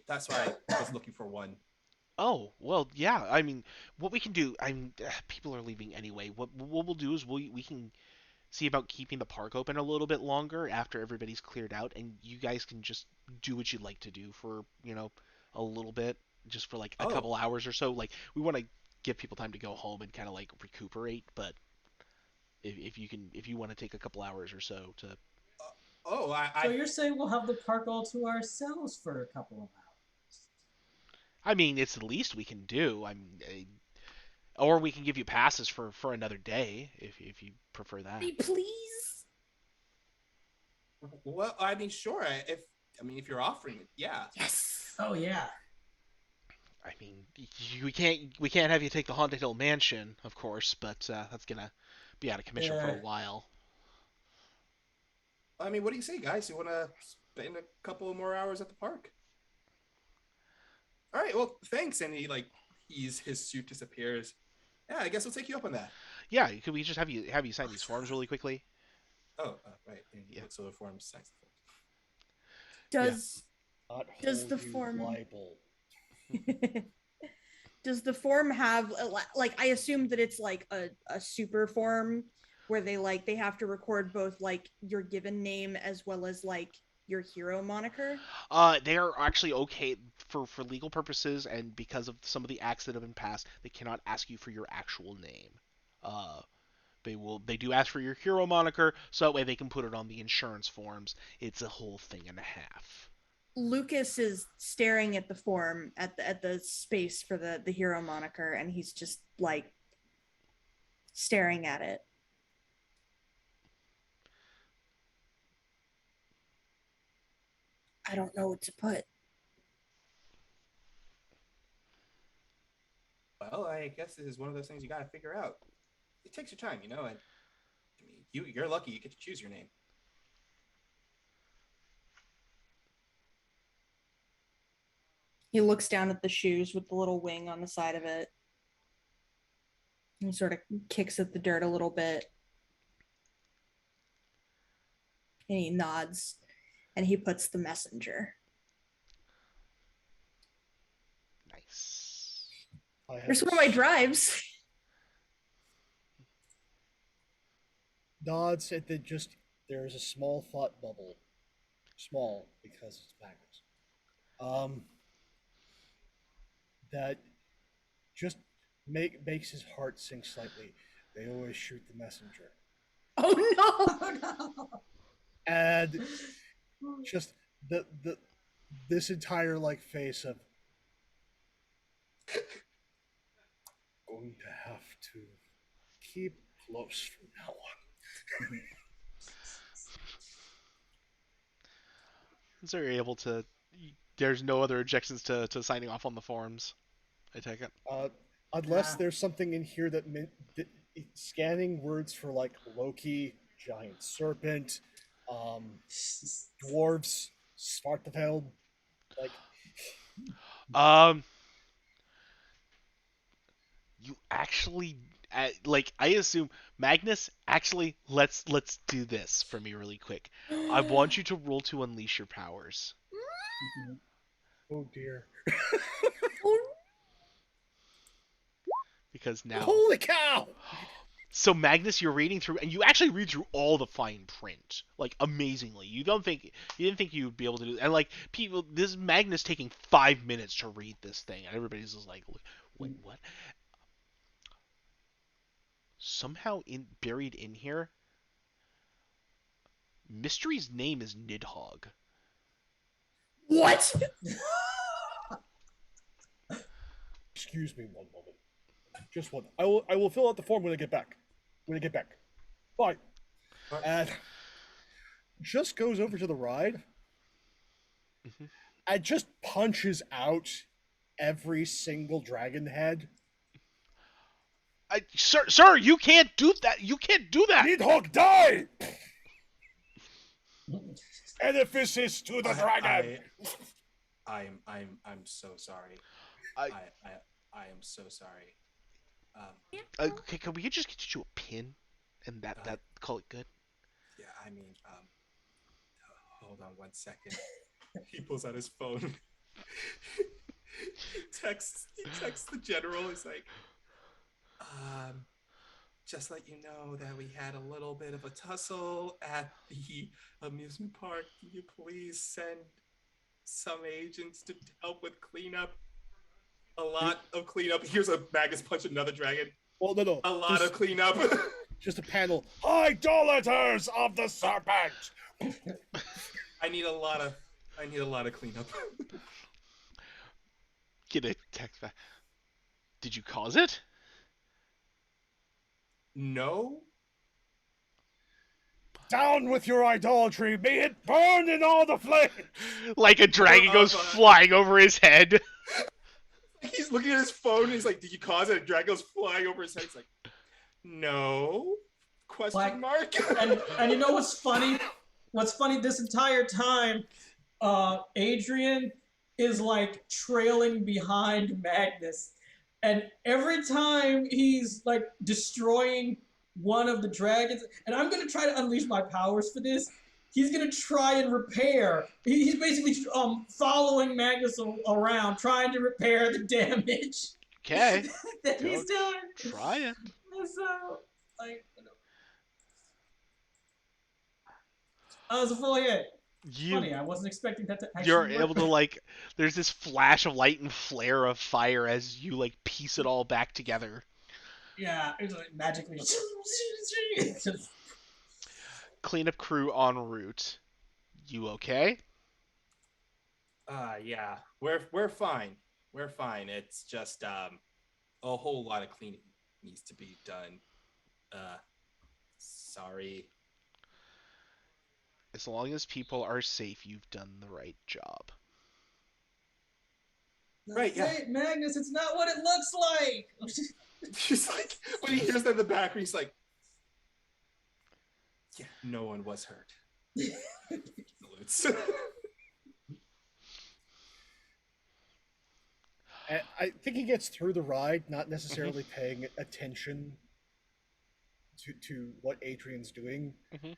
That's why I was looking for one.
Oh, well, yeah. I mean, what we can do, people are leaving anyway. What we'll do is we can see about keeping the park open a little bit longer after everybody's cleared out, and you guys can just do what you'd like to do for, a little bit, just for like a
Oh,
couple hours or so. Like, we want to give people time to go home and kind of like recuperate, but if you want to take a couple hours or so to.
oh,
So you're saying we'll have the park all to ourselves for a couple of hours?
I mean, it's the least we can do. Or we can give you passes for another day if you prefer that.
Please.
well, I mean, sure. If you're offering it, yeah.
Yes.
Oh yeah.
I mean, we can't have you take the Haunted Hill Mansion, of course, but that's gonna be out of commission for a
Yeah.
while.
I mean, what do you say, guys? You want to spend a couple more hours at the park? All right. Well, thanks. And he like his suit disappears. Yeah, I guess we'll take you up on that.
Yeah, could we just have you sign these forms really quickly?
Oh, right. And
Yeah.
what sort of forms? Signs the forms.
Does
Not
Does the
hold you
form-
liable.
does the form have like I assume that it's like a super form where they have to record both like your given name as well as like your hero moniker?
They are actually okay for legal purposes, and because of some of the acts that have been passed, they cannot ask you for your actual name. Uh, they do ask for your hero moniker, so that way they can put it on the insurance forms. It's a whole thing and a half.
Lucas is staring at the form at the space for the hero moniker, and he's just like staring at it. I don't know what to put.
Well, I guess this is one of those things you got to figure out. It takes your time, you know. And I mean, you're lucky you get to choose your name.
He looks down at the shoes with the little wing on the side of it. He sort of kicks at the dirt a little bit. And he nods and he puts the messenger.
Nice.
Here's one of my drives.
Nods at the just there's a small thought bubble. Small because it's Magnus. That just makes his heart sink slightly. They always shoot the messenger.
Oh no!
Oh no.
And just the this entire like face of going to have to keep close from now on.
So you're able to. There's no other objections to signing off on the forms, I take it.
Unless
Yeah.
there's something in here that scanning words for like Loki, giant serpent, dwarves, Svartafeld, like
Um, you actually, like, I assume Magnus. Actually, let's do this for me really quick. I want you to roll to unleash your powers
oh dear.
because now.
Holy cow!
So Magnus, you're reading through, and you actually read through all the fine print, like amazingly. You didn't think you'd be able to do, and like people, this Magnus taking 5 minutes to read this thing, and everybody's just like, wait, what? Somehow buried in here, Mystery's name is Nidhogg.
What?
Excuse me one moment. Just one. I will fill out the form when I get back. Bye. And just goes over to the ride
Mhm.
and just punches out every single dragon head
Sir, you can't do that. You can't do that.
Nidhogg, die! Edifices to the dragon!
I'm so sorry.
I-
I am so sorry.
Okay, can we just get you a pin, and that call it good?
Yeah, I mean, hold on 1 second. He pulls out his phone. he texts the general. He's like, just let you know that we had a little bit of a tussle at the amusement park. Can you please send some agents to help with cleanup? A lot of cleanup. Here's a Magus punch another dragon.
Well, no.
A lot of cleanup.
Just a panel. Idolaters of the serpent!
I need a lot of cleanup.
Get a text back. Did you cause it?
No.
Down with your idolatry! May it burn in all the flames!
Like a dragon goes flying over his head.
He's looking at his phone and he's like, did you cause it? And a dragon goes flying over his head. He's like, no. Question mark.
And you know what's funny? What's funny this entire time, Adrian is like trailing behind Magnus. And every time he's like destroying one of the dragons, and I'm gonna try to unleash my powers for this. He's gonna try and repair. He's basically following Magnus around, trying to repair the damage.
Okay.
that he's doing.
Try it.
So, like, that was a full hit. Funny, I wasn't expecting that to actually
You're
work.
able to like. There's this flash of light and flare of fire as you like piece it all back together.
Yeah, it was like magically.
Cleanup crew en route. You okay?
Yeah, we're fine. We're fine. It's just a whole lot of cleaning needs to be done. Sorry.
As long as people are safe, you've done the right job.
Right, yeah.
Hey, Magnus, it's not what it looks like.
She's like, when he hears that in the background, he's like, yeah, no one was hurt.
I think he gets through the ride, not necessarily paying attention to what Adrian's doing.
Mhm.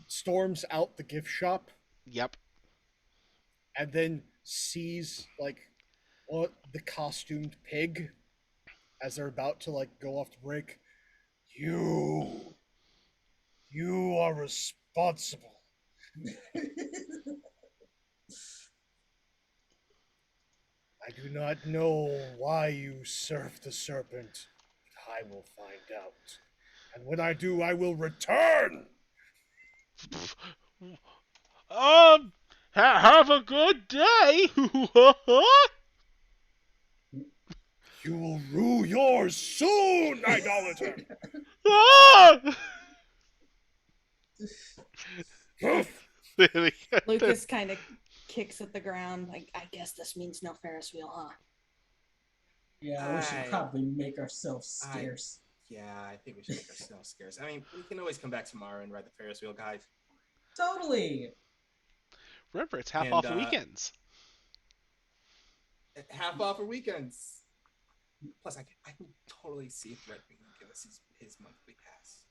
Storms out the gift shop.
Yep.
And then sees like the costumed pig as they're about to like go off to break. You are responsible. I do not know why you serve the serpent, but I will find out. And when I do, I will return.
Have a good day.
You will rue yours soon, idolater.
Lucas kind of kicks at the ground, like, I guess this means no Ferris wheel, huh?
Yeah, we should probably make ourselves scarce.
Yeah, I think we should make ourselves scarce. I mean, we can always come back tomorrow and ride the Ferris wheel, guys.
Totally.
Remember, it's half off weekends.
Half off for weekends. Plus, I can totally see if Red Wing will give us his monthly pass.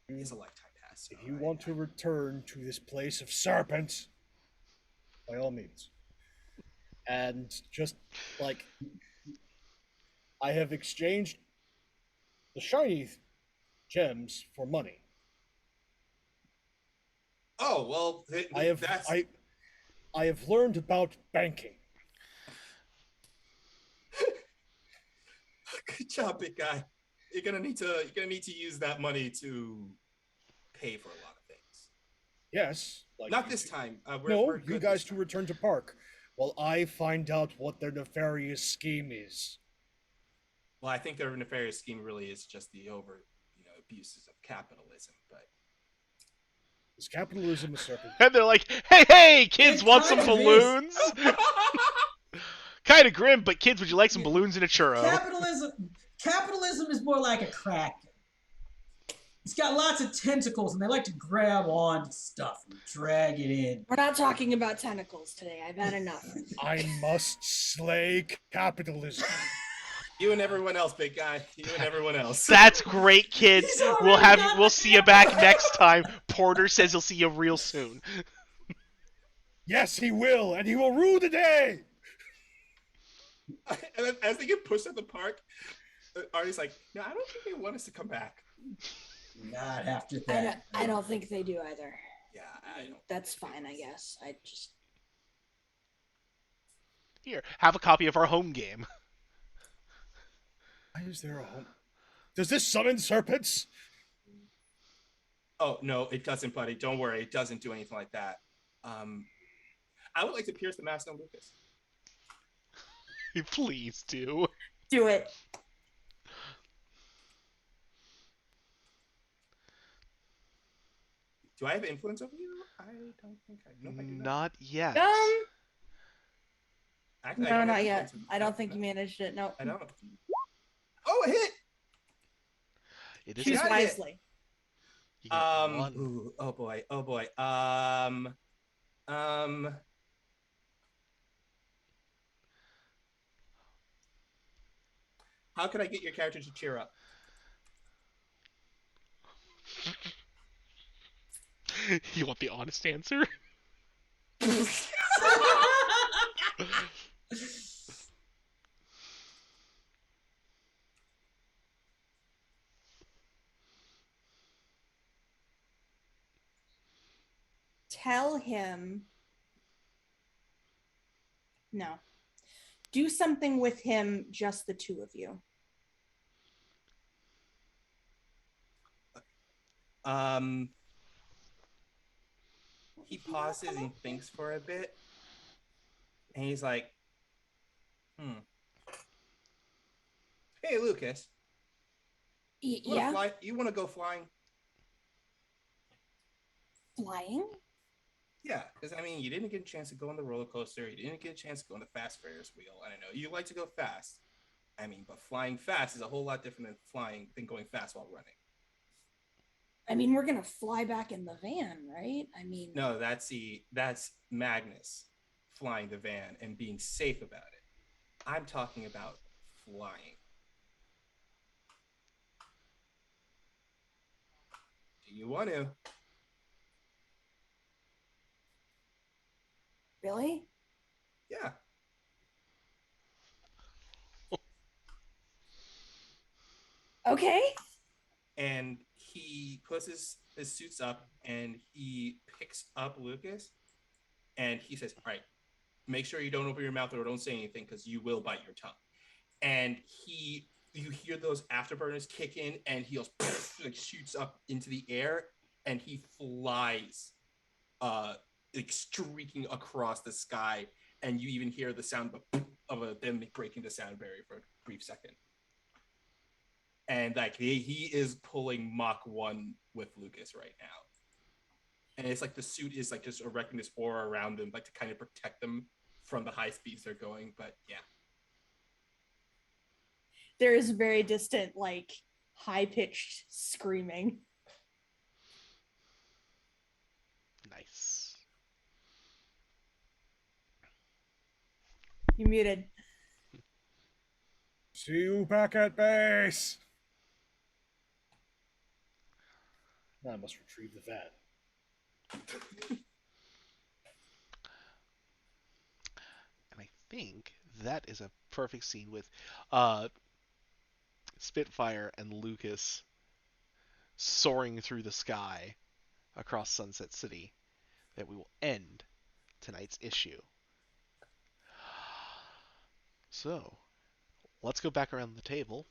He has a lifetime pass. So
If you want to return to this place of serpents, by all means. And just like I have exchanged the shiny gems for money.
Oh well,
I have learned about banking.
Good job, big guy. You're gonna need to use that money to pay for a lot of things.
Yes, like
not this time.
We're you guys to return to park while I find out what their nefarious scheme is.
Well, I think their nefarious scheme really is just the abuses of capitalism, but
is capitalism a serpent?
And they're like, hey, kids, want some balloons? Can kind of grim, but kids, would you like some balloons and a churro?
Capitalism is more like a kraken. It's got lots of tentacles, and they like to grab onto stuff and drag it in.
We're not talking about tentacles today. I've had enough.
I must slay capitalism.
You and everyone else, big guy. You and everyone else.
That's great, kids.
He's already got
We'll
the
see you back
camera.
next time. Porter says he'll see you real soon.
Yes, he will, and he will rue the day.
And then as they get pushed at the park, Artie's like, "No, I don't think they want us to come back."
Not after that.
I don't think they do either.
Yeah, I don't.
That's fine, I guess. I just
Here, have a copy of our home game.
Why is there a home? Does this summon serpents?
Oh no, it doesn't, buddy. Don't worry, it doesn't do anything like that. I would like to pierce the mask on Lucas.
Please do.
do it.
Do I have influence over you? I don't think I. No, I do not.
Not yet.
Actually, I
No,
don't
not
have
yet.
influence.
I don't think you managed it. No.
I don't. Oh, a hit.
It is.
Choose
got it.
wisely.
You get one.
Ooh, oh boy. Oh boy. How can I get your character to cheer up?
You want the honest answer?
Tell him. No. Do something with him, just the two of you.
He pauses and thinks for a bit, and he's like, Hey, Lucas.
Yeah.
You want to go flying?
Flying?
Yeah, because I mean, you didn't get a chance to go on the roller coaster. You didn't get a chance to go on the fast Ferris wheel. I don't know. You like to go fast. I mean, but flying fast is a whole lot different than going fast while running.
I mean, we're gonna fly back in the van, right? I mean,
No, that's Magnus flying the van and being safe about it. I'm talking about flying. Do you want to?
really?
Yeah.
Okay.
And he puts his suits up and he picks up Lucas and he says, all right, make sure you don't open your mouth or don't say anything because you will bite your tongue. And you hear those afterburners kick in and he goes, like shoots up into the air and he flies like streaking across the sky. And you even hear the sound of them breaking the sound barrier for a brief second. And like he is pulling Mach 1 with Lucas right now. And it's like the suit is like just erecting this aura around them, like to kind of protect them from the high speeds they're going. But yeah.
There is very distant, like high-pitched screaming.
Nice.
You muted.
See you back at base. Now I must retrieve the van.
And I think that is a perfect scene with Spitfire and Lucas soaring through the sky across Sunset City that we will end tonight's issue. So, let's go back around the table,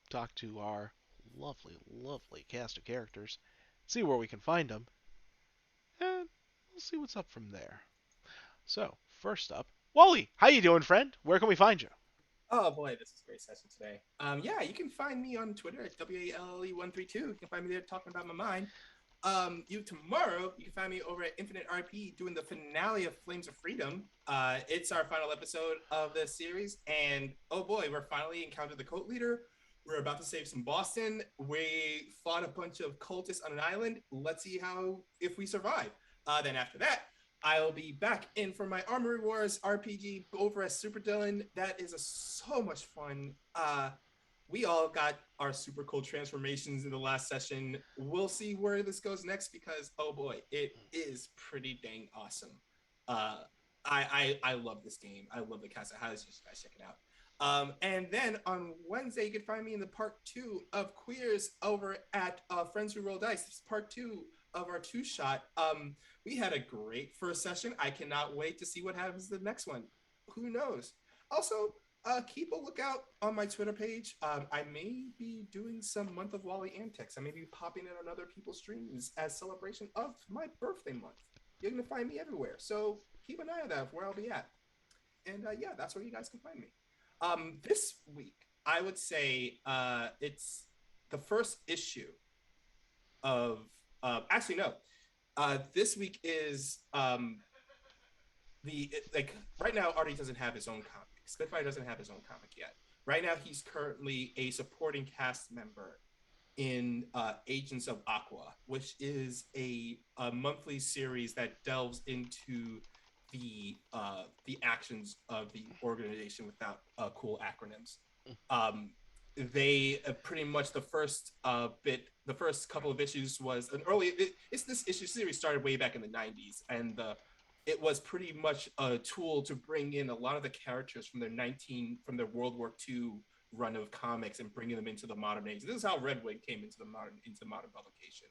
talk to our lovely, lovely cast of characters, see where we can find them, and we'll see what's up from there. So, first up, Wally, how you doing, friend? Where can we find you?
Oh boy, this is a great session today. Yeah, you can find me on Twitter at WALE132. You can find me there talking about my mind. Tomorrow you can find me over at Infinite RP doing the finale of Flames of Freedom. It's our final episode of the series, and oh boy, we're finally encountered the cult leader. We're about to save some Boston. We fought a bunch of cultists on an island. Let's see how if we survive. Then after that, I'll be back in for my Armory Wars RPG over at Super Dylan. That is so much fun. We all got our super cool transformations in the last session. We'll see where this goes next because oh boy, it is pretty dang awesome. I love this game. I love the cast. How does you guys check it out? And then on Wednesday, you can find me in the part 2 of Queers over at Friends Who Roll Dice. This is part 2 of our 2-shot. We had a great first session. I cannot wait to see what happens the next one. Who knows? Also, keep a lookout on my Twitter page. I may be doing some Month of Wally antics. I may be popping in on other people's streams as celebration of my birthday month. You're going to find me everywhere. So keep an eye on that where I'll be at. And yeah, that's where you guys can find me. This week, I would say it's the first issue of actually no. This week is right now Artie doesn't have his own comic. Spitfire doesn't have his own comic yet. Right now he's currently a supporting cast member in Agents of Aqua, which is a monthly series that delves into the actions of the organization without cool acronyms. They pretty much the first couple of issues was an early. This issue series started way back in the 90s, and it was pretty much a tool to bring in a lot of the characters from their World War II run of comics and bringing them into the modern age. This is how Red Wing came into modern publication.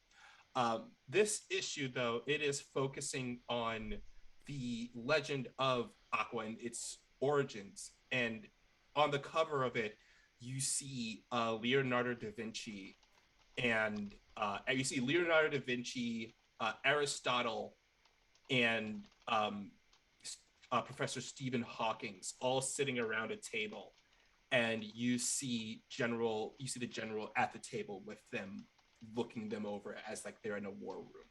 This issue, though, it is focusing on the legend of Aqua and its origins. And on the cover of it, you see Leonardo da Vinci, and Aristotle, and Professor Stephen Hawking all sitting around a table, and you see the general at the table with them, looking them over as like they're in a war room.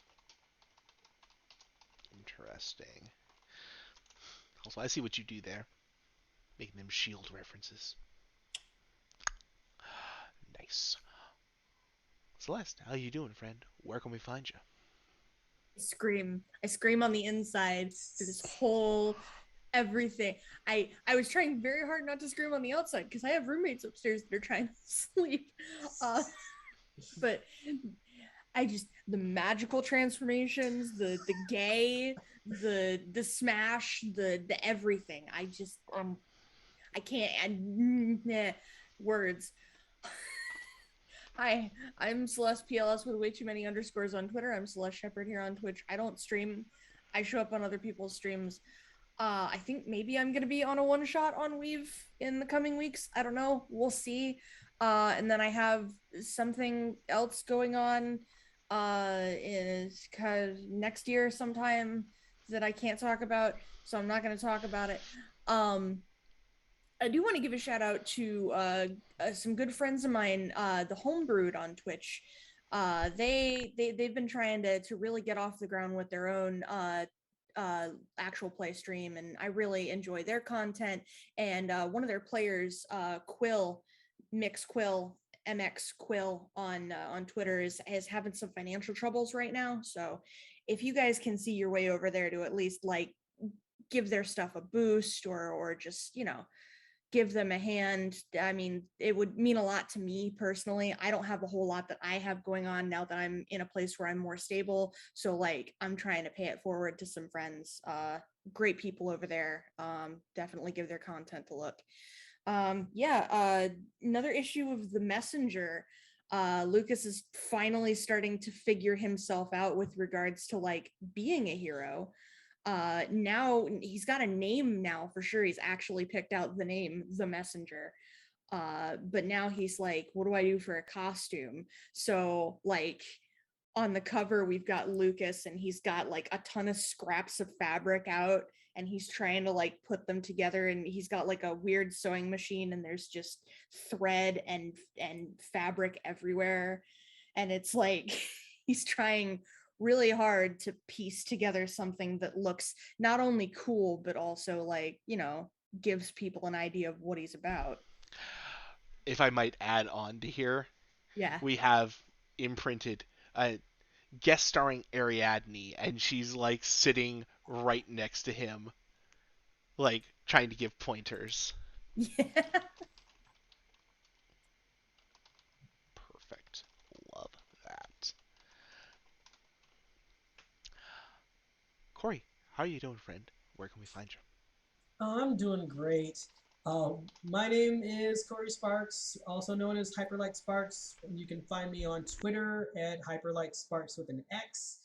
Interesting. Also, I see what you do there, making them shield references. Nice. Celeste, how you doing, friend? Where can we find you?
I scream on the inside through this whole everything. I was trying very hard not to scream on the outside because I have roommates upstairs that are trying to sleep. But the magical transformations, the gay, the smash, the everything. I can't add words. Hi, I'm Celeste PLS with way too many underscores on Twitter. I'm Celeste Shepherd here on Twitch. I don't stream. I show up on other people's streams. I think maybe I'm gonna be on a one-shot on Weave in the coming weeks. I don't know. We'll see. And then I have something else going on next year sometime that I can't talk about, so I'm not gonna talk about it. I do want to give a shout out to some good friends of mine, the Homebrewed on Twitch. They've been trying to really get off the ground with their own actual play stream, and I really enjoy their content. And one of their players, Quill, MX Quill on Twitter is having some financial troubles right now. So if you guys can see your way over there to at least like give their stuff a boost or just give them a hand. I mean, it would mean a lot to me personally. I don't have a whole lot that I have going on now that I'm in a place where I'm more stable. So like I'm trying to pay it forward to some friends. Great people over there. Definitely give their content a look. Another issue of The Messenger. Lucas is finally starting to figure himself out with regards to like being a hero. Now he's got a name now for sure. He's actually picked out the name The Messenger. But now he's like, what do I do for a costume? So like on the cover, we've got Lucas and he's got like a ton of scraps of fabric out and he's trying to like put them together, and he's got like a weird sewing machine and there's just thread and fabric everywhere. And it's like he's trying really hard to piece together something that looks not only cool but also like, gives people an idea of what he's about.
If I might add on to here,
Yeah.
we have imprinted guest starring Ariadne, and she's like sitting right next to him, like trying to give pointers.
Yeah.
Perfect. Love that. Corey, how are you doing, friend? Where can we find you?
I'm doing great. My name is Corey Sparks, also known as Hyperlight Sparks. You can find me on Twitter at Hyperlight Sparks with an X.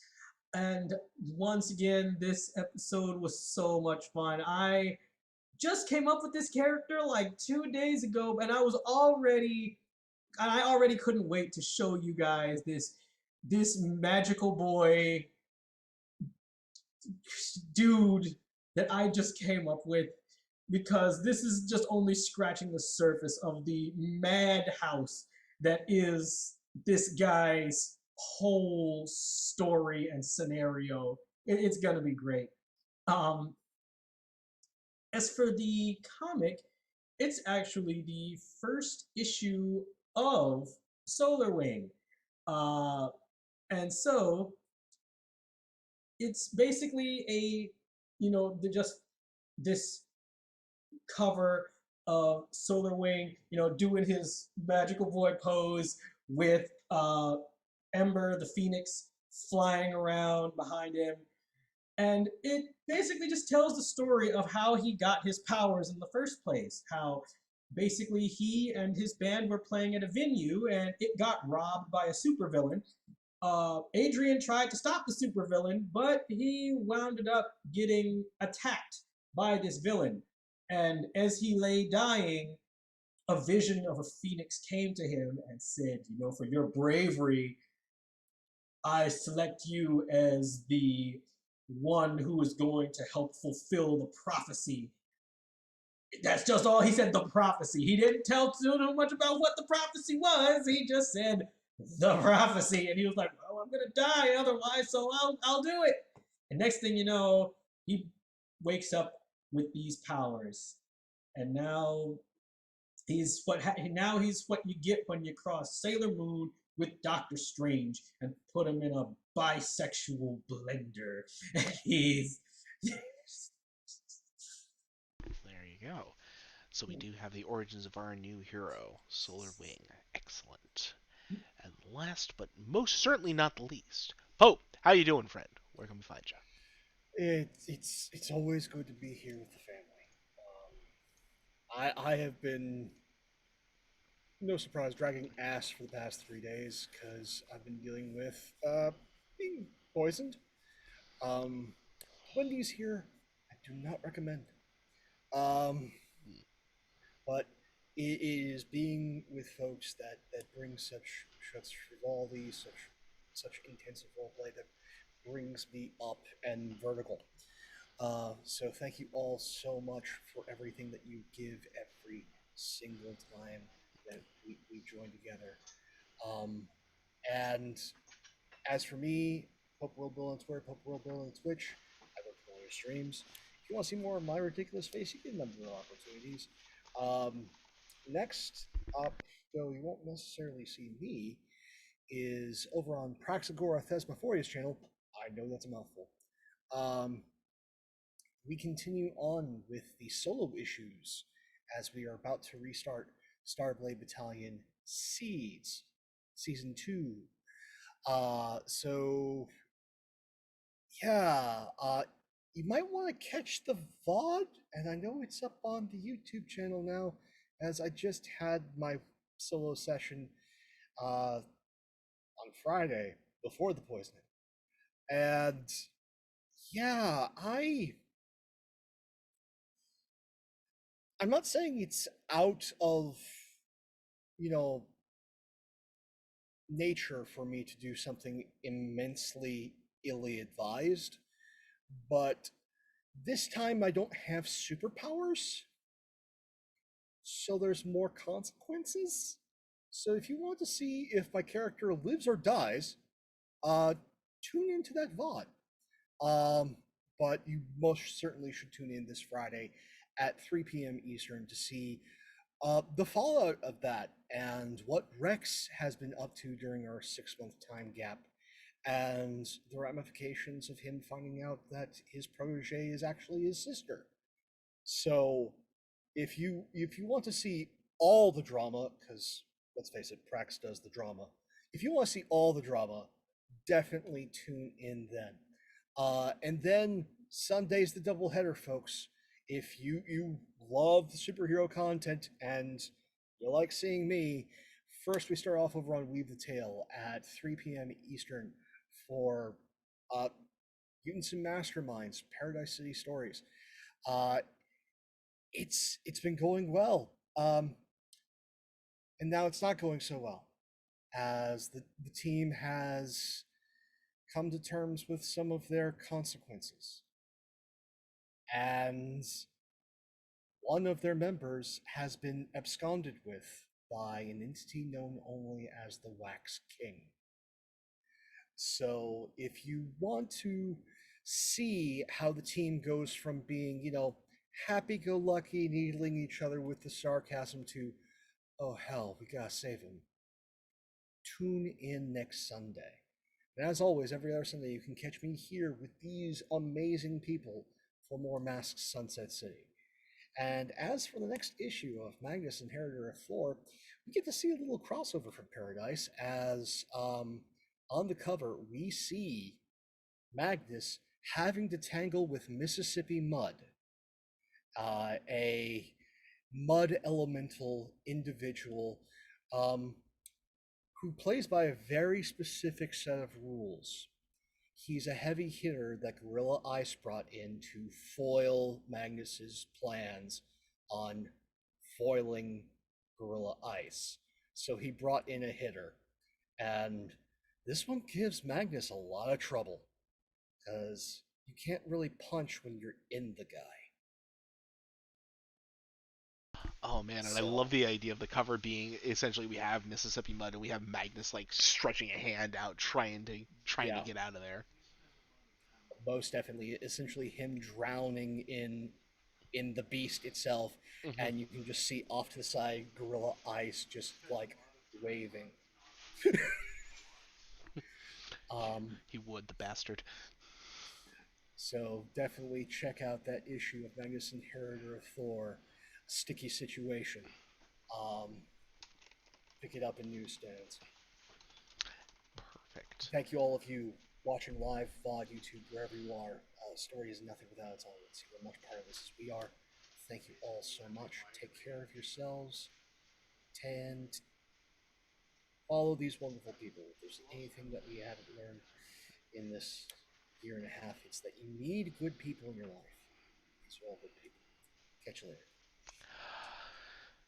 And once again, this episode was so much fun. I just came up with this character like 2 days ago, and I already couldn't wait to show you guys this magical boy dude that I just came up with, because this is just only scratching the surface of the madhouse that is this guy's whole story and scenario. It's gonna be great. Um, as for the comic, it's actually the first issue of Solar Wing. Uh, and so it's basically just this cover of Solar Wing, doing his magical boy pose with Ember the Phoenix flying around behind him. And it basically just tells the story of how he got his powers in the first place. How basically he and his band were playing at a venue and it got robbed by a supervillain. Adrian tried to stop the supervillain, but he wound up getting attacked by this villain. And as he lay dying, a vision of a phoenix came to him and said, for your bravery, I select you as the one who is going to help fulfill the prophecy. That's just all he said, the prophecy. He didn't tell too much about what the prophecy was. He just said the prophecy. And he was like, well, I'm going to die otherwise, so I'll do it. And next thing you know, he wakes up with these powers. And he's what you get when you cross Sailor Moon with Doctor Strange and put him in a bisexual blender. And he's
There you go. So we do have the origins of our new hero, Solar Wing. Excellent. And last but most certainly not the least, Pope, how you doing, friend? Where can we find you?
It's always good to be here with the family. I have been, no surprise, dragging ass for the past 3 days because I've been dealing with being poisoned. Um, Wendy's here. I do not recommend. Um, but it is being with folks that bring such frivolity, such intensive roleplay that brings me up and vertical. So thank you all so much for everything that you give every single time that we join together. Um, and as for me, Pope World Bill on Twitter, Pope World Bill on Twitch, I work on all your streams. If you want to see more of my ridiculous face, you get a number of opportunities. Um, Next up, though you won't necessarily see me, is over on Praxagora Thesmophoria's channel. I know that's a mouthful. Um, we continue on with the solo issues as we are about to restart Starblade Battalion Seeds Season 2. So yeah, you might want to catch the VOD, and I know it's up on the YouTube channel now, as I just had my solo session on Friday before the poisoning. And yeah, I'm not saying it's out of, you know, nature for me to do something immensely illy advised, but this time I don't have superpowers, so there's more consequences. So if you want to see if my character lives or dies, uh, tune into that VOD. Um, but you most certainly should tune in this Friday at 3 p.m. Eastern to see the fallout of that and what Rex has been up to during our 6 month time gap and the ramifications of him finding out that his protege is actually his sister. So if you want to see all the drama, because let's face it, Prax does the drama. If you want to see all the drama, definitely tune in then. And then Sunday's the doubleheader, folks. If you love the superhero content and you like seeing me, first we start off over on Weave the Tale at 3 p.m. Eastern for uh, Mutants and Masterminds, Paradise City Stories. Uh, it's been going well, and now it's not going so well, as the team has come to terms with some of their consequences, and one of their members has been absconded with by an entity known only as the Wax King. So if you want to see how the team goes from being, happy-go-lucky, needling each other with the sarcasm to, oh hell, we gotta save him, tune in next Sunday. And as always, every other Sunday, you can catch me here with these amazing people for more Masked Sunset City. And as for the next issue of Magnus Inheritor of Floor, we get to see a little crossover from Paradise as on the cover we see Magnus having to tangle with Mississippi Mud, a mud elemental individual who plays by a very specific set of rules. He's a heavy hitter that Gorilla Ice brought in to foil Magnus's plans on foiling Gorilla Ice. So he brought in a hitter. And this one gives Magnus a lot of trouble because you can't really punch when you're in the guy.
Oh man, and I
So,
love the idea of the cover being essentially we have Mississippi Mud and we have Magnus like stretching a hand out trying to
yeah,
get out of there.
most definitely, essentially him drowning in the beast itself,
Hmm.
and you can just see off to the side Gorilla Ice just like waving. um,
He would, the bastard.
so definitely check out that issue of Magnus Inheritor of Thor, Sticky Situation. Um, Pick it up in newsstands.
Perfect.
Thank you all of you watching live, VOD, YouTube, wherever you are. Story is nothing without its audience. You are much part of this as we are. Thank you all so much. Take care of yourselves and follow these wonderful people. If there's anything that we haven't learned in this year and a half, it's that you need good people in your life. These are all good people. Catch you later.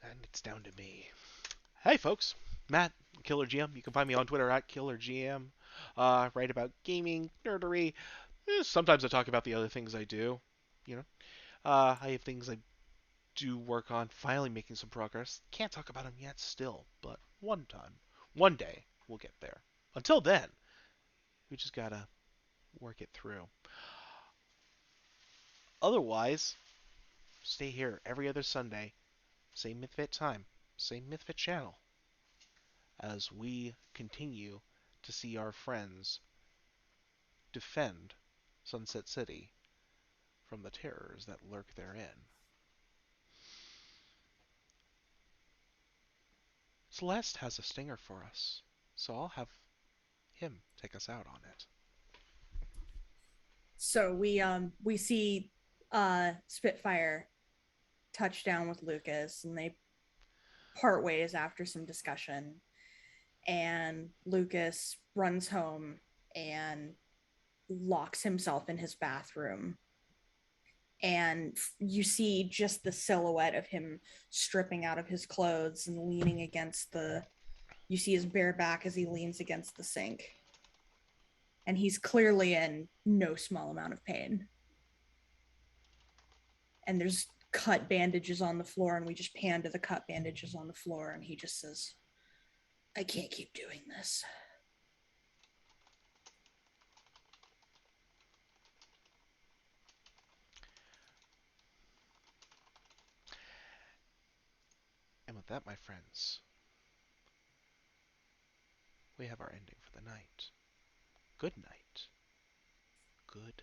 And it's down to me. Hey folks, Matt, Killer GM. You can find me on Twitter at Killer GM. Write about gaming, nerdery. Sometimes I talk about the other things I do. You know, I have things I do work on. Finally making some progress. Can't talk about them yet, still, but one day, we'll get there. Until then, we just gotta work it through. Otherwise, stay here every other Sunday, same Mythfit time, same Mythfit channel, as we continue to see our friends defend Sunset City from the terrors that lurk therein. Celeste has a stinger for us, so I'll have him take us out on it.
So we see Spitfire touch down with Lucas, and they part ways after some discussion. And Lucas runs home and locks himself in his bathroom. And you see just the silhouette of him stripping out of his clothes and leaning against you see his bare back as he leans against the sink. And he's clearly in no small amount of pain. And there's cut bandages on the floor, and we just pan to the cut bandages on the floor, and he just says, I can't keep doing this.
with that, my friends, we have our ending for the night. Good night. Good